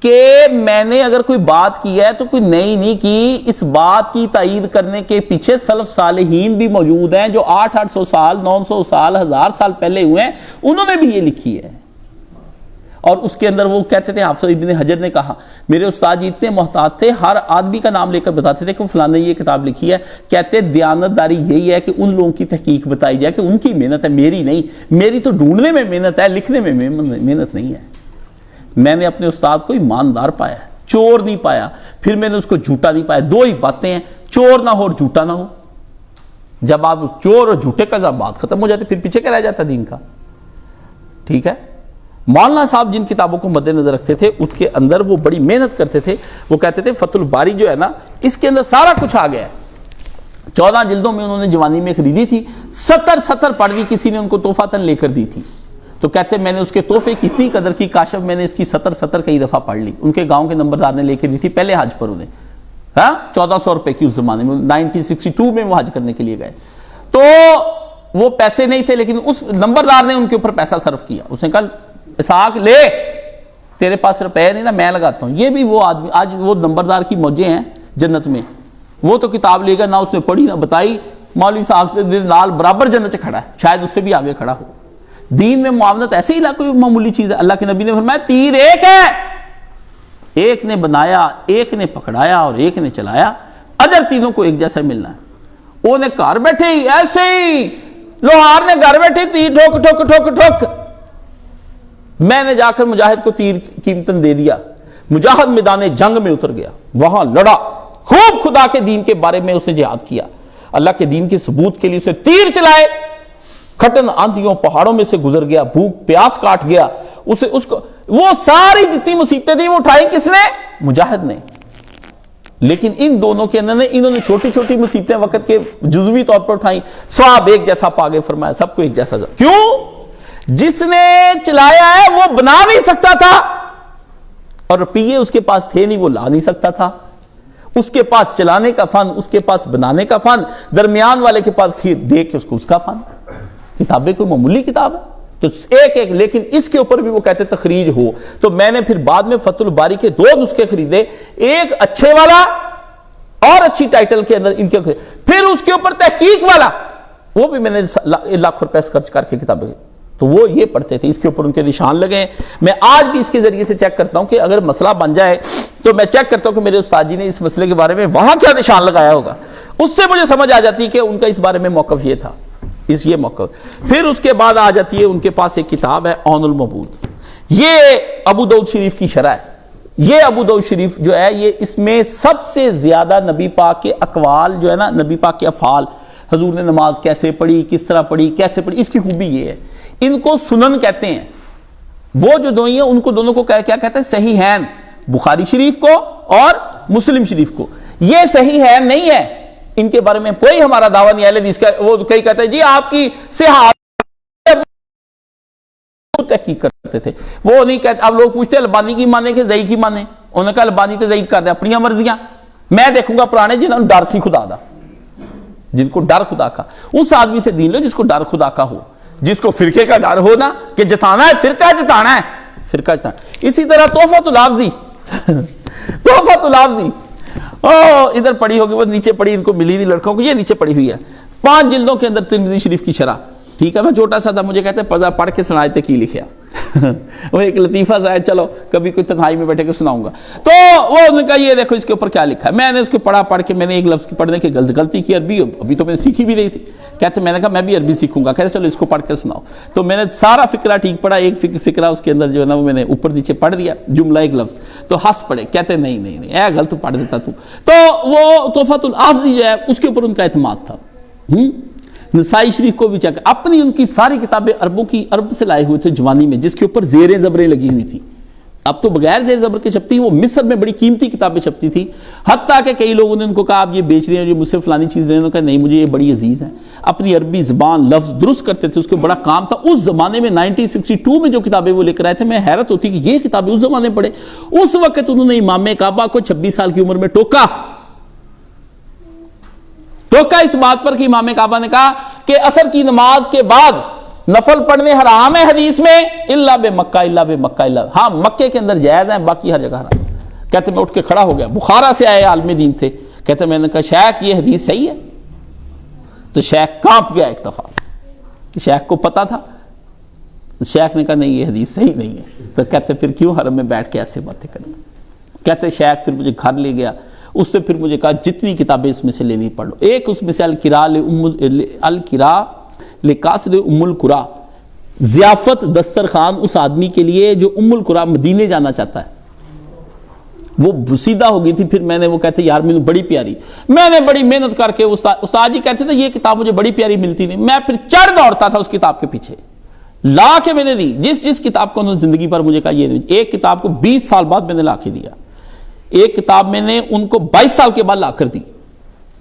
کہ میں نے اگر کوئی بات کی ہے تو کوئی نئی نہیں کی. اس بات کی تائید کرنے کے پیچھے سلف صالحین بھی موجود ہیں جو 800 سال 900 سال 1000 سال پہلے ہوئے ہیں، انہوں نے بھی یہ لکھی ہے. اور اس کے اندر وہ کہتے تھے، حافظ ابن حجر نے کہا میرے استاد جی اتنے محتاط تھے، ہر آدمی کا نام لے کر بتاتے تھے کہ فلاں نے یہ کتاب لکھی ہے. کہتے دیانت داری یہی ہے کہ ان لوگوں کی تحقیق بتائی جائے کہ ان کی محنت ہے، میری نہیں. میری تو ڈھونڈنے میں محنت ہے، لکھنے میں محنت نہیں ہے. میں نے اپنے استاد کو ایماندار پایا، چور نہیں پایا. پھر میں نے اس کو جھوٹا نہیں پایا. 2 ہی باتیں ہیں، چور نہ ہو اور جھوٹا نہ ہو. جب آپ چور اور جھوٹے کا جب بات ختم ہو جاتی پھر پیچھے کیا رہ جاتا دین کا. ٹھیک ہے. مولانا صاحب جن کتابوں کو مد نظر رکھتے تھے اس کے اندر وہ بڑی محنت کرتے تھے. وہ کہتے تھے فتح الباری جو ہے نا، اس کے اندر سارا کچھ آ گیا ہے. 14 جلدوں میں انہوں نے جوانی میں خریدی تھی. 70 پڑھ کسی نے ان کو تحفہ لے کر دی تھی. تو کہتے میں نے اس کے تحفے کی اتنی قدر کی، کاشف میں نے اس کی 70 کئی دفعہ پڑھ لی. ان کے گاؤں کے نمبردار نے لے کے دی تھی پہلے حج پر انہیں، 1400 روپے کی اس زمانے میں. 1962 میں وہ حج کرنے کے لیے گئے. تو وہ پیسے نہیں تھے، لیکن اس نمبردار نے ان کے اوپر پیسہ صرف کیا. اس نے کہا اسحاق لے، تیرے پاس روپے نہیں نا، میں لگاتا ہوں. یہ بھی وہ آدمی، آج وہ نمبردار کی موجیں ہیں جنت میں. وہ تو کتاب لے گا نہ اس نے پڑھی نہ بتائی. مولوی اسحاق لال برابر جنت سے کھڑا ہے، شاید اس سے بھی آگے کھڑا ہو. دین میں معاونت ایسے ہی کوئی معمولی چیز ہے. اللہ کے نبی نے فرمایا تیر ایک ہے، ایک نے بنایا، ایک نے پکڑایا اور ایک نے چلایا، اجر تینوں کو ایک جیسا ملنا ہے. وہ نے گھر بیٹھے ہی ایسے ہی لوہار نے گھر بیٹھے تیر ٹھوک ٹھوک ٹھوک ٹھوک، میں نے جا کر مجاہد کو تیر قیمتاً دے دیا. مجاہد میدان جنگ میں اتر گیا، وہاں لڑا خوب، خدا کے دین کے بارے میں اس نے جہاد کیا. اللہ کے دین کے ثبوت کے لیے اسے تیر چلائے. کھٹن آندھیوں پہاڑوں میں سے گزر گیا، بھوک پیاس کاٹ گیا. اس کو وہ ساری جتنی مصیبتیں تھیں وہ اٹھائی کس نے؟ مجاہد نے. لیکن ان دونوں کے اندر انہوں نے چھوٹی چھوٹی مصیبتیں وقت کے جزوی طور پر اٹھائیں، سواب ایک جیسا پاگے فرمایا، سب کو ایک جیسا۔ کیوں؟ جس نے چلایا ہے وہ بنا نہیں سکتا تھا، اور روپیے اس کے پاس تھے نہیں، وہ لا نہیں سکتا تھا۔ اس کے پاس چلانے کا فن، اس کے پاس بنانے کا فن، درمیان والے کے پاس دے کے اس کا فن۔ کتابیں کوئی معمولی کتاب ہے تو ایک ایک، لیکن اس کے اوپر بھی وہ کہتے تخریج ہو۔ تو میں نے پھر بعد میں فتح الباری کے 2 نسخے خریدے، ایک اچھے والا اور اچھی ٹائٹل کے اندر ان کے، پھر اس کے اوپر تحقیق والا، وہ بھی میں نے لاکھ روپے خرچ کر کے کتابیں، تو وہ یہ پڑھتے تھے، اس کے اوپر ان کے نشان لگے۔ میں آج بھی اس کے ذریعے سے چیک کرتا ہوں کہ اگر مسئلہ بن جائے تو میں چیک کرتا ہوں کہ میرے استاد جی نے اس مسئلے کے بارے میں وہاں کیا نشان لگایا ہوگا، اس سے مجھے سمجھ آ جاتی ہے کہ ان کا اس بارے میں موقف یہ تھا، یہ موقف۔ پھر اس کے بعد آ جاتی ہے ان کے پاس ایک کتاب ہے عون المبود، یہ ابو داؤد شریف کی شرح ہے۔ یہ ابو داؤد شریف جو ہے، یہ اس میں سب سے زیادہ نبی پاک کے اقوال جو ہے نا، نبی پاک کے افعال، حضور نے نماز کیسے پڑھی، کس طرح پڑھی، کیسے پڑھی، اس کی خوبی یہ ہے۔ ان کو سنن کہتے ہیں، وہ جو دوئی ہیں ان کو دونوں کو کیا کہتے ہیں؟ صحیحین، بخاری شریف کو اور مسلم شریف کو۔ یہ صحیحین نہیں ہے، ان کے بارے میں کوئی ہمارا دعویٰ نہیں ہے حدیث کا۔ وہ کئی کہتے ہیں جی آپ کی صحت تحقیق کرتے تھے، وہ نہیں کہتے۔ اب لوگ پوچھتے ہیں البانی کی مانے کہ ضعیف کی مانے، انہوں نے کہا البانی تو ضعیف کر دیں اپنی مرضیاں، میں دیکھوں گا پرانے جنہوں نے ڈر سی خدا دا، جن کو ڈر خدا کا، اس آدمی سے دین لو جس کو ڈر خدا کا ہو، جس کو فرقے کا ڈر ہو نا کہ جتانا ہے، فرقہ جتانا ہے، فرقہ جتانا۔ اسی طرح تحفۃ الحافظی، تحفۃ الحافظی ادھر پڑھی ہوگی، وہ نیچے پڑھی، ان کو ملی نہیں لڑکوں کو، یہ نیچے پڑھی ہوئی ہے، 5 جلدوں کے اندر ترمذی شریف کی شرح۔ ٹھیک ہے، میں چھوٹا سا تھا، مجھے کہتے ہیں پڑھا پڑھ کے سنائے تے کی لکھیا وہ ایک لطیفہ سا ہے، چلو کبھی کوئی تنہائی میں بیٹھے کے سناؤں گا۔ تو وہ انہوں نے کہا یہ دیکھو اس کے اوپر کیا لکھا ہے، میں نے اس کو پڑھ کے میں نے ایک لفظ کی پڑھنے کی غلطی کی، عربی ابھی تو میں نے سیکھی بھی نہیں تھی، کہتے میں نے کہا میں بھی عربی سیکھوں گا، کہتے چلو اس کو پڑھ کے سناؤ۔ تو میں نے سارا فقرہ ٹھیک پڑھا، ایک فقرہ اس کے اندر جو ہے نا وہ میں نے اوپر نیچے پڑھ دیا، جملہ ایک لفظ، تو ہنس پڑے، کہتے نہیں اے غلط پڑھ دیتا تو وہ تحفۃ الحافظی جو ہے اس کے اوپر ان کا اعتماد تھا۔ نسائی شریف کو بھی چیک، اپنی ان کی ساری کتابیں عرب سے لائے ہوئے تھے جوانی میں، جس کے اوپر زیریں زبریں لگی ہوئی تھی۔ اب تو بغیر زیر زبر کے چھپتی، وہ مصر میں بڑی قیمتی کتابیں چھپتی تھی، حتیٰ کہ کئی لوگوں نے ان کو کہا آپ یہ بیچ رہے ہیں، جو مجھ سے فلانی چیز لینے، کہا نہیں مجھے یہ بڑی عزیز ہے، اپنی عربی زبان لفظ درست کرتے تھے، اس کو بڑا کام تھا۔ اس زمانے میں 1962 میں جو کتابیں وہ لے کر آئے تھے، میں حیرت ہوتی کہ یہ کتابیں اس زمانے پڑھے۔ اس وقت انہوں نے امام کعبہ کو 26 سال کی عمر میں ٹوکا اس بات پر کہ امام کعبہ نے کہا کہ عصر کی نماز کے بعد نفل پڑھنے حرام ہے حدیث میں، الا بے مکہ، ہاں مکے کے اندر جائز ہیں، باقی ہر جگہ حرام۔ کہتے میں اٹھ کے کھڑا ہو گیا، بخارا سے آئے عالم دین تھے، کہتے میں نے کہا شیخ یہ حدیث صحیح ہے؟ تو شیخ کانپ گیا ایک دفعہ، شیخ کو پتا تھا، شیخ نے کہا نہیں یہ حدیث صحیح نہیں ہے۔ تو کہتے پھر کیوں حرم میں بیٹھ کے ایسے باتیں کرتے؟ کہتے شیخ پھر مجھے گھر لے گیا، اس سے پھر مجھے کہا جتنی کتابیں اس میں سے لینی پڑھ لو۔ ایک اس میں سے القراء لقاصد ام القرا، ضیافت دسترخوان اس آدمی کے لیے جو ام القرا مدینے جانا چاہتا ہے، وہ بسیدہ ہو گئی تھی۔ پھر میں نے وہ کہتے یار مجھے بڑی پیاری، میں نے بڑی محنت کر کے استاد جی کہتے تھے یہ کتاب مجھے بڑی پیاری ملتی نہیں، میں پھر چڑھ دوڑتا تھا اس کتاب کے پیچھے، لا کے میں نے دی، جس کتاب کو انہوں نے زندگی پر مجھے کہا یہ ایک کتاب کو 20 سال بعد میں نے لا کے دیا، ایک کتاب میں نے ان کو 22 سال کے بعد لا کر دی،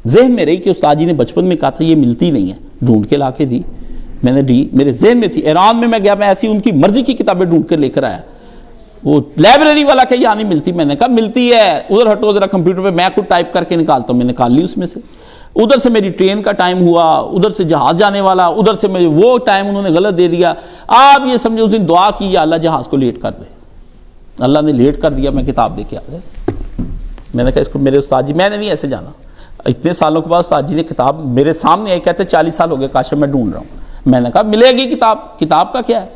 ذہن میں رہی کہ استاد جی نے بچپن میں کہا تھا یہ ملتی نہیں ہے، ڈھونڈ کے لا کے دی، میں نے دی، میرے ذہن میں تھی۔ ایران میں گیا، میں ایسی ان کی مرضی کی کتابیں ڈھونڈ کر لے کر آیا، وہ لائبریری والا کہ یہاں نہیں ملتی، میں نے کہا ملتی ہے، ادھر ہٹو ذرا کمپیوٹر پہ، میں خود ٹائپ کر کے نکالتا ہوں، میں نکال لی اس میں سے۔ ادھر سے میری ٹرین کا ٹائم ہوا، ادھر سے جہاز جانے والا، ادھر سے میرے وہ ٹائم انہوں نے غلط دے دیا، آپ یہ سمجھو اس دن دعا کی یا اللہ جہاز کو لیٹ کر دے، اللہ نے لیٹ کر دیا، میں کتاب لے کے آ گیا۔ میں نے کہا اس کو میرے استاد جی، میں نے نہیں ایسے جانا، اتنے سالوں کے بعد استاد جی نے کتاب میرے سامنے آئی، کہتے 40 سال ہو گئے کاشف میں ڈھونڈ رہا ہوں۔ میں نے کہا ملے گی کتاب کا کیا ہے،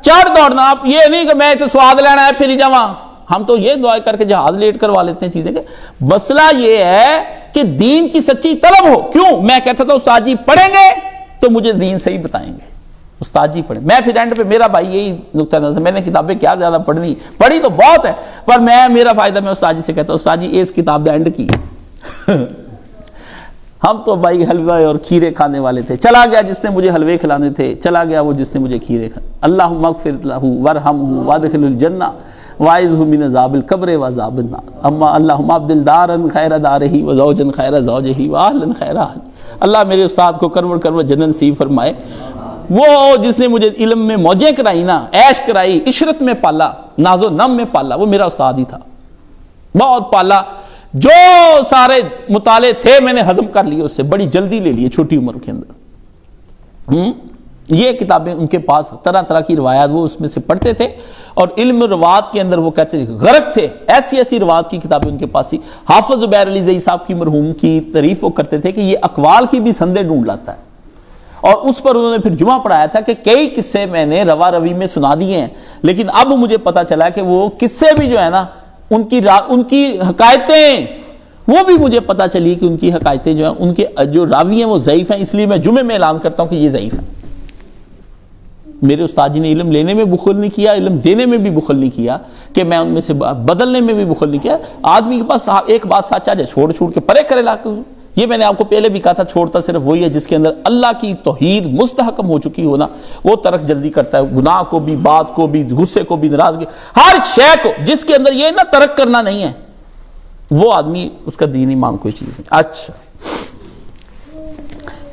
چڑھ دوڑنا، آپ یہ نہیں کہ میں تو سواد لینا ہے پھر ہی جاواں، ہم تو یہ دعا کر کے جہاز لیٹ کروا لیتے ہیں چیزیں۔ کہ مسئلہ یہ ہے کہ دین کی سچی طلب ہو۔ کیوں؟ میں کہتا تھا استاد جی پڑھیں گے تو مجھے دین صحیح بتائیں گے، استاد جی پڑھیں، میں پھر اینڈ پہ میرا بھائی یہی نقطہ نظر، میں نے کتابیں کیا زیادہ پڑھی تو بہت ہے، پر میرا فائدہ میں استاد جی سے کہتا ہوں استاد جی اس کتاب دا اینڈ کی ہم تو بھائی حلوہ اور کھیرے کھانے والے تھے، چلا گیا جس نے مجھے حلوے کھلانے تھے، چلا گیا وہ جس نے مجھے کھیرے کھانے، اللہم اغفر لہ ورحمہ وادخلہ الجنہ، واعذہ من عذاب القبر و عذاب النار اما اللہم ابدل دارا خیر دارہ و زوجا خیر زوجہ و اہلا خیر اہلہ. اللہ میرے استاد کو کرور کرور جنت نصیب فرمائے. وہ جس نے مجھے علم میں موجیں کرائی نا، عیش کرائی، عشرت میں پالا، ناز و نم میں پالا، وہ میرا استاد ہی تھا. بہت پالا، جو سارے مطالعے تھے میں نے ہضم کر لیے، اس سے بڑی جلدی لے لیے چھوٹی عمر کے اندر. یہ کتابیں ان کے پاس طرح طرح کی روایات وہ اس میں سے پڑھتے تھے، اور علم روایات کے اندر وہ کہتے تھے غرق تھے. ایسی ایسی روایات کی کتابیں ان کے پاس تھی. حافظ زبیر علی زئی صاحب کی مرحوم کی تعریف وہ کرتے تھے کہ یہ اقوال کی بھی سندیں ڈھونڈ لاتا ہے، اور اس پر انہوں نے پھر جمعہ پڑھایا تھا کہ کئی قصے میں نے روا روی میں سنا دیے ہیں، لیکن اب مجھے پتا چلا کہ وہ قصے بھی جو ہے نا ان کی حکایتیں وہ بھی مجھے پتا چلی کہ ان کی حکایتیں جو ہیں ان کے جو راوی ہیں وہ ضعیف ہیں. اس لیے میں جمعے میں اعلان کرتا ہوں کہ یہ ضعیف ہیں. میرے استاد جی نے علم لینے میں بخل نہیں کیا، علم دینے میں بھی بخل نہیں کیا، کہ میں ان میں سے بدلنے میں بھی بخل نہیں کیا. آدمی کے پاس ایک بات سچ آ جائے چھوڑ کے پرے کرے لا کے. یہ میں نے آپ کو پہلے بھی کہا تھا، چھوڑتا صرف وہی ہے جس کے اندر اللہ کی توحید مستحکم ہو چکی ہونا، وہ ترک جلدی کرتا ہے. گناہ کو بھی، بات کو بھی، غصے کو بھی، ناراضگی، ہر شے کو جس کے اندر یہ نہ ترک کرنا نہیں ہے، وہ آدمی اس کا دین ایمان کوئی چیز نہیں. اچھا،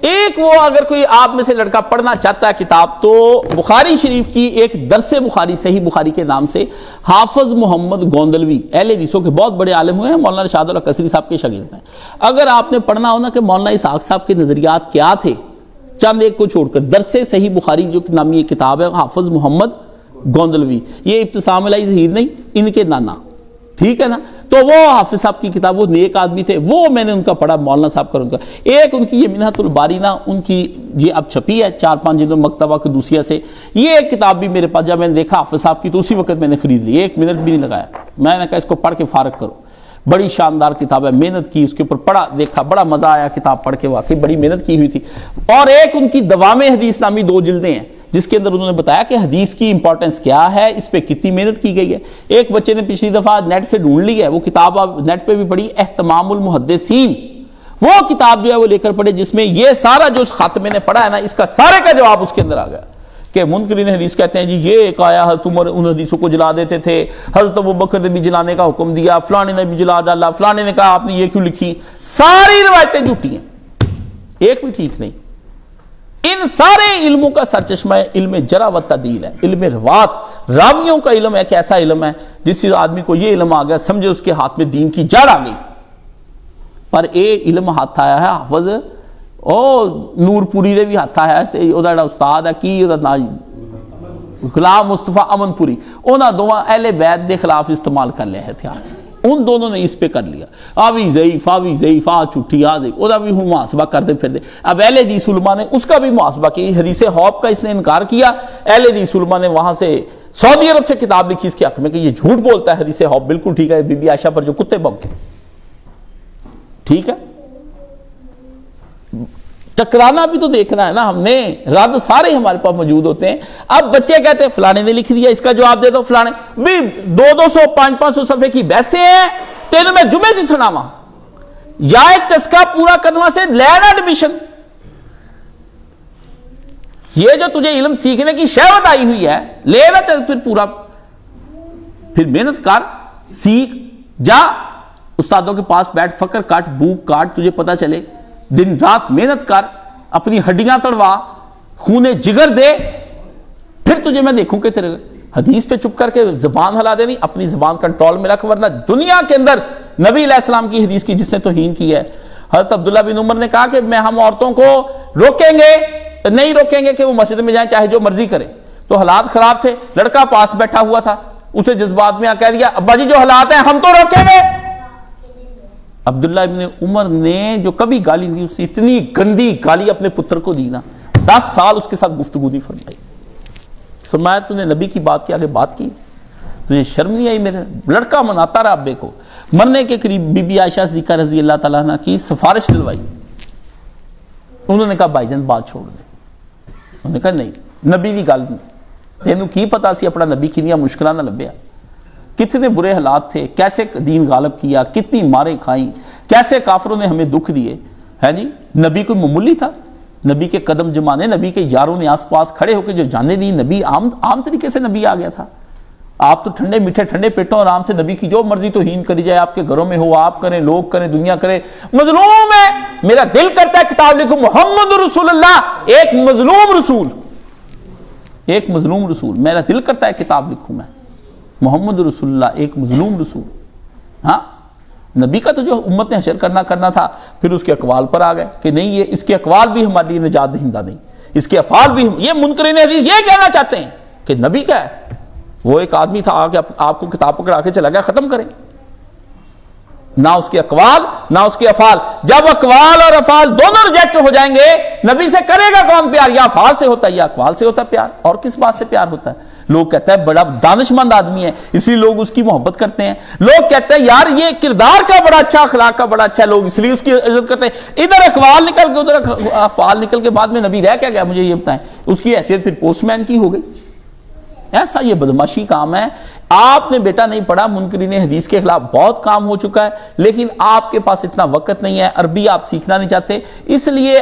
ایک وہ اگر کوئی آپ میں سے لڑکا پڑھنا چاہتا ہے کتاب، تو بخاری شریف کی ایک درس بخاری، صحیح بخاری کے نام سے حافظ محمد گوندلوی اہل حدیثوں کے بہت بڑے عالم ہوئے ہیں، مولانا رشاد اللہ قصری صاحب کے شاگرد ہیں. اگر آپ نے پڑھنا ہو نا کہ مولانا اسحاق صاحب کے نظریات کیا تھے، چند ایک کو چھوڑ کر، درس صحیح بخاری جو نامی یہ کتاب ہے حافظ محمد گوندلوی، یہ ابتسام علیہ ظہیر نہیں، ان کے نانا، ٹھیک ہے نا. تو وہ حافظ صاحب کی کتاب، وہ نیک آدمی تھے، وہ میں نے ان کا پڑھا، مولانا صاحب کا ان کا. ایک ان کی یہ منہۃ الباری نا، ان کی یہ اب چھپی ہے 4-5 جلدوں مکتبہ کے دوسیا سے. یہ ایک کتاب بھی میرے پاس جب میں نے دیکھا حافظ صاحب کی تو اسی وقت میں نے خرید لی، 1 منٹ بھی نہیں لگایا. میں نے کہا اس کو پڑھ کے فارغ کرو. بڑی شاندار کتاب ہے، محنت کی اس کے اوپر، پڑھا دیکھا، بڑا مزہ آیا کتاب پڑھ کے، واقعی بڑی محنت کی ہوئی تھی. اور ایک ان کی دوام حدیث نامی 2 جلدیں ہیں جس کے اندر انہوں نے بتایا کہ حدیث کی امپورٹنس کیا ہے، اس پہ کتنی محنت کی گئی ہے. ایک بچے نے پچھلی دفعہ نیٹ سے ڈھونڈ لی ہے، وہ کتاب آپ نیٹ پہ بھی پڑھی، اہتمام المحدثین، وہ کتاب جو ہے وہ لے کر پڑھے، جس میں یہ سارا جو خط میں نے پڑھا ہے نا، اس کا سارے کا جواب اس کے اندر آ گیا. کہ منکرین حدیث کہتے ہیں جی یہ ایک آیا حضرت عمر ان حدیثوں کو جلا دیتے تھے، حضرت ابوبکر نے بھی جلانے کا حکم دیا، فلانے نے بھی جلا ڈالا، فلانے نے کہا آپ نے یہ کیوں لکھی. ساری روایتیں جھوٹی ہیں، ایک بھی ٹھیک نہیں. ان سارے علموں کا سرچشمہ علم جرح و تعدیل ہے، علم روات، راویوں کا علم ایک ایسا علم ہے جس آدمی کو یہ علم آ گیا سمجھے اس کے ہاتھ میں دین کی جڑ آ گئی. پر ایک علم ہاتھ آیا ہے حافظ نور پوری دے بھی ہاتھ آیا ہے، وہ جڑا استاد ہے کی غلام مصطفیٰ امن پوری، انہاں دونوں اہل بیت دے خلاف استعمال کر لے ہتھیار، ان دونوں نے اس پہ کر لیا. آوی ضعیف چھٹی آ دے، وہ بھی محاسبہ کر دے پھر دے. اب اہل حدیث علماء نے اس کا بھی محاسبہ کیا، حدیث حوب کا اس نے انکار کیا، اہل حدیث علماء نے وہاں سے سعودی عرب سے کتاب لکھی اس کے حق میں کہ یہ جھوٹ بولتا ہے، حدیث حوب بالکل ٹھیک ہے، بی بی عائشہ پر جو کتے بھونکے. ٹھیک ہے، ٹکرانا بھی تو دیکھنا ہے نا ہم نے، رد سارے ہمارے پاس موجود ہوتے ہیں. اب بچے کہتے ہیں فلانے نے لکھ دیا، اس کا جواب دے دو، فلانے بھی 200 500 صفحے کی بحثیں ہیں، تینوں میں جمعے جی سناواں یا ایک چسکا پورا کرنا سے لینا ایڈمیشن. یہ جو تجھے علم سیکھنے کی شہوت آئی ہوئی ہے لینا چل، پھر پورا، پھر محنت کر، سیکھ، جا استادوں کے پاس بیٹھ، فکر کاٹ، بھوک کاٹ، تجھے پتا چلے، دن رات محنت کر، اپنی ہڈیاں تڑوا، خونے جگر دے، پھر تجھے میں دیکھوں کہ تیرے حدیث پہ چپ کر کے زبان ہلا دینی. اپنی زبان کنٹرول میں رکھ، ورنہ دنیا کے اندر نبی علیہ السلام کی حدیث کی جس نے توہین کی ہے. حضرت عبداللہ بن عمر نے کہا کہ ہم عورتوں کو نہیں روکیں گے کہ وہ مسجد میں جائیں چاہے جو مرضی کرے. تو حالات خراب تھے، لڑکا پاس بیٹھا ہوا تھا، اسے جذبات میں کہہ دیا ابا جی جو حالات ہیں ہم تو روکیں گے. عبداللہ ابن عمر نے جو کبھی گالی دی، اس نے اتنی گندی گالی اپنے پتر کو دی نا، 10 سال اس کے ساتھ گفتگو نہیں فرمائی. فرمایا تو نے نبی کی بات کے آگے بات کی، تجھے شرم نہیں آئی؟ میرے لڑکا مناتا رہا ابے کو. مرنے کے قریب بی بی عائشہ صدیقہ رضی اللہ تعالیٰ عنہ کی سفارش دلوائی. انہوں نے کہا بھائی جان بات چھوڑ دے. انہوں نے کہا نہیں، نبی دی گل نہیں، تینوں کی پتا سی اپنا نبی کنیاں مشکلہ نہ لبیا، کتنے برے حالات تھے، کیسے دین غالب کیا، کتنی ماریں کھائیں، کیسے کافروں نے ہمیں دکھ دیے ہیں جی. نبی کوئی معمولی تھا؟ نبی کے قدم جمانے، نبی کے یاروں نے آس پاس کھڑے ہو کے جو جانے دی، نبی عام طریقے سے نبی آ گیا تھا. آپ تو ٹھنڈے میٹھے ٹھنڈے پیٹوں آرام سے نبی کی جو مرضی توہین کری جائے، آپ کے گھروں میں ہو، آپ کریں، لوگ کریں، دنیا کرے، مظلوم ہے، میرا دل کرتا ہے کتاب لکھوں محمد رسول اللہ، ایک مظلوم رسول، ایک مظلوم رسول، میرا دل کرتا ہے کتاب لکھوں میں محمد رسول اللہ، ایک مظلوم رسول۔ ہاں نبی کا تو جو امت نے حشر کرنا تھا، پھر اس کے اقوال پر آ گئے کہ نہیں، یہ اس کے اقوال بھی ہمارے لیے نجات دہندہ نہیں، اس کے افعال بھی یہ منکرین حدیث یہ کہنا چاہتے ہیں کہ نبی کیا ہے، وہ ایک آدمی تھا آگے آپ کو کتاب پکڑا کے چلا گیا، ختم کریں، نہ اس کے اقوال نہ اس کے افعال۔ جب اقوال اور افعال دونوں ریجیکٹ ہو جائیں گے، نبی سے کرے گا کون پیار؟ یا افعال سے ہوتا ہے یا اقوال سے ہوتا ہے پیار، اور کس بات سے پیار ہوتا ہے؟ لوگ کہتے ہیں بڑا دانش مند آدمی ہے اس لیے لوگ اس کی محبت کرتے ہیں، لوگ کہتے ہیں یار یہ کردار کا بڑا اچھا، اخلاق کا بڑا اچھا، لوگ اس لیے اس کی عزت کرتے ہیں۔ ادھر اقوال نکل کے ادھر افعال نکل کے، بعد میں نبی رہ کیا گیا مجھے یہ بتائیں؟ اس کی حیثیت پھر پوسٹ مین کی ہو گئی۔ ایسا یہ بدماشی کام ہے۔ آپ نے بیٹا نہیں پڑھا، منکرین حدیث کے خلاف بہت کام ہو چکا ہے، لیکن آپ کے پاس اتنا وقت نہیں ہے، عربی آپ سیکھنا نہیں چاہتے، اس لیے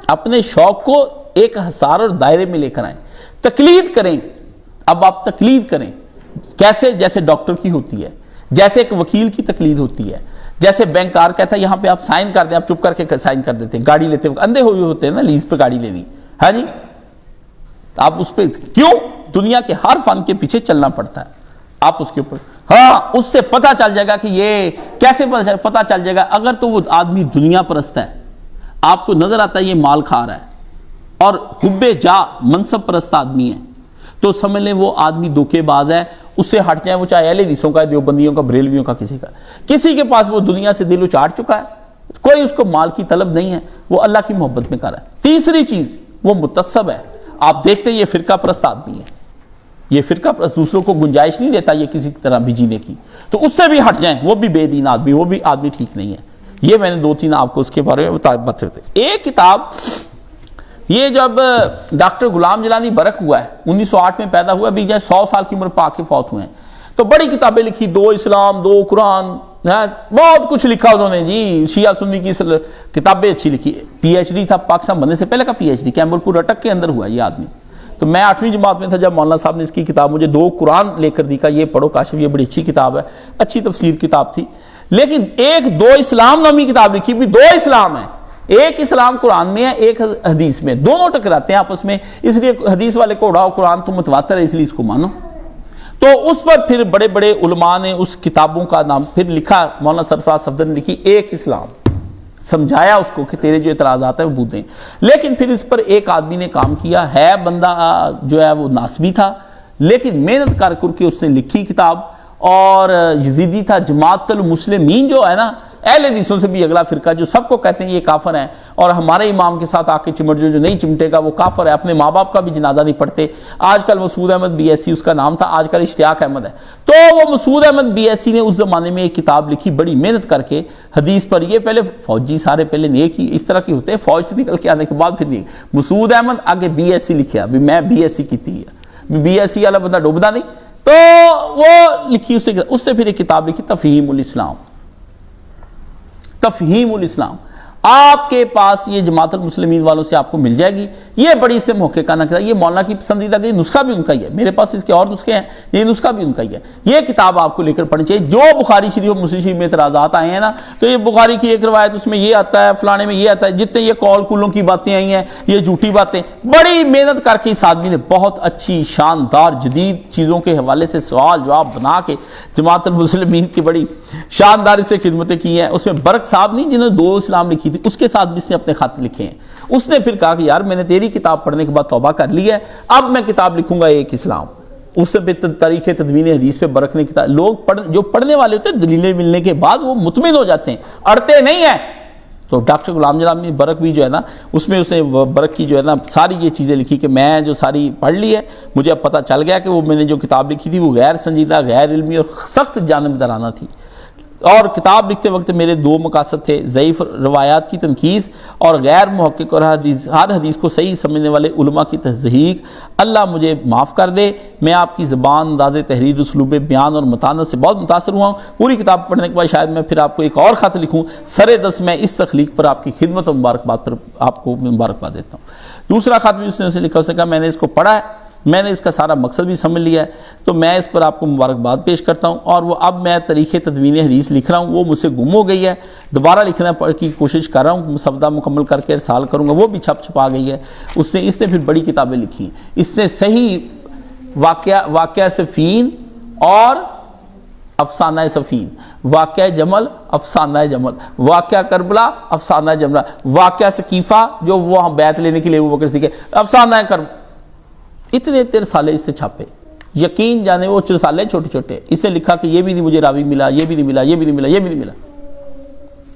اپنے شوق کو ایک حصار اور دائرے میں لے کر آئیں، تقلید کریں۔ اب آپ تقلید کریں کیسے؟ جیسے ڈاکٹر کی ہوتی ہے، جیسے ایک وکیل کی تقلید ہوتی ہے، جیسے بینکار کہتا ہے یہاں پہ آپ سائن کر دیں، آپ چپ کر کے سائن کر دیتے ہیں، گاڑی لیتے اندھے ہوئے ہوتے ہیں نا، لیز پہ گاڑی لینی، ہاں جی، آپ اس پہ کیوں؟ دنیا کے ہر فن کے پیچھے چلنا پڑتا ہے، آپ اس کے اوپر، ہاں اس سے پتہ چل جائے گا کہ یہ کیسے پتہ چل جائے گا؟ اگر تو وہ آدمی دنیا پرست ہے، آپ کو نظر آتا ہے یہ مال کھا رہا ہے، اور حب جا منصب پرست آدمی ہے، تو سمجھ لیں وہ آدمی دھوکے باز ہے، اس سے ہٹ جائیں، وہ چاہے اہل حدیثوں کا، دیوبندیوں کا، بریلویوں کا، کسی کے پاس وہ دنیا سے دل اچاٹ چکا ہے، کوئی اس کو مال کی طلب نہیں ہے، وہ اللہ کی محبت میں کر رہا ہے۔ تیسری چیز وہ متصب ہے، آپ دیکھتے ہیں یہ فرقہ پرست آدمی ہے، یہ فرقہ پرست دوسروں کو گنجائش نہیں دیتا یہ کسی طرح بھی جینے کی، تو اس سے بھی ہٹ جائیں، وہ بھی بے دین آدمی، وہ بھی آدمی ٹھیک نہیں ہے۔ یہ میں نے 2-3 آپ کو اس کے بارے میں بتا سکتے۔ ایک کتاب یہ جب ڈاکٹر غلام جیلانی برق ہوا ہے، 1908 میں پیدا ہوا، ابھی جائے 100 سال کی عمر پا کے فوت ہوئے ہیں، تو بڑی کتابیں لکھی، 2 اسلام، 2 قرآن، بہت کچھ لکھا انہوں نے جی، شیعہ سنی کی کتابیں اچھی لکھی۔ پی ایچ ڈی تھا، پاکستان بننے سے پہلے کا پی ایچ ڈی، کیمبل پور اٹک کے اندر ہوا یہ آدمی۔ تو میں 8ویں جماعت میں تھا جب مولانا صاحب نے اس کی کتاب مجھے 2 قرآن لے کر دی، یہ پڑھو کاشف، یہ بڑی اچھی کتاب ہے، اچھی تفسیر کتاب تھی۔ لیکن ایک 2 اسلام نامی کتاب لکھی، بھی 2 اسلام ہیں، ایک اسلام قرآن میں ہے، ایک حدیث میں، دونوں ٹکراتے ہیں آپس میں، اس لیے حدیث والے کو اڑاؤ، قرآن تو متواتر ہے اس لیے اس کو مانو۔ تو اس پر پھر بڑے بڑے علماء نے اس کتابوں کا نام پھر لکھا، مولانا سرفراز صفدر نے لکھی ایک اسلام، سمجھایا اس کو کہ تیرے جو اعتراضات ہیں وہ بوتیں۔ لیکن پھر اس پر ایک آدمی نے کام کیا ہے، بندہ جو ہے وہ ناسبی تھا، لیکن محنت کر کے اس نے لکھی کتاب، اور یزیدی تھا، جماعت المسلمین جو ہے نا، اہل حدیثوں سے بھی اگلا فرقہ جو سب کو کہتے ہیں یہ کافر ہیں، اور ہمارے امام کے ساتھ آ کے چمٹ جو نہیں چمٹے گا وہ کافر ہے، اپنے ماں باپ کا بھی جنازہ نہیں پڑھتے۔ آج کل مسعود احمد بی ایس سی اس کا نام تھا، آج کل اشتیاق احمد ہے۔ تو وہ مسعود احمد بی ایس سی نے اس زمانے میں ایک کتاب لکھی بڑی محنت کر کے حدیث پر، یہ پہلے فوجی سارے پہلے نیک ہی اس طرح کی ہوتے ہیں، فوج سے نکل کے آنے کے بعد پھر نیک، مسعود احمد آگے بی ایس سی لکھیا، بھی میں بی ایس سی کی تھی، بی ایس سی والا بندہ ڈوبدا نہیں، تو وہ لکھی، اس سے پھر ایک کتاب لکھی تفہیم الاسلام، تفہیم الاسلام، آپ کے پاس یہ جماعت المسلمین والوں سے آپ کو مل جائے گی، یہ بڑی اس نے موقع کا نہ کیا، یہ مولانا کی پسندیدہ کا نسخہ بھی ان کا ہی ہے، میرے پاس اس کے اور نسخے ہیں، یہ نسخہ بھی ان کا ہی ہے، یہ کتاب آپ کو لے کر پڑھنی چاہیے۔ جو بخاری شریف اور مسلم شریف میں اعتراضات آئے ہیں نا، تو یہ بخاری کی ایک روایت اس میں یہ آتا ہے، فلانے میں یہ آتا ہے، جتنے یہ قول کلوں کی باتیں آئی ہیں، یہ جھوٹی باتیں، بڑی محنت کر کے اس آدمی نے بہت اچھی شاندار جدید چیزوں کے حوالے سے سوال جواب بنا کے جماعت المسلمین کی بڑی شاندار سے خدمتیں کی ہیں۔ اس میں برق صاحب نہیں جنہوں نے 2 اسلام لکھی تھی، اس کے ساتھ بھی اس نے اپنے خط لکھے ہیں۔ اس نے پھر کہا کہ یار میں نے تیری کتاب پڑھنے کے بعد توبہ کر لی ہے، اب میں کتاب لکھوں گا ایک اسلام۔ اس سے پھر تاریخ تدوین حدیث پہ برق نے کتاب، لوگ جو پڑھنے والے ہوتے ہیں دلیلیں ملنے کے بعد وہ مطمئن ہو جاتے ہیں، اڑتے نہیں ہیں۔ تو ڈاکٹر غلام جیلانی برق بھی جو ہے نا، اس میں اس نے برق کی جو ہے نا ساری یہ چیزیں لکھی کہ میں جو ساری پڑھ لی ہے، مجھے اب پتہ چل گیا کہ وہ میں نے جو کتاب لکھی تھی وہ غیر سنجیدہ، غیر علمی اور سخت جانبدارانہ تھی۔ اور کتاب لکھتے وقت میرے دو مقاصد تھے، ضعیف روایات کی تنقیص اور غیر محقق اور ہر حدیث کو صحیح سمجھنے والے علماء کی تصدیق۔ اللہ مجھے معاف کر دے، میں آپ کی زبان، انداز تحریر، اسلوب بیان اور متانت سے بہت متاثر ہوا ہوں۔ پوری کتاب پڑھنے کے بعد شاید میں پھر آپ کو ایک اور خط لکھوں۔ سر دست میں اس تخلیق پر آپ کی خدمت و مبارکباد پر آپ کو مبارکباد دیتا ہوں۔ دوسرا خط بھی اس نے لکھا، اس نے کہا میں نے اس کو پڑھا ہے، میں نے اس کا سارا مقصد بھی سمجھ لیا ہے، تو میں اس پر آپ کو مبارکباد پیش کرتا ہوں، اور وہ اب میں تاریخ تدوین حدیث لکھ رہا ہوں، وہ مجھ سے گم ہو گئی ہے، دوبارہ لکھنے کی کوشش کر رہا ہوں، مسودہ مکمل کر کے ارسال کروں گا، وہ بھی چھپا گئی ہے۔ اس نے پھر بڑی کتابیں لکھی، اس نے صحیح واقعہ سفین اور افسانہ سفین، واقعہ جمل، افسانہ جمل، واقعہ کربلا، افسانہ جملہ، واقعہ سقیفہ جو وہ بیعت لینے کے لیے ابو بکر سیکھے، افسانہ کربلا، اتنے رسالے اس سے چھاپے، یقین جانے وہ رسالے چھوٹے چھوٹے۔ اس نے لکھا کہ یہ بھی نہیں مجھے راوی ملا، یہ بھی نہیں ملا، یہ بھی نہیں ملا، یہ بھی نہیں ملا۔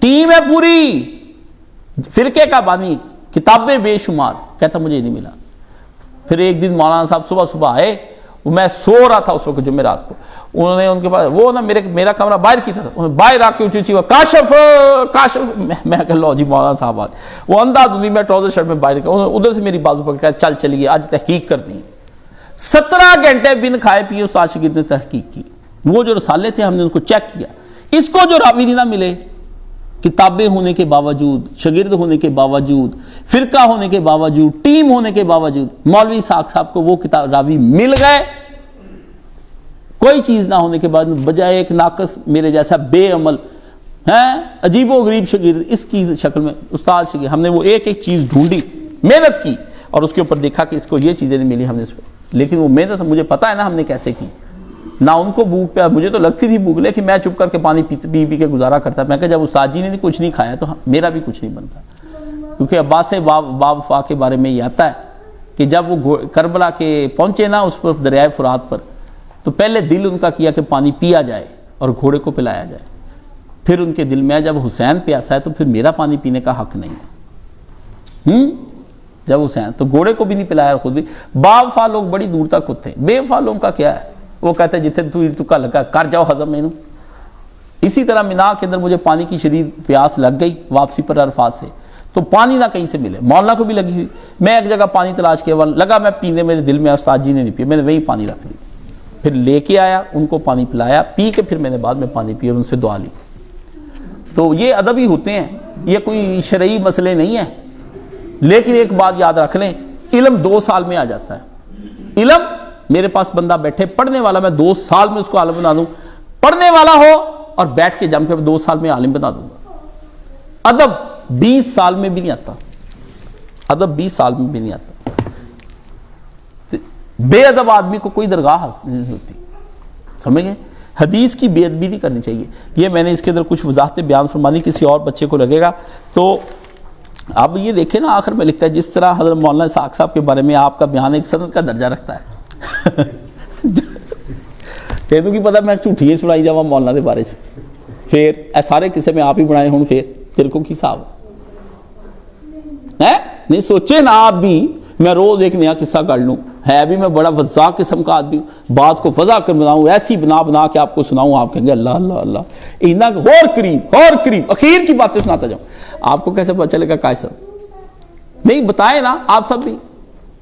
ٹیم ہے پوری، فرقے کا بانی، کتابیں بے شمار، کہتا مجھے نہیں ملا۔ پھر ایک دن مولانا صاحب صبح آئے، میں سو رہا تھا اس وقت جمعرات کو، انہوں نے ان کے پاس وہ نا میرا کمرہ باہر کی طرف، باہر آ کے اونچی اونچی کاشف کاشف، میں کہ لو جی مولانا صاحب آئے، وہ اندھا دھندھی میں ٹراؤزر شرٹ میں باہر نکلا، ادھر سے میری بازو پکڑ کے چلیے آج تحقیق کرنی ہے۔ 17 گھنٹے بن کھائے پیے استاد شاگرد نے تحقیق کی، وہ جو رسالے تھے ہم نے ان کو چیک کیا، اس کو جو راوی نہ ملے، کتابیں ہونے کے باوجود، شاگرد ہونے کے باوجود، فرقہ ہونے کے باوجود، ٹیم ہونے کے باوجود، مولوی اسحاق صاحب کو وہ کتاب راوی مل گئے، کوئی چیز نہ ہونے کے بعد بجائے ایک ناقص میرے جیسا بے عمل عجیب و غریب شاگرد، اس کی شکل میں استاد شاگرد، ہم نے وہ ایک چیز ڈھونڈی، محنت کی، اور اس کے اوپر دیکھا کہ اس کو یہ چیزیں نہیں ملی، ہم نے اس پہ، لیکن وہ محنت مجھے پتا ہے نا ہم نے کیسے کی، نہ ان کو بھوک پہ، مجھے تو لگتی تھی بھوک، لیکن میں چپ کر کے پانی پی کے گزارا کرتا، میں کہ جب استاد جی نے کچھ نہیں کھایا تو میرا بھی کچھ نہیں بنتا، کیونکہ عباس وفا کے بارے میں یہ آتا ہے کہ جب وہ کربلا کے پہنچے نا اس پر دریائے فرات پر، تو پہلے دل ان کا کیا کہ پانی پیا جائے اور گھوڑے کو پلایا جائے، پھر ان کے دل میں جب حسین پیاسا ہے تو پھر میرا پانی پینے کا حق نہیں ہے، جب حسین تو گھوڑے کو بھی نہیں پلایا خود بھی۔ باوفا لوگ بڑی دور تک ہوتے ہیں، بے وفا لوگوں کا کیا ہے، وہ کہتے ہیں جتنے تو کا لگا کر جاؤ ہضم میں۔ اسی طرح مینا کے اندر مجھے پانی کی شدید پیاس لگ گئی واپسی پر عرفات سے، تو پانی نہ کہیں سے ملے، مولانا کو بھی لگی ہوئی، میں ایک جگہ پانی تلاش کیا، لگا میں پینے، میرے دل میں استاد جی نے نہیں پیا، میں نے وہیں پانی رکھ لی، پھر لے کے آیا، ان کو پانی پلایا، پی کے پھر میں نے بعد میں پانی پیا اور ان سے دعا لی۔ تو یہ ادبی ہوتے ہیں، یہ کوئی شرعی مسئلے نہیں ہیں، لیکن ایک بات یاد رکھ لیں، علم 2 سال میں آ جاتا ہے۔ علم میرے پاس بندہ بیٹھے پڑھنے والا، میں 2 سال میں اس کو عالم بنا دوں، پڑھنے والا ہو اور بیٹھ کے جم کے 2 سال میں عالم بنا دوں گا۔ ادب 20 سال میں بھی نہیں آتا، ادب 20 سال میں بھی نہیں آتا، بے ادب آدمی کو کوئی درگاہ حاصل نہیں ہوتی، سمجھ گئے؟ حدیث کی بے ادبی نہیں کرنی چاہیے۔ یہ میں نے اس کے اندر کچھ وضاحتیں بیان فرمانی، کسی اور بچے کو لگے گا تو اب یہ دیکھیں نا، آخر میں لکھتا ہے جس طرح حضرت مولانا اسحاق صاحب کے بارے میں آپ کا بیان ایک سند کا درجہ رکھتا ہے، تینوں کی پتہ میں جھوٹھی سنائی جاؤں مولانا کے بارے سے، پھر اے سارے قصے میں آپ ہی بنائے ہوں، پھر تیرے کو کی صاحب ہے نہیں سوچے نا آپ بھی، میں روز ایک نیا قصہ کر لوں، ہے بھی میں بڑا وضاح قسم کا آدمی ہوں، بات کو وضاح کر بناؤں، ایسی بنا کے آپ کو سناؤں، آپ کہیں گے اللہ اللہ اللہ، اتنا اور قریب اخیر کی باتیں سناتا جاؤں، آپ کو کیسے پتہ چلے گا قائص نہیں بتائے نا آپ سب بھی۔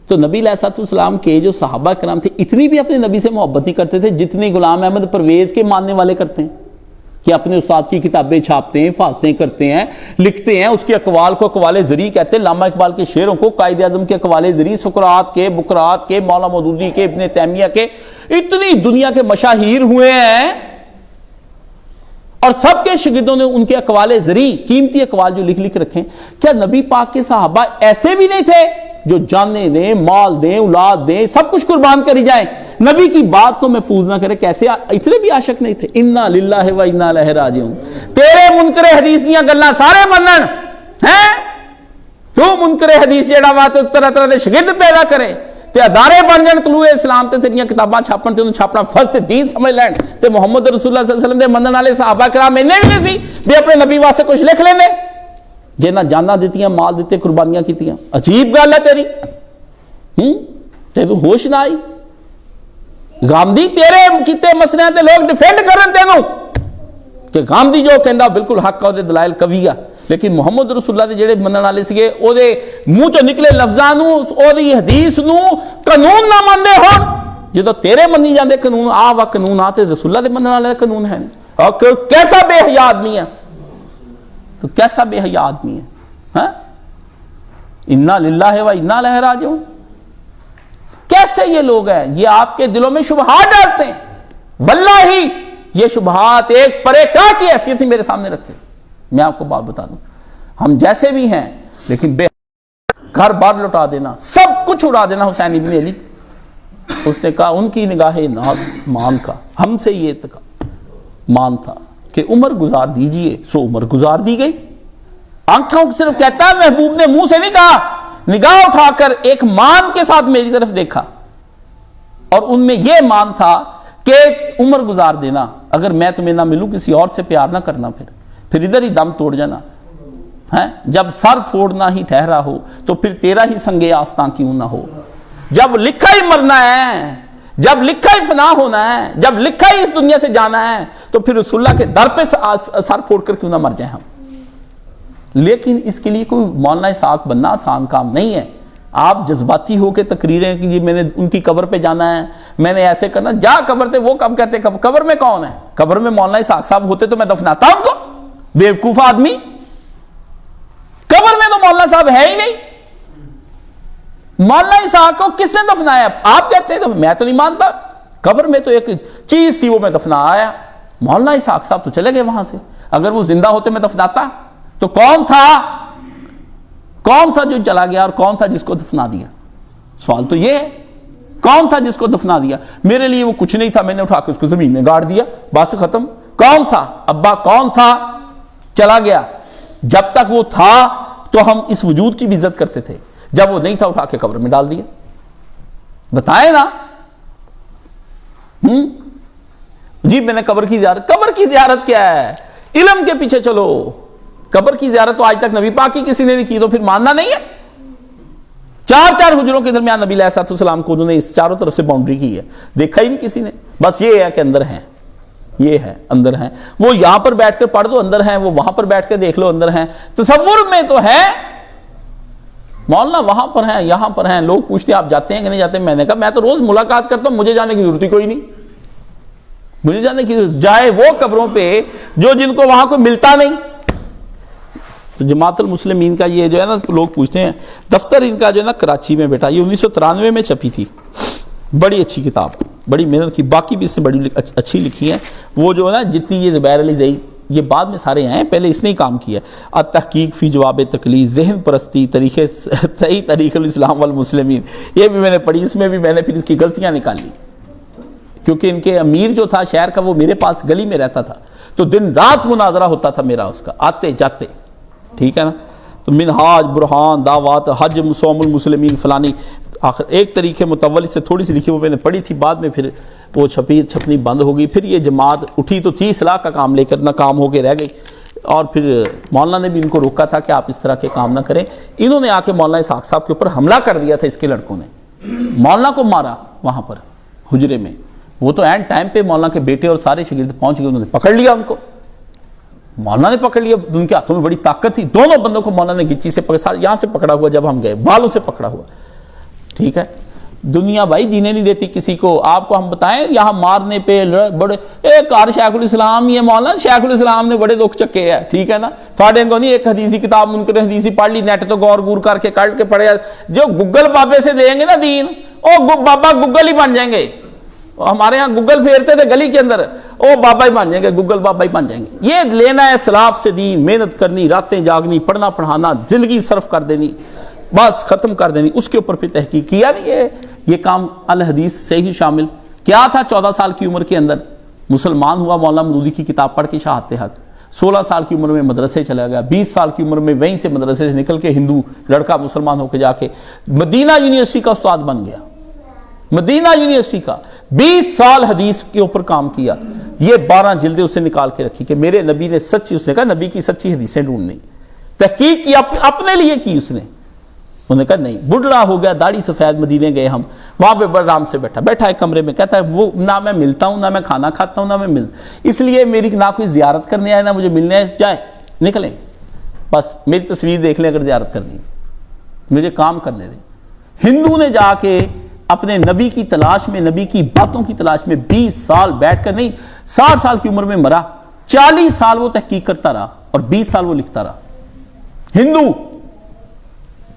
تو نبی علیہ السلام کے جو صحابہ کرام تھے اتنی بھی اپنے نبی سے محبت نہیں کرتے تھے جتنی غلام احمد پرویز کے ماننے والے کرتے ہیں، کہ اپنے استاد کی کتابیں چھاپتے ہیں، فاصلیں کرتے ہیں، لکھتے ہیں، اس کے اقوال کو اقوال زری کہتے ہیں، علامہ اقبال کے شعروں کو قائد اعظم کے اقوال زری، سقراط کے، بکرات کے، مولانا مودودی کے، ابن تیمیہ کے، اتنی دنیا کے مشاہیر ہوئے ہیں، اور سب کے شاگردوں نے ان کے اقوال زری، قیمتی اقوال جو لکھ رکھے ہیں۔ کیا نبی پاک کے صحابہ ایسے بھی نہیں تھے جو جانیں دیں، مال دیں، اولاد دیں، سب کچھ قربان کری جائیں، نبی کی بات کو محفوظ نہ کرے؟ کیسے اتنے بھی عاشق نہیں تھے؟ انا للہ و انا الیہ راجعون، تیرے منکر حدیث دیاں گلاں سارے منن ہیں، تو منکر حدیث جڑا وا تے طرح طرح دے شاگرد پیدا کرے تے ادارے بن جان طلوع اسلام تے تیریاں کتاباں چھاپن تے انہوں چھاپنا فرض تے دین سمجھ لین، تے محمد رسول اللہ صلی اللہ علیہ وسلم دے منن والے صحابہ کرام انہیں بھی نہیں سی بھی اپنے نبی واسطے کچھ لکھ لیندے، جنہاں جاناں دتیاں، مال دیتے، قربانیاں کیتیاں۔ عجیب گل ہے تیری، تے تو ہوش نہ آئی؟ گاندھی تیرے کیتے مسئلے تے لوگ ڈیفینڈ کرن تینوں کہ گاندھی جو کہندا بالکل حق ہے، دلائل قوی ہے، لیکن محمد رسول اللہ دے جڑے منن والے سیگے او دے منہ چوں نکلے لفظاں نو، او دی حدیث نو قانون نہ مانتے ہون. جدو تیرے منی جاندے قانون آ وا قانون آ تے رسول اللہ دے منن والے قانون ہے نہیں. اور کیسا بے حیا آدمی ہے، تو کیسا بے حیا آدمی ہے. ہاں انا للہ و انا الیہ راجعون. کیسے یہ لوگ ہیں، یہ آپ کے دلوں میں شبہات ڈالتے ہیں. واللہ یہ شبہات ایک پرے کا کی حیثیت ہی میرے سامنے رکھتے. میں آپ کو بات بتا دوں، ہم جیسے بھی ہیں لیکن بے گھر بار لٹا دینا، سب کچھ اڑا دینا حسین ابن علی. اس نے کہا ان کی نگاہ ناز مان کا ہم سے یہ مان تھا کہ عمر گزار دیجئے، سو عمر گزار دی گئی. آنکھوں کو صرف کہتا ہے، محبوب نے منہ سے نہیں کہا، نگاہ اٹھا کر ایک مان کے ساتھ میری طرف دیکھا، اور ان میں یہ مان تھا کہ عمر گزار دینا، اگر میں تمہیں نہ ملوں کسی اور سے پیار نہ کرنا، پھر ادھر ہی دم توڑ جانا ہے. جب سر پھوڑنا ہی ٹھہرا ہو تو پھر تیرا ہی سنگے آستاں کیوں نہ ہو. جب لکھا ہی مرنا ہے، جب لکھا ہی فنا ہونا ہے، جب لکھا ہی اس دنیا سے جانا ہے، تو پھر رسول اللہ کے در پہ سر پھوڑ کر کیوں نہ مر جائیں ہم. لیکن اس کے لیے کوئی مولانا اسحاق بننا آسان کام نہیں ہے. آپ جذباتی ہو کے تقریریں کہ میں نے ان کی قبر پہ جانا ہے، میں نے ایسے کرنا، جا قبر تے وہ کب کہتے قبر میں کون ہے؟ قبر میں مولانا اسحاق صاحب ہوتے تو میں دفناتا ان کو. بیوقوف آدمی، قبر میں تو مولانا صاحب ہے ہی نہیں. مولانا اسحاق کو کس نے دفنایا؟ آپ کہتے ہیں میں تو نہیں مانتا. قبر میں تو ایک چیز تھی، وہ میں دفنا آیا. مولانا اسحاق صاحب تو چلے گئے وہاں سے. اگر وہ زندہ ہوتے میں دفناتا. تو کون تھا جو چلا گیا، اور کون تھا جس کو دفنا دیا؟ سوال تو یہ ہے، کون تھا جس کو دفنا دیا؟ میرے لیے وہ کچھ نہیں تھا، میں نے اٹھا کے اس کو زمین میں گاڑ دیا، بس ختم. کون تھا ابا؟ کون تھا؟ چلا گیا. جب تک وہ تھا تو ہم اس وجود کی بھی عزت کرتے تھے، جب وہ نہیں تھا اٹھا کے قبر میں ڈال دیا. بتائیں نا. جی میں نے قبر کی زیارت کیا ہے؟ علم کے پیچھے چلو. قبر کی زیارت تو آج تک نبی پاک کی کسی نے نہیں کی، تو پھر ماننا نہیں ہے. چار حجروں کے درمیان نبی علیہ السلام کو انہوں نے اس چاروں طرف سے باؤنڈری کی ہے، دیکھا ہی نہیں کسی نے. بس یہ ہے کہ اندر ہیں، یہ ہے اندر ہیں. وہ یہاں پر بیٹھ کر پڑھ دو اندر ہیں، وہ وہاں پر بیٹھ کر دیکھ لو اندر ہیں. تصور میں تو ہے مولانا وہاں پر ہیں، یہاں پر ہیں. لوگ پوچھتے ہیں آپ جاتے ہیں کہ نہیں جاتے؟ میں نے کہا میں تو روز ملاقات کرتا ہوں، مجھے جانے کی ضرورت ہی کوئی نہیں. مجھے جانے کی جائے وہ قبروں پہ جن کو وہاں کوئی ملتا نہیں. تو جماعت المسلمین کا یہ جو ہے نا، لوگ پوچھتے ہیں، دفتر ان کا جو ہے نا کراچی میں بیٹا، یہ 1993 میں چھپی تھی. بڑی اچھی کتاب، بڑی محنت کی. باقی بھی اس سے بڑی اچھی لکھی ہیں. وہ جو ہے نا جتنی یہ زبیر علی زئی، یہ بعد میں سارے آئے ہیں، پہلے اس نے ہی کام کیا. التحقیق فی جواب تقلید، ذہن پرستی، طریقے صحیح طریق الاسلام والمسلمین، یہ بھی میں نے پڑھی. اس میں بھی میں نے پھر اس کی غلطیاں نکالی، کیونکہ ان کے امیر جو تھا شہر کا، وہ میرے پاس گلی میں رہتا تھا، تو دن رات مناظرہ ہوتا تھا میرا اس کا، آتے جاتے. ٹھیک ہے نا. تو منہاج، برہان، دعوات، حج، صوم المسلمین، فلانی. آخر ایک طریقے متول سے تھوڑی سی لکھی، وہ میں نے پڑھی تھی، بعد میں پھر وہ چھپنی بند ہو گئی. پھر یہ جماعت اٹھی تو 30 لاکھ کا کام لے کر ناکام ہو کے رہ گئی. اور پھر مولانا نے بھی ان کو روکا تھا کہ آپ اس طرح کے کام نہ کریں. انہوں نے آ کے مولانا اسحاق صاحب کے اوپر حملہ کر دیا تھا. اس کے لڑکوں نے مولانا کو مارا وہاں پر حجرے میں. وہ تو اینڈ ٹائم پہ مولانا کے بیٹے اور سارے شاگرد پہنچ گئے، انہوں نے پکڑ لیا ان کو. مولانا نے پکڑ لیا، ان کے ہاتھوں میں بڑی طاقت تھی. دونوں بندوں کو مولانا نے گچی سے یہاں سے پکڑا ہوا، جب ہم گئے بالوں سے پکڑا ہوا. ٹھیک ہے. دنیا بھائی جینے نہیں دیتی کسی کو. آپ کو ہم بتائیں یہاں مارنے پہ بڑے ایک کار شیخ الاسلام، یہ مولانا شیخ الاسلام نے بڑے دکھ چکے ہیں. ٹھیک ہے نا. تھوڑے کو نہیں ایک حدیثی کتاب منکر حدیثی پڑھ لی، نیٹ تو غور کر کے کٹ کے پڑھے. جو گوگل بابے سے دیں گے نا دین، او بابا گوگل ہی بن جائیں گے. ہمارے ہاں گوگل پھیرتے تھے گلی کے اندر، او بابا ہی بن جائیں گے، گوگل بابا ہی بن جائیں گے. یہ لینا ہے سلاف سے دین، محنت کرنی، راتیں جاگنی، پڑھنا پڑھانا، زندگی صرف کر دینی، بس ختم کر دینی. اس کے اوپر پھر تحقیق کیا نہیں. یہ کام الحدیث سے ہی شامل کیا تھا. 14 سال کی عمر کے اندر مسلمان ہوا، مولانا مودودی کی کتاب پڑھ کے شہادت حق. 16 سال کی عمر میں مدرسے چلا گیا. 20 سال کی عمر میں وہیں سے مدرسے سے نکل کے ہندو لڑکا مسلمان ہو کے جا کے مدینہ یونیورسٹی کا استاد بن گیا. مدینہ یونیورسٹی کا 20 سال حدیث کے اوپر کام کیا. یہ 12 جلدیں اس نے نکال کے رکھی کہ میرے نبی نے سچی، اس نے کہا نبی کی سچی حدیثیں ڈھونڈنی. تحقیق کی اپنے لیے کی اس نے. انہوں نے کہا نہیں، بڑھڑا ہو گیا، داڑھی سفید، مدینے گئے ہم، وہاں پہ بڑا آرام سے بیٹھا ایک کمرے میں، کہتا ہے وہ نہ میں ملتا ہوں، نہ میں کھانا کھاتا ہوں، نہ میں اس لیے میری نہ کوئی زیارت کرنے آئے، نہ مجھے ملنے آئے، جائے نکلیں، بس میری تصویر دیکھ لیں اگر زیارت کرنی، مجھے کام کرنے دیں۔ ہندو نے جا کے اپنے نبی کی تلاش میں، نبی کی باتوں کی تلاش میں 20 سال بیٹھ کر، نہیں 60 سال کی عمر میں مرا، 40 سال وہ تحقیق کرتا رہا اور 20 سال وہ لکھتا رہا۔ ہندو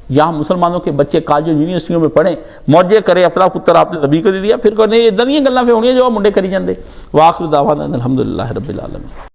یہاں مسلمانوں کے بچے کالج یونیورسٹیوں میں پڑھیں، موجے کرے اپنا پتر آپ نے نبی کو دے دیا، پھر نہیں ادھر یہ گلاں پہ ہونی جو منڈے کری جاندے۔ وآخر دعوانا الحمدللہ رب العالمین۔